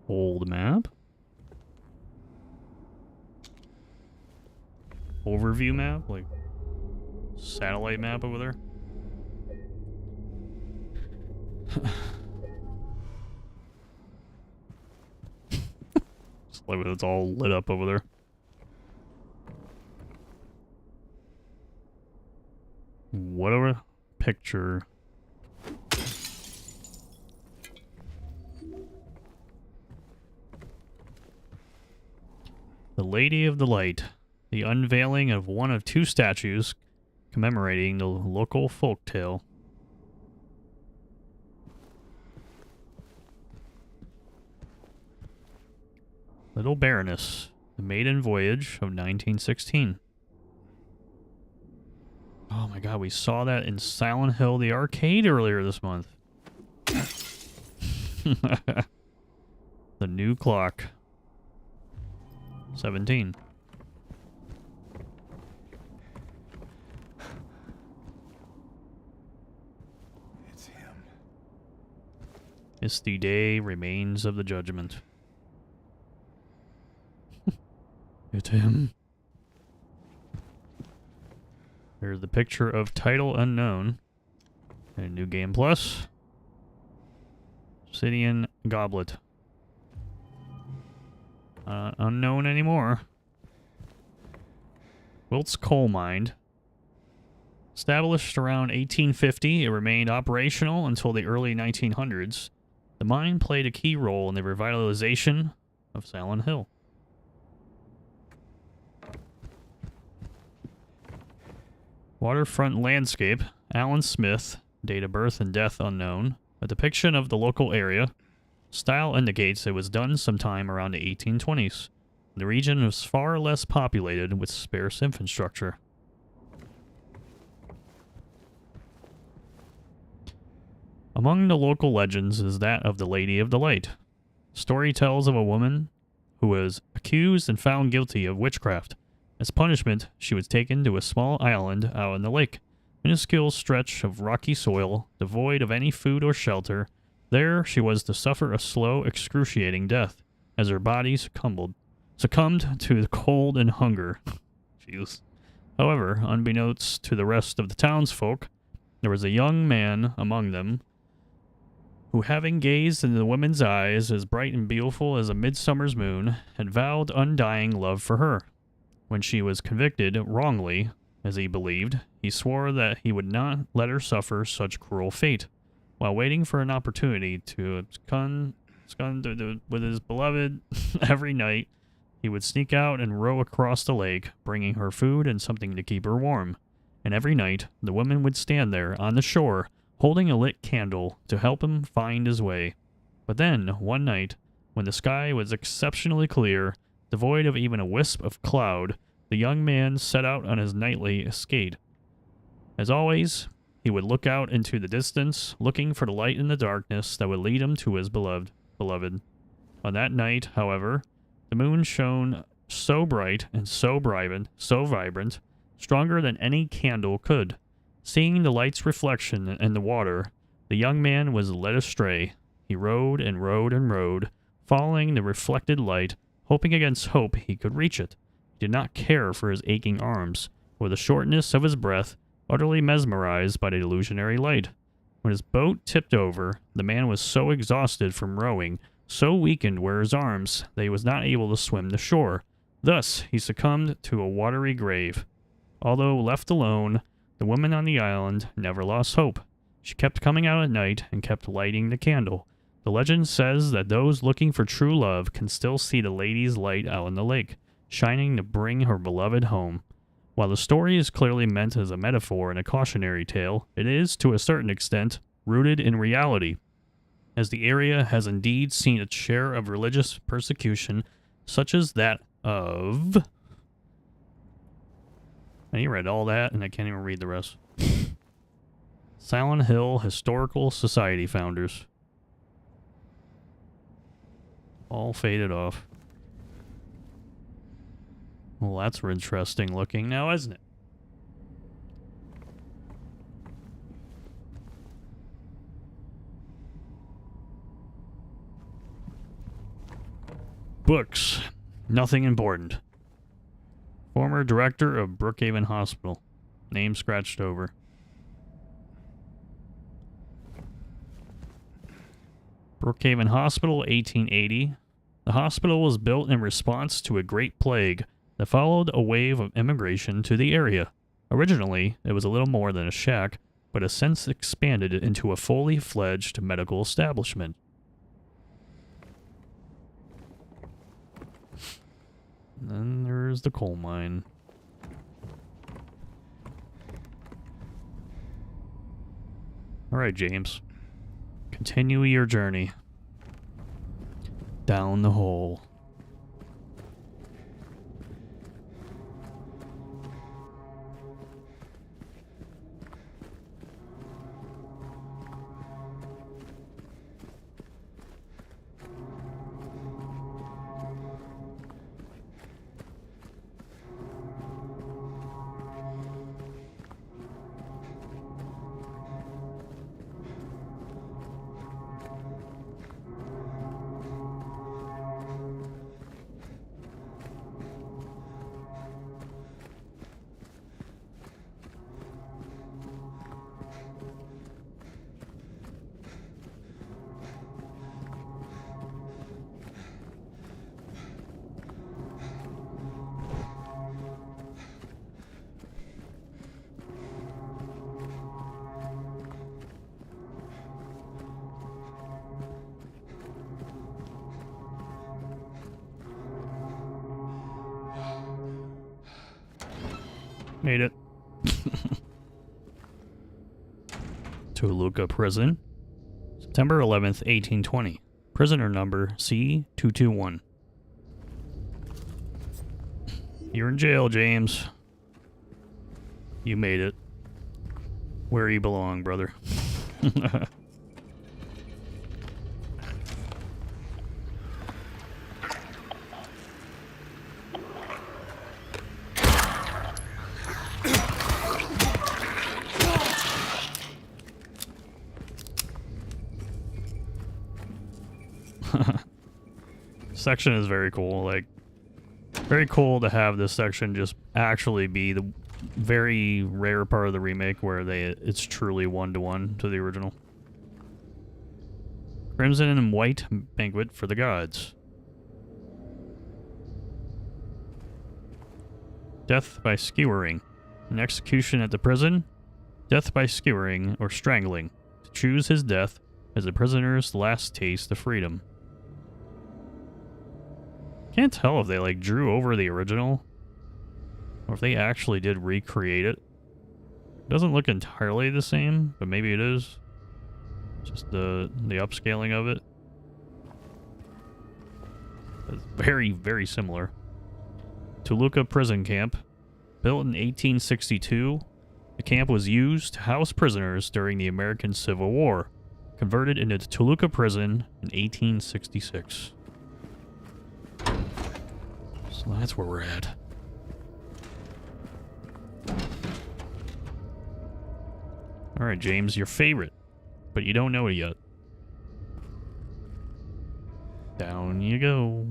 A: Old map. Overview map, like satellite map over there. Just like it's all lit up over there. Whatever picture. The Lady of the Light. The unveiling of one of two statues commemorating the local folktale. Little Baroness. The Maiden Voyage of 1916. Oh my god, we saw that in Silent Hill, the arcade, earlier this month. The new clock. 17.
D: It's him.
A: It's the day remains of the judgment. It's him. There's the picture of Title Unknown. And New Game Plus. Obsidian Goblet. Unknown anymore. Wilt's Coal Mine. Established around 1850, it remained operational until the early 1900s. The mine played a key role in the revitalization of Silent Hill. Waterfront landscape. Alan Smith, date of birth and death unknown. A depiction of the local area. Style indicates it was done sometime around the 1820s. The region was far less populated with sparse infrastructure. Among the local legends is that of the Lady of the Light. Story tells of a woman who was accused and found guilty of witchcraft. As punishment, she was taken to a small island out in the lake, a minuscule stretch of rocky soil, devoid of any food or shelter. There she was to suffer a slow, excruciating death, as her body succumbed to the cold and hunger. Jeez. However, unbeknownst to the rest of the townsfolk, there was a young man among them who, having gazed into the woman's eyes as bright and beautiful as a midsummer's moon, had vowed undying love for her. When she was convicted wrongly, as he believed, he swore that he would not let her suffer such cruel fate. While waiting for an opportunity to abscond with his beloved every night, he would sneak out and row across the lake, bringing her food and something to keep her warm. And every night, the woman would stand there on the shore, holding a lit candle to help him find his way. But then, one night, when the sky was exceptionally clear, devoid of even a wisp of cloud, the young man set out on his nightly escapade. As always, he would look out into the distance, looking for the light in the darkness that would lead him to his beloved. On that night, however, the moon shone so bright and so vibrant, stronger than any candle could. Seeing the light's reflection in the water, the young man was led astray. He rowed and rowed and rowed, following the reflected light, hoping against hope he could reach it. He did not care for his aching arms, or the shortness of his breath, utterly mesmerized by the illusionary light. When his boat tipped over, the man was so exhausted from rowing, so weakened were his arms, that he was not able to swim the shore. Thus he succumbed to a watery grave. Although left alone, the woman on the island never lost hope. She kept coming out at night and kept lighting the candle. The legend says that those looking for true love can still see the lady's light out in the lake, shining to bring her beloved home. While the story is clearly meant as a metaphor and a cautionary tale, it is, to a certain extent, rooted in reality, as the area has indeed seen its share of religious persecution, such as that of... And he read all that, and I can't even read the rest. Silenthill Historical Society founders. All faded off. Well, that's interesting looking now, isn't it? Books. Nothing important. Former director of Brookhaven Hospital. Name scratched over. Brookhaven Hospital, 1880. The hospital was built in response to a great plague that followed a wave of immigration to the area. Originally, it was a little more than a shack, but has since expanded into a fully fledged medical establishment. And then there's the coal mine. Alright, James. Continue your journey. Down the hole. Made it. Toluca Prison. September 11th, 1820. Prisoner number C221. You're in jail, James. You made it. Where you belong, brother. Section is very cool. Like, very cool to have this section just actually be the very rare part of the remake where it's truly one-to-one to the original. Crimson and white banquet for the gods. Death by skewering. An execution at the prison. Death by skewering or strangling. To choose his death as the prisoner's last taste of freedom. Can't tell if they like drew over the original or if they actually did recreate it. It doesn't look entirely the same, but maybe it is. Just the upscaling of it. It's very, very similar. Toluca Prison Camp. Built in 1862, the camp was used to house prisoners during the American Civil War. Converted into Toluca Prison in 1866. So that's where we're at. Alright, James, your favorite. But you don't know it yet. Down you go.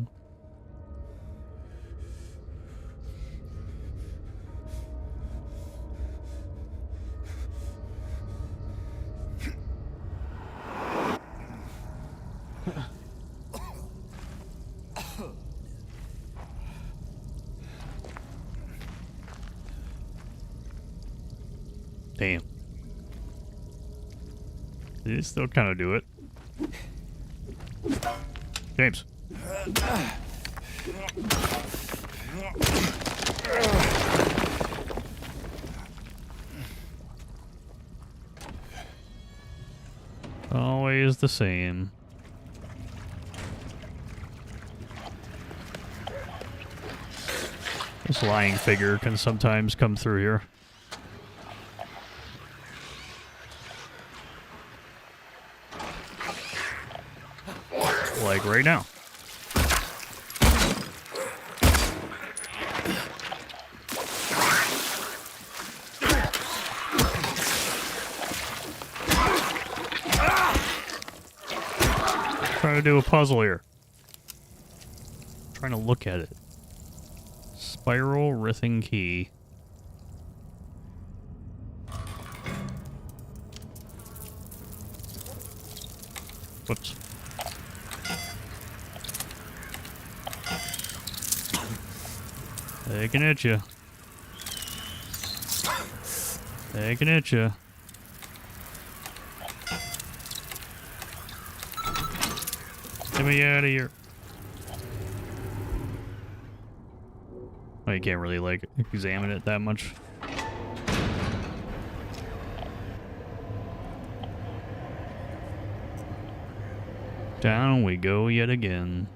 A: Damn. They still kind of do it. James. Always the same. This lying figure can sometimes come through here. Like right now. Trying to do a puzzle here. Trying to look at it. Spiral Rithing Key. Whoops. Taking at you. Taking at you. Get me out of here. Oh, you can't really, like, examine it that much. Down we go yet again.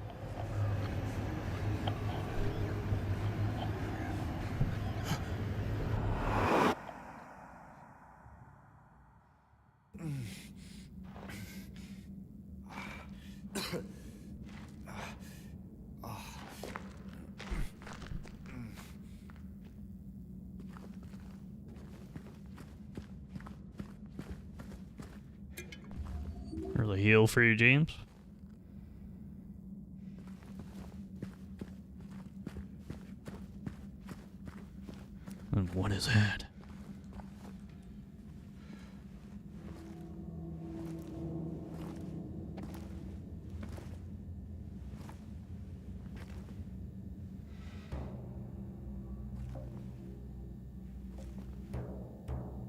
A: There's a heal for you, James. And what is that?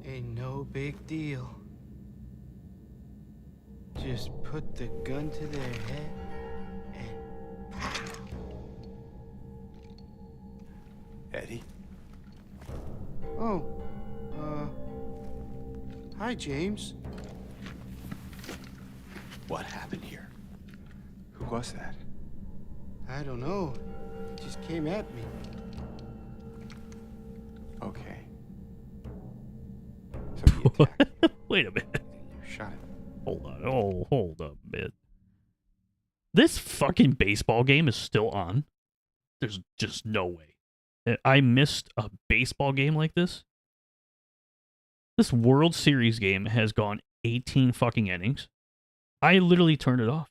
E: Ain't no big deal. Just put the gun to their head and pow.
D: Eddie?
E: Oh, hi, James.
D: What happened here? Who was that?
E: I don't know. It just came at me.
D: Okay. So he attacked you.
A: Wait a minute.
D: You shot him.
A: Hold on. Oh, hold up a bit. This fucking baseball game is still on? There's just no way. I missed a baseball game like this? This World Series game has gone 18 fucking innings. I literally turned it off.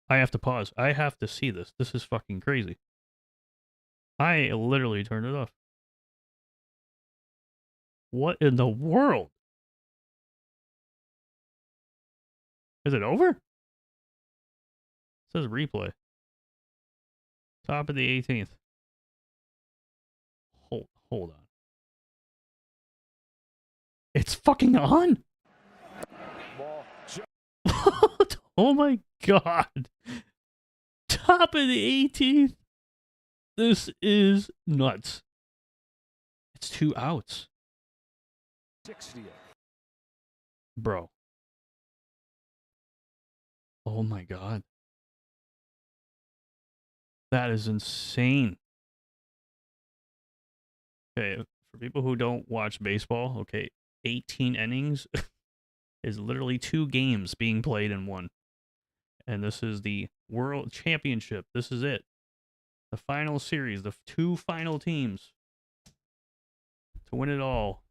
A: I have to pause. I have to see this. This is fucking crazy. I literally turned it off. What in the world? Is it over? It says replay. Top of the 18th. Hold on. It's fucking on? Oh my god. Top of the 18th. This is nuts. It's 2 outs.
J: 60th.
A: Bro. Oh my god. That is insane. Okay, for people who don't watch baseball, okay, 18 innings is literally 2 games being played in one. And this is the World Championship. This is it. The final series, the 2 final teams to win it all.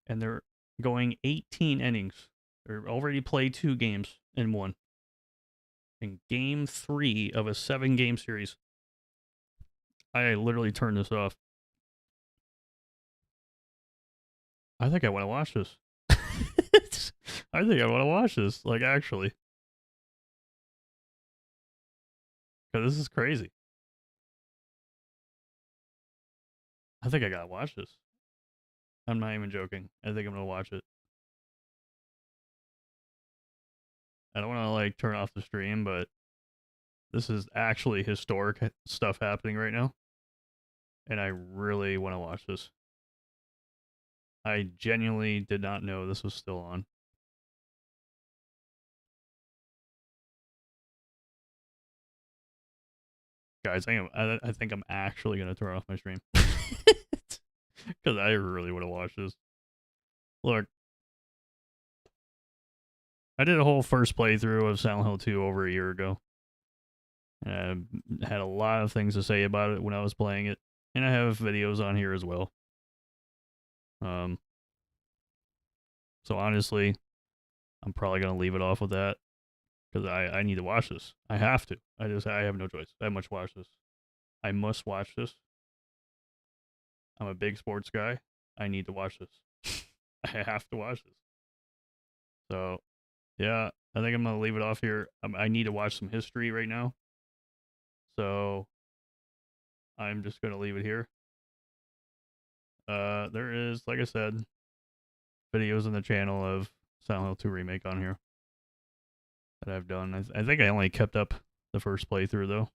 A: And they're going 18 innings. They're already played 2 games in one. In game 3 of a 7-game series. I literally turned this off. I think I want to watch this. I think I want to watch this, like, actually. Because this is crazy. I think I gotta watch this. I'm not even joking. I think I'm gonna watch it. I don't want to, like, turn off the stream, but this is actually historic stuff happening right now. And I really want to watch this. I genuinely did not know this was still on. Guys, I think I'm actually going to turn off my stream. Because I really want to watch this. Look. I did a whole first playthrough of Silent Hill 2 over a year ago. And I had a lot of things to say about it when I was playing it. And I have videos on here as well. So honestly, I'm probably going to leave it off with that. Because I need to watch this. I have to. I have no choice. I must watch this. I must watch this. I'm a big sports guy. I need to watch this. I have to watch this. So, yeah, I think I'm going to leave it off here. I need to watch some history right now. So, I'm just going to leave it here. There is, like I said, videos on the channel of Silent Hill 2 Remake on here that I've done. I think I only kept up the first playthrough, though,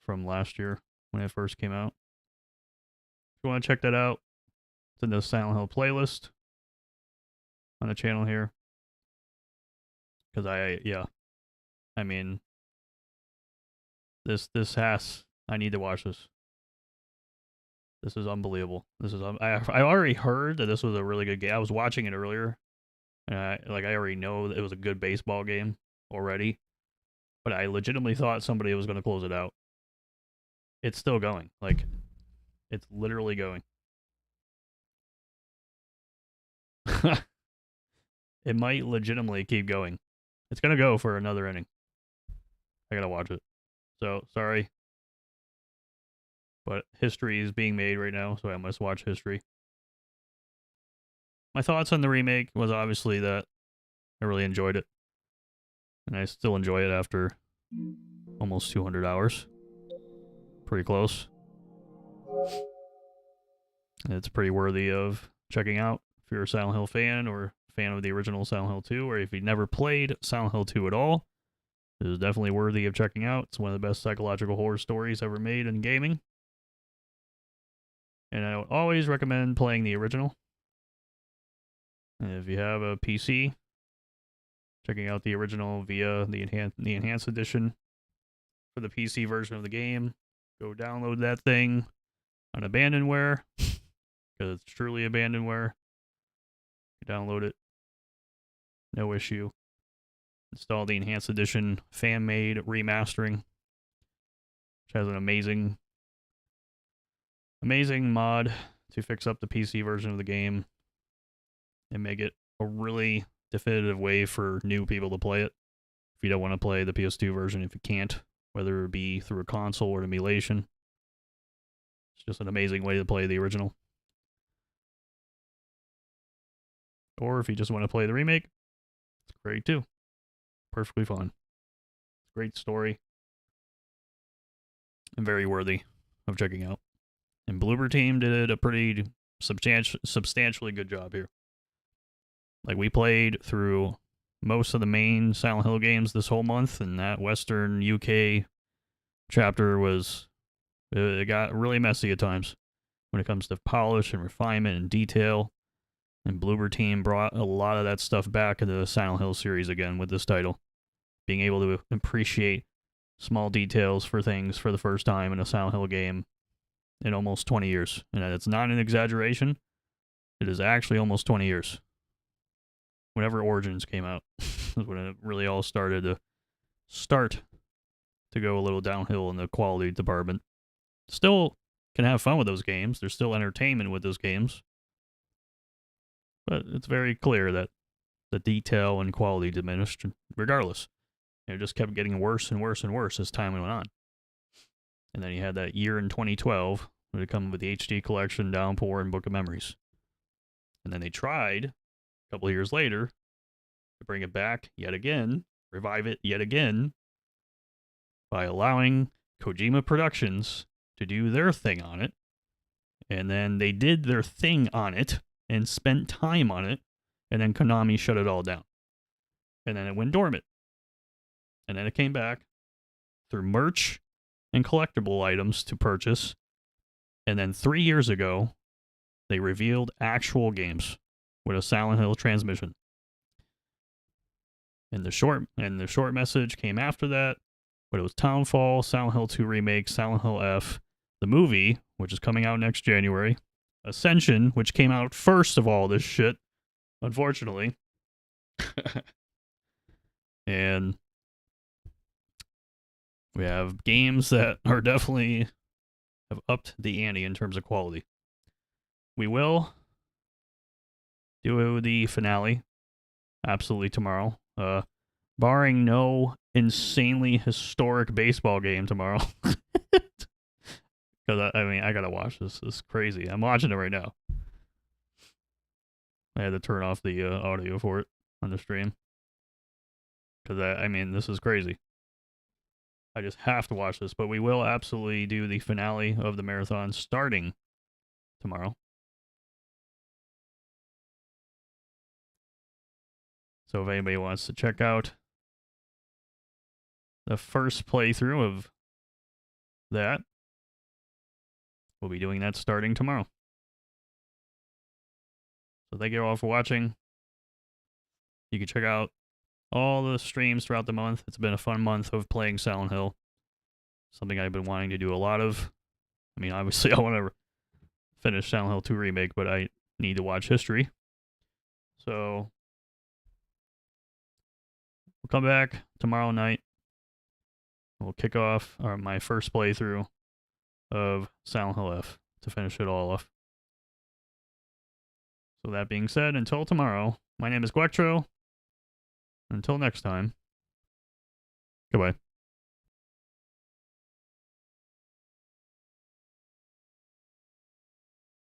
A: from last year when it first came out. If you want to check that out, it's in the Silent Hill playlist on the channel here. Because I mean, I need to watch this. This is unbelievable. I already heard that this was a really good game. I was watching it earlier. And I already know that it was a good baseball game already. But I legitimately thought somebody was going to close it out. It's still going. Like, it's literally going. It might legitimately keep going. It's going to go for another inning. I got to watch it. So, sorry. But history is being made right now, so I must watch history. My thoughts on the remake was obviously that I really enjoyed it. And I still enjoy it after almost 200 hours. Pretty close. It's pretty worthy of checking out if you're a Silent Hill fan or fan of the original Silent Hill 2, or if you've never played Silent Hill 2 at all. It is definitely worthy of checking out. It's one of the best psychological horror stories ever made in gaming. And I would always recommend playing the original. And if you have a PC, checking out the original via the enhanced edition for the PC version of the game, go download that thing on abandonware, because it's truly abandonware. Download it, no issue. Install the enhanced edition fan-made remastering, which has an amazing mod to fix up the PC version of the game and make it a really definitive way for new people to play it. If you don't want to play the PS2 version, if you can't, whether it be through a console or an emulation, it's just an amazing way to play the original. Or if you just want to play the remake, it's great too. Perfectly fun. Great story. And very worthy of checking out. And Bloober Team did a pretty substantially good job here. Like, we played through most of the main Silent Hill games this whole month, and that Western UK chapter it got really messy at times when it comes to polish and refinement and detail. And Bloober Team brought a lot of that stuff back into the Silent Hill series again with this title. Being able to appreciate small details for things for the first time in a Silent Hill game in almost 20 years. And it's not an exaggeration. It is actually almost 20 years. Whenever Origins came out is when it really all started to go a little downhill in the quality department. Still can have fun with those games. There's still entertainment with those games. But it's very clear that the detail and quality diminished regardless. It just kept getting worse and worse and worse as time went on. And then you had that year in 2012 when it come with the HD collection, Downpour, and Book of Memories. And then they tried, a couple of years later, to bring it back yet again, revive it yet again, by allowing Kojima Productions to do their thing on it. And then they did their thing on it and spent time on it, and then Konami shut it all down. And then it went dormant. And then it came back through merch and collectible items to purchase. And then 3 years ago, they revealed actual games with a Silent Hill transmission. And the short message came after that, but it was Townfall, Silent Hill 2 Remake, Silent Hill F, the movie, which is coming out next January, Ascension, which came out first of all this shit, unfortunately. And we have games that are definitely have upped the ante in terms of quality. We will do the finale absolutely tomorrow. Barring no insanely historic baseball game tomorrow. Because, I gotta watch this. This is crazy. I'm watching it right now. I had to turn off the audio for it on the stream. Because, this is crazy. I just have to watch this. But we will absolutely do the finale of the marathon starting tomorrow. So if anybody wants to check out the first playthrough of that, we'll be doing that starting tomorrow. So thank you all for watching. You can check out all the streams throughout the month. It's been a fun month of playing Silent Hill. Something I've been wanting to do a lot of. Obviously I want to finish Silent Hill 2 Remake, but I need to watch history. So we'll come back tomorrow night. We'll kick off my first playthrough of Silent Hill F to finish it all off. So that being said, until tomorrow, my name is Gwektro. Until next time, goodbye.